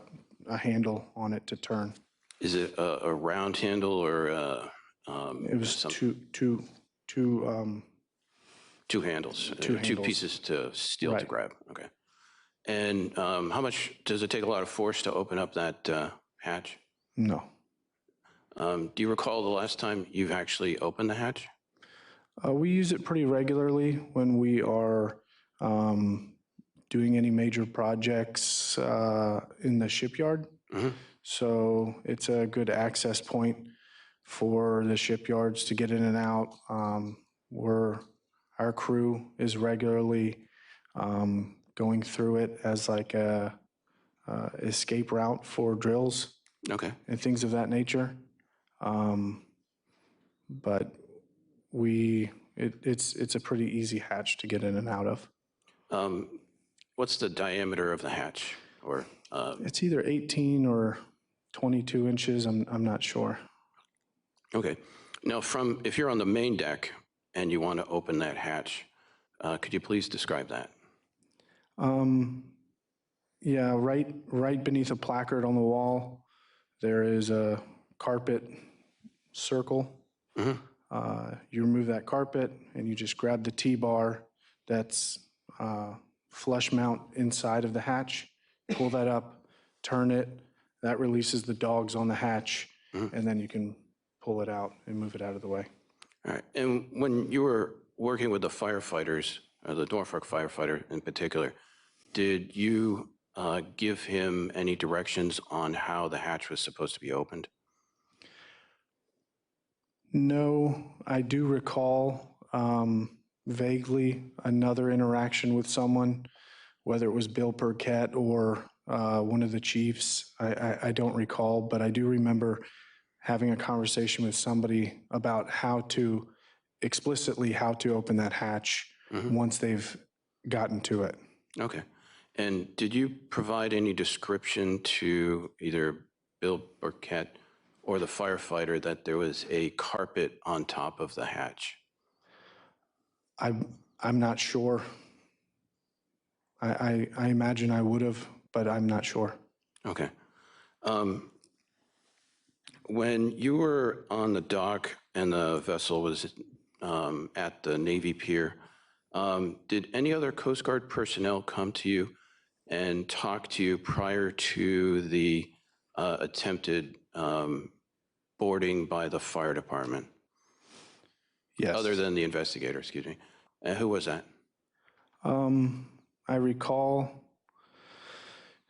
handle on it to turn. Is it a round handle or It was two handles? Two Two handles. pieces to steel to Right. grab. Okay. And how much does it take? A lot of force to open up that hatch? No. Do you recall the last time you've actually opened the hatch? We use it pretty regularly when we are doing any major projects in the shipyard. So it's a good access point for the shipyards to get in and out. Our crew is regularly going through it as like a escape route for drills Okay. and things of that nature. But it's a pretty easy hatch to get in and out of. What's the diameter of the hatch? Or It's either 18 or 22 inches. I'm not sure. okay. Now, if you're on the main deck and you want to open that hatch, could you please describe that? Yeah, right beneath a placard on the wall, there is a carpet circle. You remove that carpet and you just grab the T-bar that's flush mount inside of the hatch, pull that up, turn it, that releases the dogs on the hatch, and then you can pull it out and move it out of the way. All right. And when you were working with the firefighters, or the Norfolk firefighter in particular, did you give him any directions on how the hatch was supposed to be opened? No, I do recall vaguely another interaction with someone, whether it was Bill Burkett or one of the chiefs. I don't recall, but I do remember having a conversation with somebody about explicitly how to open that hatch once they've gotten to it. Okay. And did you provide any description to either Bill Burkett or the firefighter that there was a carpet on top of the hatch? I'm not sure. I imagine I would have, but I'm not sure. Okay. When you were on the dock and the vessel was at the Navy Pier, did any other Coast Guard personnel come to you and talk to you prior to the attempted boarding by the fire department? Yes. Other than the investigator, excuse me. Who was that? I recall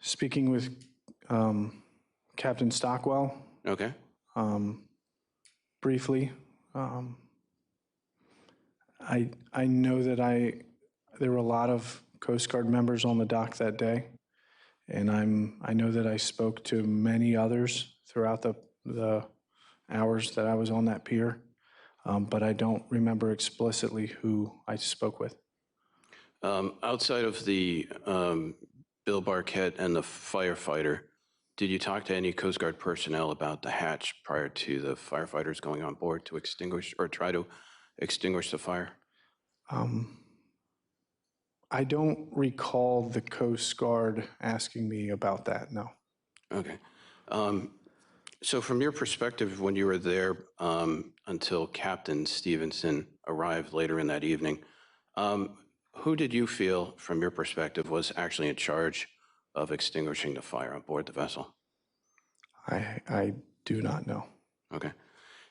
speaking with Captain Stockwell Okay. briefly. I know that there were a lot of Coast Guard members on the dock that day, And I know that I spoke to many others throughout the hours that I was on that pier, but I don't remember explicitly who I spoke with. Outside of the Bill Barquette and the firefighter, did you talk to any Coast Guard personnel about the hatch prior to the firefighters going on board to extinguish or try to extinguish the fire? I don't recall the Coast Guard asking me about that, no. Okay. So from your perspective, when you were there until Captain Stevenson arrived later in that evening, who did you feel, from your perspective, was actually in charge of extinguishing the fire on board the vessel? I do not know. Okay.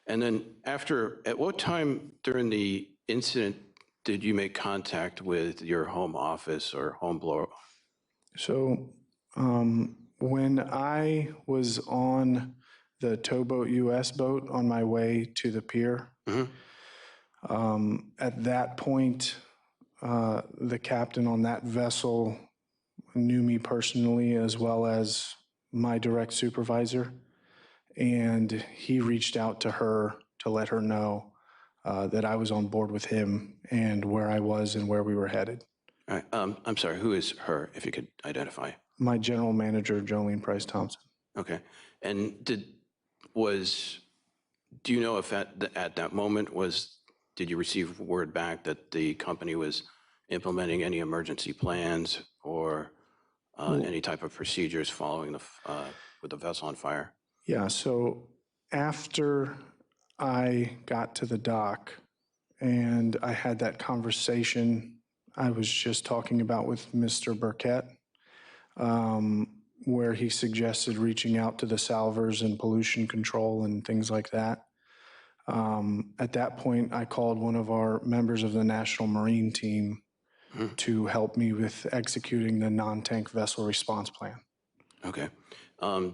And then at what time during the incident did you make contact with your home office or home blower? So when I was on the Towboat US boat on my way to the pier, at that point, the captain on that vessel knew me personally as well as my direct supervisor, and he reached out to her to let her know that I was on board with him and where I was and where we were headed. All right. I'm sorry, who is her, if you could identify? My general manager, Jolene Price Thompson. Okay. And do you know if at that moment did you receive word back that the company was implementing any emergency plans or any type of procedures following with the vessel on fire? Yeah, so after I got to the dock and I had that conversation I was just talking about with Mr. Burkett, where he suggested reaching out to the salvers and pollution control and things like that. At that point, I called one of our members of the National Marine Team to help me with executing the non-tank vessel response plan. Okay.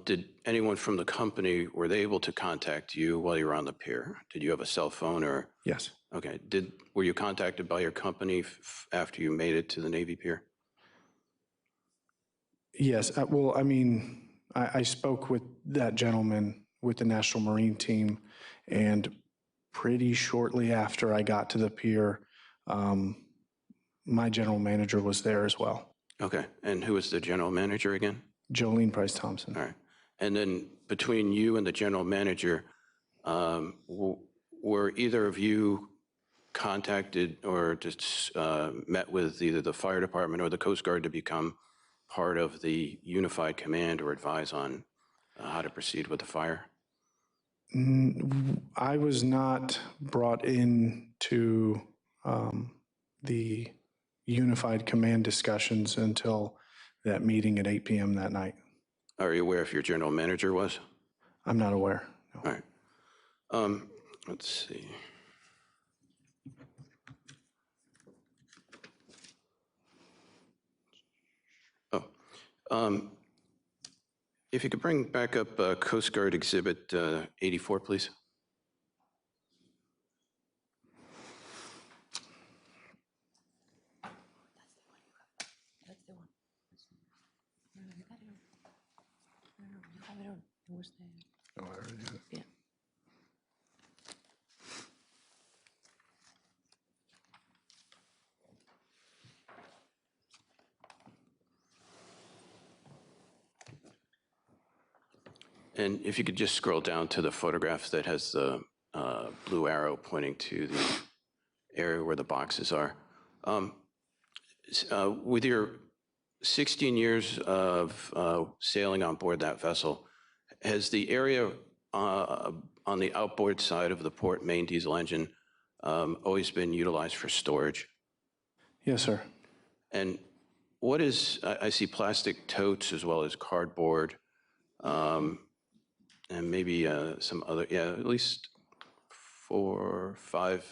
Did anyone from the company, were they able to contact you while you were on the pier? Did you have a cell phone or? Yes. Okay. Were you contacted by your company after you made it to the Navy pier? Yes. Well, I mean, I spoke with that gentleman with the National Marine Team, and pretty shortly after I got to the pier, my general manager was there as well. Okay. And who was the general manager again? Jolene Price Thompson. All right. And then between you and the general manager, were either of you contacted or just met with either the fire department or the Coast Guard to become part of the unified command or advise on how to proceed with the fire? I was not brought into the unified command discussions until that meeting at 8 p.m. that night. Are you aware if your general manager was? I'm not aware. No. All right. Let's see. Oh, if you could bring back up Coast Guard Exhibit 84, please. That's the one. No, you got it on. No, you have it on. It was the, Oh, I already have it. yeah. And if you could just scroll down to the photograph that has the blue arrow pointing to the area where the boxes are. With your 16 years of sailing on board that vessel, has the area on the outboard side of the port main diesel engine always been utilized for storage? Yes, sir. And what is, I see plastic totes as well as cardboard, and maybe some other, yeah, at least five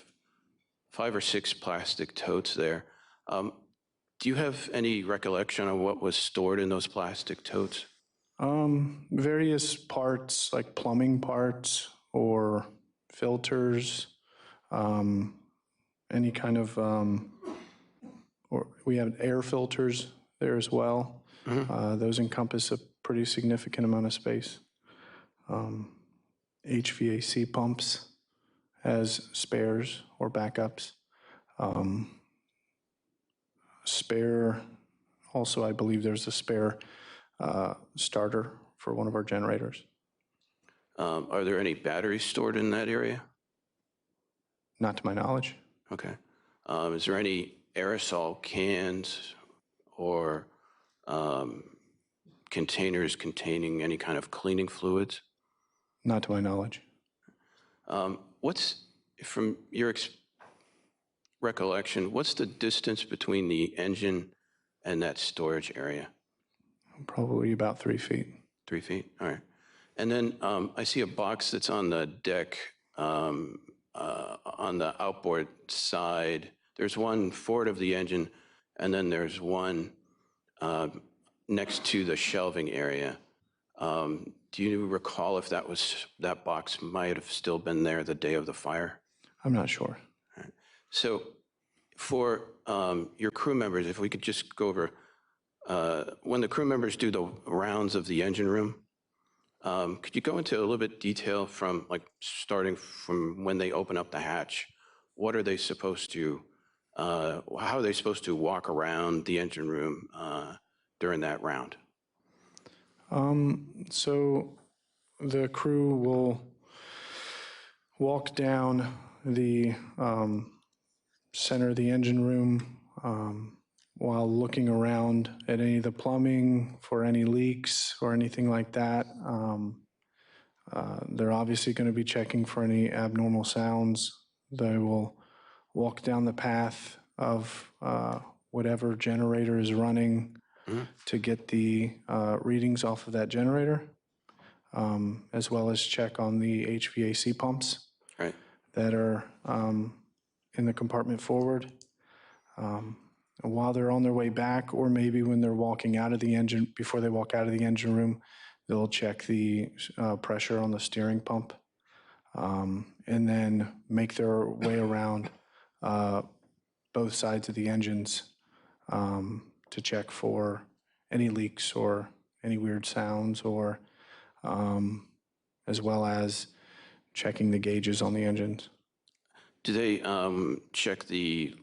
or six plastic totes there. Do you have any recollection of what was stored in those plastic totes? Various parts like plumbing parts or filters, any kind of, or we have air filters there as well. Those encompass a pretty significant amount of space. HVAC pumps as spares or backups. Spare, also I believe there's a spare starter for one of our generators. Are there any batteries stored in that area? Not to my knowledge. Okay. Is there any aerosol cans or containers containing any kind of cleaning fluids? Not to my knowledge. What's, from your recollection, what's the distance between the engine and that storage area? Probably about 3 feet. 3 feet? All right. And then I see a box that's on the deck on the outboard side. There's one forward of the engine, and then there's one next to the shelving area. Do you recall if that box might have still been there the day of the fire? I'm not sure. All right. So for your crew members, if we could just go over, when the crew members do the rounds of the engine room, could you go into a little bit detail from starting from when they open up the hatch? What are they supposed to, how are they supposed to walk around the engine room during that round? So the crew will walk down the center of the engine room while looking around at any of the plumbing for any leaks or anything like that. They're obviously going to be checking for any abnormal sounds. They will walk down the path of whatever generator is running to get the readings off of that generator, as well as check on the HVAC pumps Right. that are in the compartment forward. While they're on their way back, or maybe when they're walking out of the engine, before they walk out of the engine room, they'll check the pressure on the steering pump, and then make their way around both sides of the engines to check for any leaks or any weird sounds, or as well as checking the gauges on the engines. Do they check the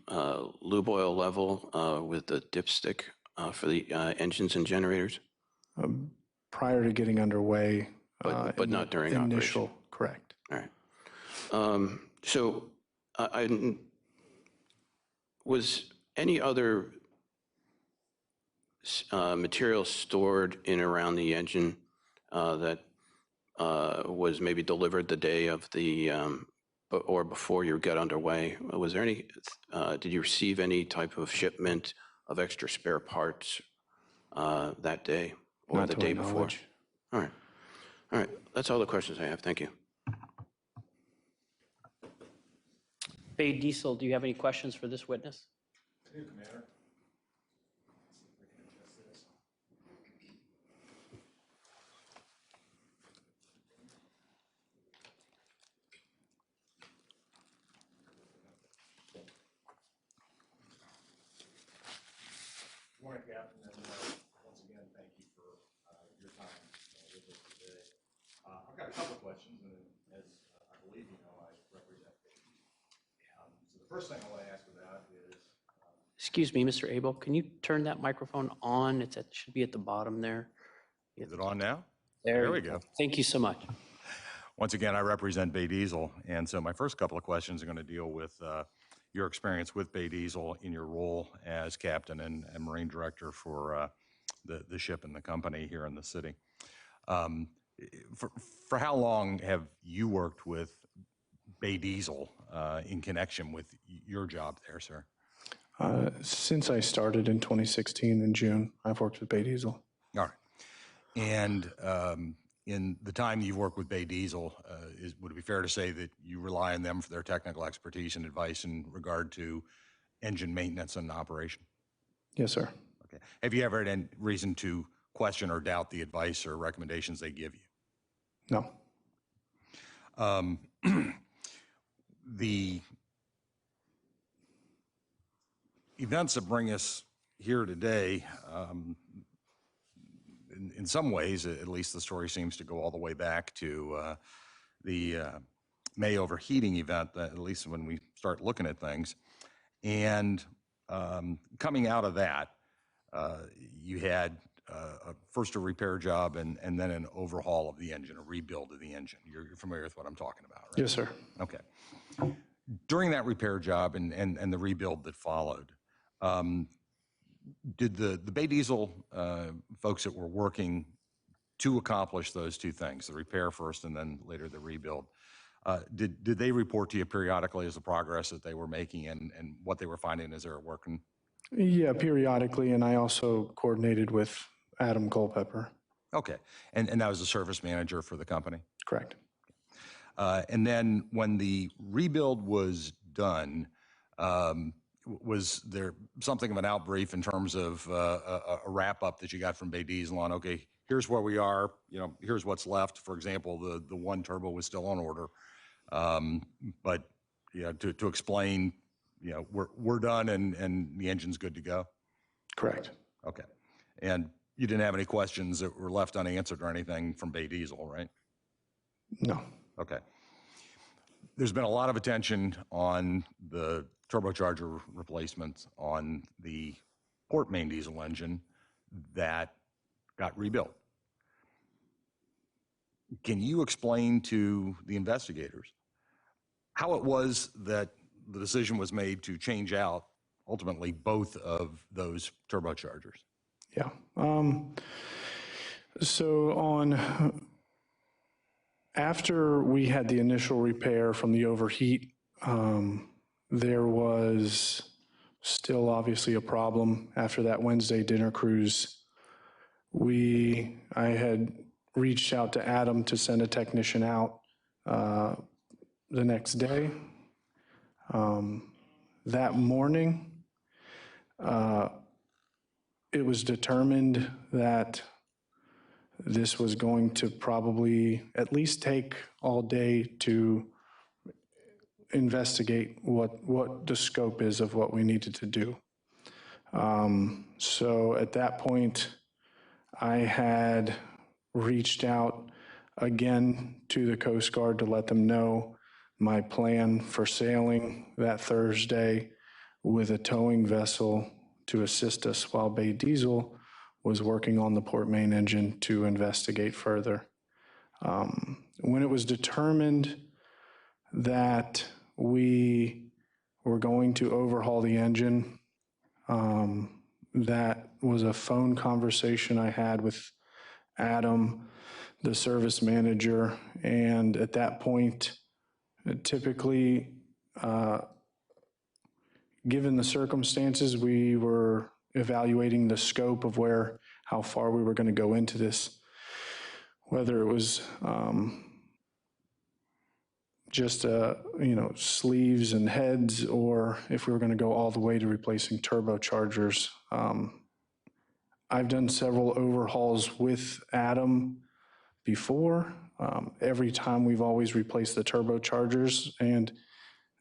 lube oil level with the dipstick for the engines and generators? Prior to getting underway. But not during initial, operation? correct. All right. So was any other material stored in around the engine that was maybe delivered the day of the, or before you got underway? Was there any, did you receive any type of shipment of extra spare parts that day or Not the to my day before? knowledge. All right. All right. That's all the questions I have. Thank you. Bay Diesel, do you have any questions for this witness? Good morning, Captain, and once again, thank you for your time with us today. I've got a couple of questions, and as I believe you know, I represent so the first thing I want to ask about is... Excuse me, Mr. Abel, can you turn that microphone on? It should be at the bottom there. Is it on now? There we go. Thank you so much. Once again, I represent Bay Diesel, and so my first couple of questions are going to deal with your experience with Bay Diesel in your role as captain and marine director for the ship and the company here in the city. For how long have you worked with Bay Diesel in connection with your job there, sir? Since I started in 2016 in June, I've worked with Bay Diesel. All right. And in the time you've worked with Bay Diesel, would it be fair to say that you rely on them for their technical expertise and advice in regard to engine maintenance and operation? Yes, sir. Okay. Have you ever had any reason to question or doubt the advice or recommendations they give you? No. The events that bring us here today in some ways, at least the story seems to go all the way back to the May overheating event, at least when we start looking at things. And coming out of that, you had first a repair job and then an overhaul of the engine, a rebuild of the engine. You're familiar with what I'm talking about, right? Yes, sir. Okay. During that repair job and the rebuild that followed, did the Bay Diesel folks that were working to accomplish those two things, the repair first and then later the rebuild, did they report to you periodically as the progress that they were making and what they were finding as they were working? Yeah, periodically, and I also coordinated with Adam Culpepper. Okay, and that was the service manager for the company? Correct. And then when the rebuild was done, was there something of an outbrief in terms of a wrap up that you got from Bay Diesel on, okay, here's where we are, here's what's left. For example, the one turbo was still on order. But to explain, we're done and the engine's good to go. Correct. Okay. And you didn't have any questions that were left unanswered or anything from Bay Diesel, right? No. Okay. There's been a lot of attention on the turbocharger replacement on the port main diesel engine that got rebuilt. Can you explain to the investigators how it was that the decision was made to change out ultimately both of those turbochargers? Yeah. So after we had the initial repair from the overheat, there was still obviously a problem after that Wednesday dinner cruise. I had reached out to Adam to send a technician out the next day. That morning, it was determined that this was going to probably at least take all day to investigate what the scope is of what we needed to do. So at that point, I had reached out again to the Coast Guard to let them know my plan for sailing that Thursday with a towing vessel to assist us while Bay Diesel was working on the port main engine to investigate further. When it was determined that we were going to overhaul the engine, that was a phone conversation I had with Adam, the service manager, and at that point, typically, given the circumstances, we were evaluating the scope of how far we were going to go into this, whether it was just sleeves and heads, or if we were going to go all the way to replacing turbochargers. I've done several overhauls with Adam before. Every time we've always replaced the turbochargers, and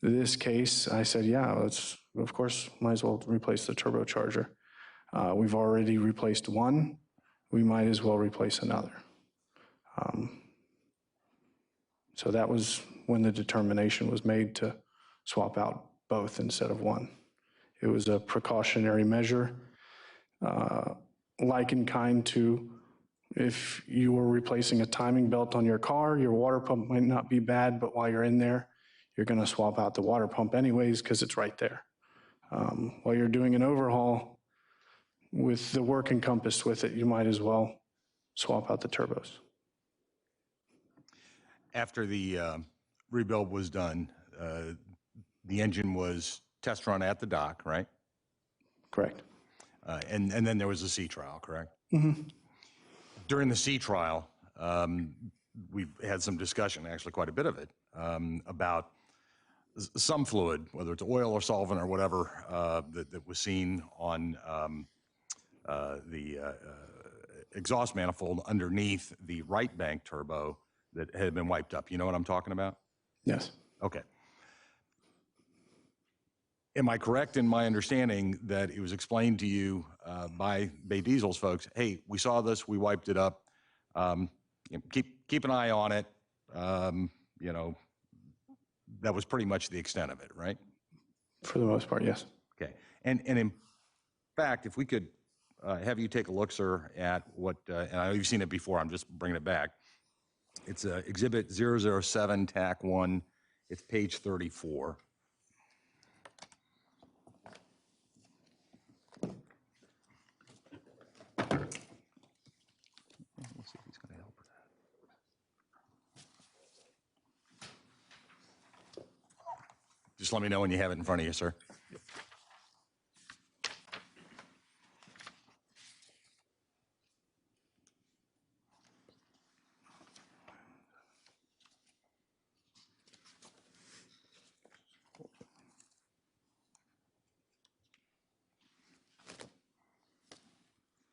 this case, I said, yeah, of course, might as well replace the turbocharger. We've already replaced one. We might as well replace another. So that was when the determination was made to swap out both instead of one. It was a precautionary measure, like in kind to if you were replacing a timing belt on your car, your water pump might not be bad, but while you're in there, you're going to swap out the water pump anyways because it's right there. While you're doing an overhaul with the work encompassed with it, you might as well swap out the turbos. After the rebuild was done, the engine was test run at the dock, right? Correct. And then there was a sea trial, correct? Mm-hmm. During the sea trial, we've had some discussion, actually quite a bit of it, about some fluid, whether it's oil or solvent or whatever, that was seen on the exhaust manifold underneath the right bank turbo that had been wiped up. You know what I'm talking about? Yes. Okay. Am I correct in my understanding that it was explained to you by Bay Diesel's folks, hey, we saw this, we wiped it up, keep an eye on it, you know, that was pretty much the extent of it, right? For the most part, yes. Okay. And in fact, if we could have you take a look, sir, at what, and I know you've seen it before, I'm just bringing it back. It's Exhibit 007, TAC 1. It's page 34. Let's see if he's going to help with that. Just let me know when you have it in front of you, sir.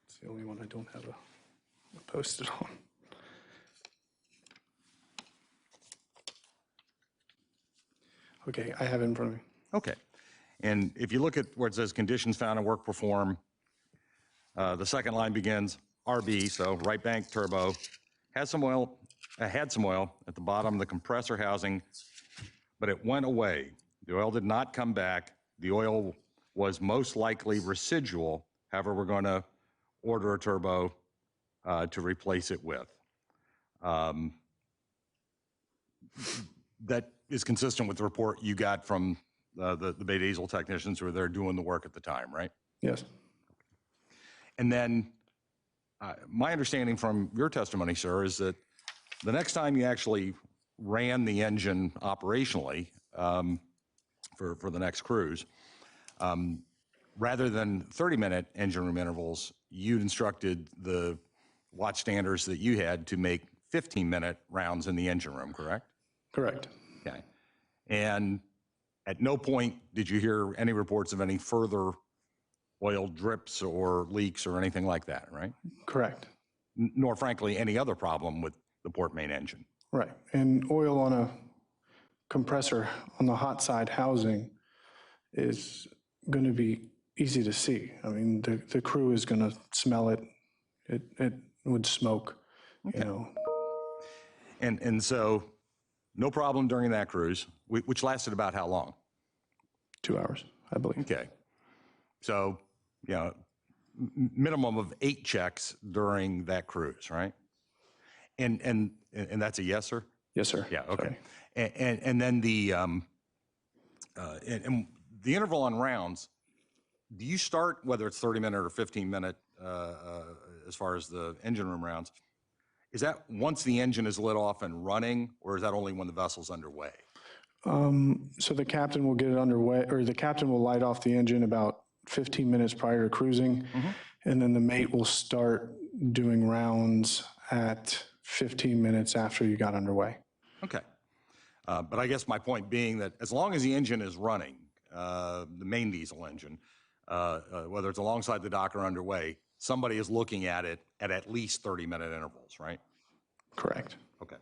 It's the only one I don't have a post-it on. Okay, I have it in front of me. Okay. And if you look at where it says conditions found in work perform, the second line begins RB, so right bank turbo, had some oil at the bottom of the compressor housing, but it went away. The oil did not come back. The oil was most likely residual. However, we're going to order a turbo to replace it with. That is consistent with the report you got from the Bay Diesel technicians who were there doing the work at the time, right? Yes. And then my understanding from your testimony, sir, is that the next time you actually ran the engine operationally for the next cruise, rather than 30-minute engine room intervals, you'd instructed the watchstanders that you had to make 15-minute rounds in the engine room, correct? Correct. Okay. And at no point did you hear any reports of any further oil drips or leaks or anything like that, right? Correct. Nor, frankly, any other problem with the port main engine. Right. And oil on a compressor on the hot side housing is going to be easy to see. I mean, the crew is going to smell it. It would smoke, Okay. you know. And so no problem during that cruise, which lasted about how long? 2 hours, I believe. Okay. So, you know, minimum of 8 checks during that cruise, right? And that's a yes, sir? Yes, sir. Yeah, okay. Sorry. And then the interval on rounds, do you start, whether it's 30-minute or 15-minute, as far as the engine room rounds, is that once the engine is lit off and running, or is that only when the vessel's underway? So the captain will get it underway, or the captain will light off the engine about 15 minutes prior to cruising, and then the mate will start doing rounds at 15 minutes after you got underway. Okay. But I guess my point being that as long as the engine is running, the main diesel engine, whether it's alongside the dock or underway, somebody is looking at it at least 30-minute intervals, right? Correct. Okay.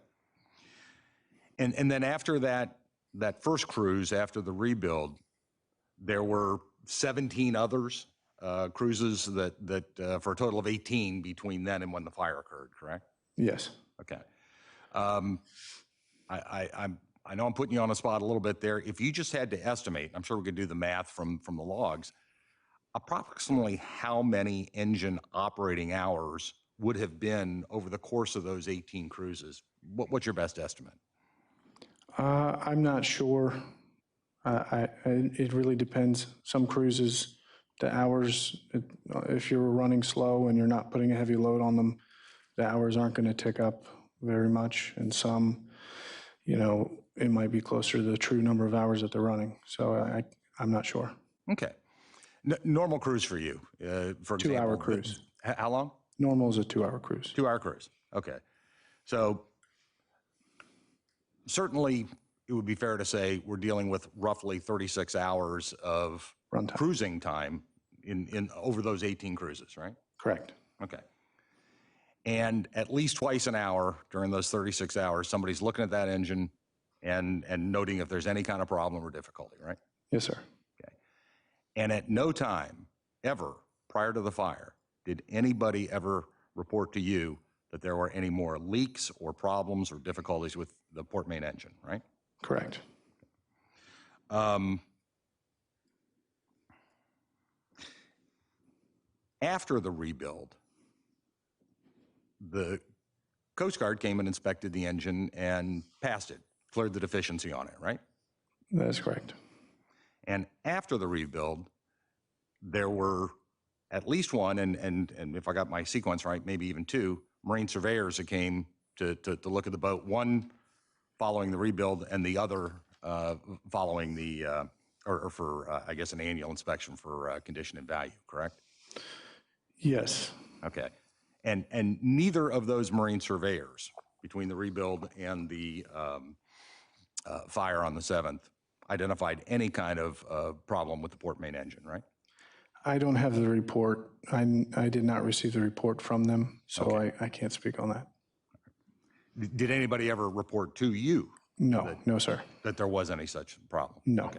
And then after that first cruise, after the rebuild, there were 17 others, cruises that for a total of 18 between then and when the fire occurred, correct? Yes. Okay. I know I'm putting you on the spot a little bit there. If you just had to estimate, I'm sure we could do the math from the logs, approximately how many engine operating hours would have been over the course of those 18 cruises? What's your best estimate? I'm not sure. It really depends. Some cruises, the hours, if you're running slow and you're not putting a heavy load on them, the hours aren't going to tick up very much. And some, you know, it might be closer to the true number of hours that they're running. So I'm not sure. Okay. Normal cruise for you, for example. 2-hour cruise. How long? Normal is a 2-hour cruise. 2-hour cruise. Okay. So certainly it would be fair to say we're dealing with roughly 36 hours of Runtime. Cruising time in over those 18 cruises, right? Correct. Okay. And at least twice an hour during those 36 hours, somebody's looking at that engine and noting if there's any kind of problem or difficulty, right? Yes, sir. Okay. And at no time, ever, prior to the fire, did anybody ever report to you that there were any more leaks or problems or difficulties with the port main engine, right? Correct. After the rebuild, the Coast Guard came and inspected the engine and passed it, cleared the deficiency on it, right? That is correct. And after the rebuild, there were at least one, and if I got my sequence right, maybe even two, Marine surveyors that came to look at the boat, one following the rebuild and the other following the, or for, I guess, an annual inspection for condition and value, correct? Yes. Okay. And neither of those Marine surveyors, between the rebuild and the fire on the 7th, identified any kind of problem with the port main engine, right? I don't have the report. I did not receive the report from them, so Okay. I can't speak on that. Did anybody ever report to you? No, no, sir. That there was any such problem? No. Okay.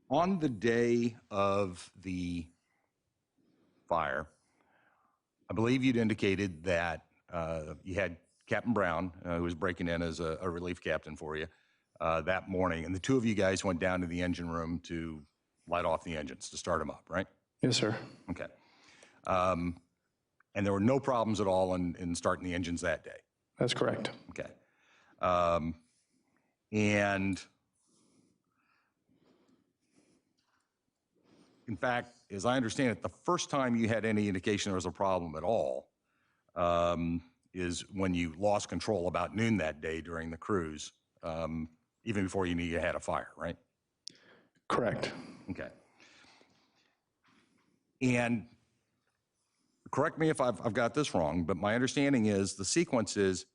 On the day of the fire, I believe you'd indicated that you had Captain Brown, who was breaking in as a relief captain for you, that morning, and the two of you guys went down to the engine room to light off the engines, to start them up, right? Yes, sir. Okay. And there were no problems at all in starting the engines that day? That's correct. Okay. And in fact, as I understand it, the first time you had any indication there was a problem at all is when you lost control about noon that day during the cruise, even before you knew you had a fire, right? Correct. Okay. And correct me if I've got this wrong, but my understanding is the sequence is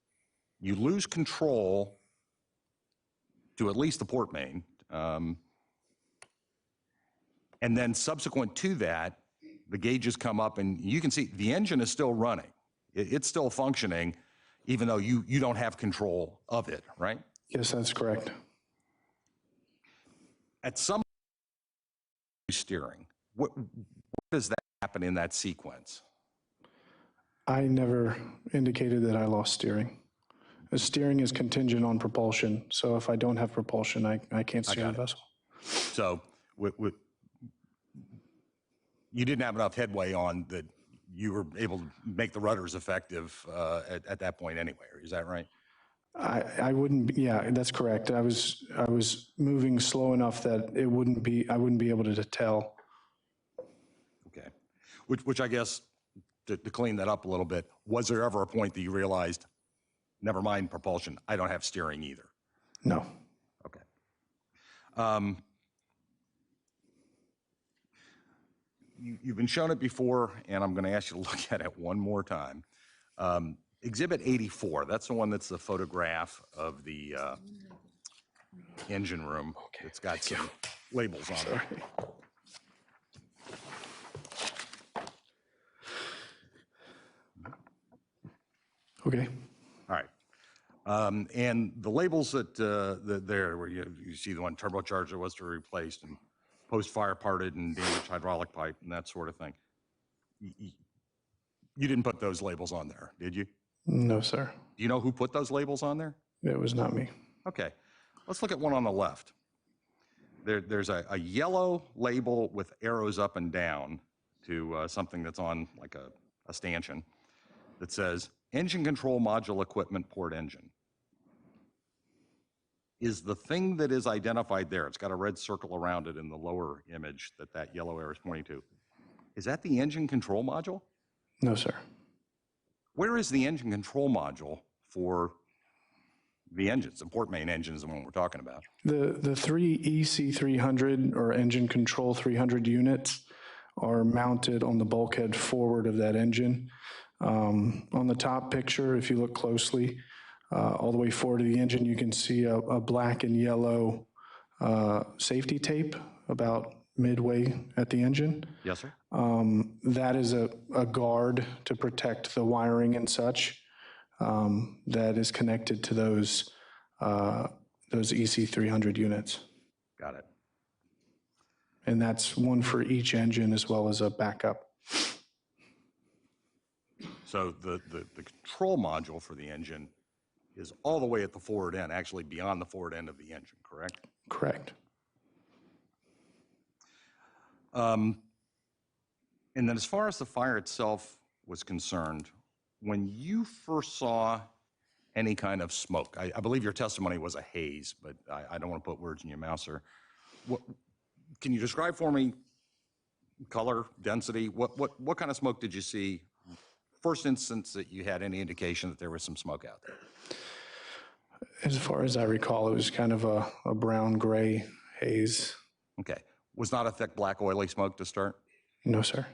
you lose control to at least the port main, and then subsequent to that, the gauges come up and you can see the engine is still running. It's still functioning, even though you don't have control of it, right? Yes, that's correct. At some steering, what does that happen in that sequence? I never indicated that I lost steering. The steering is contingent on propulsion, so if I don't have propulsion, I can't steer the vessel. So you didn't have enough headway on that you were able to make the rudders effective at that point anyway, is that right? I wouldn't be, yeah, that's correct. I was moving slow enough that I wouldn't be able to tell. Okay. Which I guess, to clean that up a little bit, was there ever a point that you realized, never mind propulsion, I don't have steering either? No. Okay. You've been shown it before, and I'm going to ask you to look at it one more time. Exhibit 84, that's the one that's the photograph of the engine room. Okay, it's got some labels on it. Okay. All right. And the labels that there, where you see the one turbocharger was to be replaced and post-fire parted and damaged hydraulic pipe and that sort of thing. You didn't put those labels on there, did you? No, sir. Do you know who put those labels on there? It was not me. Okay. Let's look at one on the left. There's a yellow label with arrows up and down to something that's on like a stanchion that says engine control module equipment port engine. Is the thing that is identified there, it's got a red circle around it in the lower image that yellow arrow is pointing to, is that the engine control module? No, sir. Where is the engine control module for the engines? The port main engine is the one we're talking about. The three EC300 or engine control 300 units are mounted on the bulkhead forward of that engine. On the top picture, if you look closely, all the way forward of the engine, you can see a black and yellow safety tape about midway at the engine. Yes, sir. That is a guard to protect the wiring and such that is connected to those those EC 300 units. Got it. And that's one for each engine as well as a backup. So the control module for the engine is all the way at the forward end, actually beyond the forward end of the engine, correct? Correct. And then as far as the fire itself was concerned, when you first saw any kind of smoke, I believe your testimony was a haze, but I don't want to put words in your mouth, sir. Can you describe for me color, density? What kind of smoke did you see? First instance that you had any indication that there was some smoke out there? As far as I recall, it was kind of a brown-gray haze. Okay. Was not a thick, black, oily smoke to start? No, sir.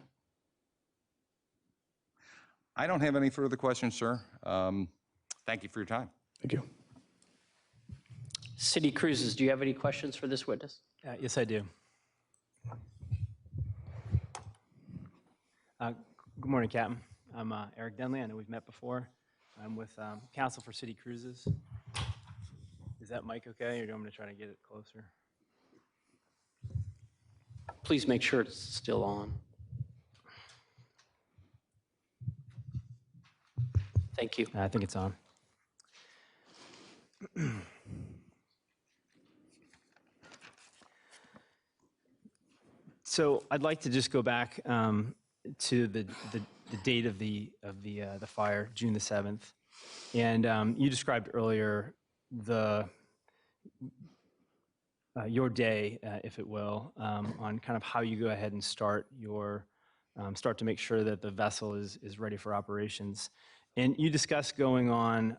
I don't have any further questions, sir. Thank you for your time. Thank you. City Cruises, do you have any questions for this witness? Yes, I do. Good morning, Captain. I'm Eric Denley. I know we've met before. I'm with Council for City Cruises. Is that mic okay, or do you want me to try to get it closer? Please make sure it's still on. Thank you. I think it's on. So I'd like to just go back to the date of the fire, June the 7th, and you described earlier your day, if it will, on kind of how you go ahead and start to make sure that the vessel is ready for operations. And you discussed going on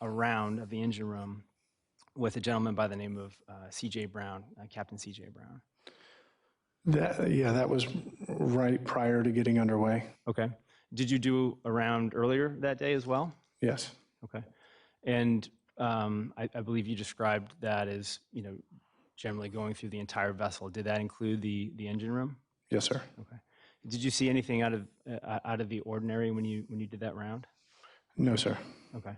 a round of the engine room with a gentleman by the name of C.J. Brown, Captain C.J. Brown. That was right prior to getting underway. Okay. Did you do a round earlier that day as well? Yes. Okay. And I believe you described that as, generally going through the entire vessel. Did that include the engine room? Yes, sir. Okay. Did you see anything out of the ordinary when you did that round? No, sir. Okay.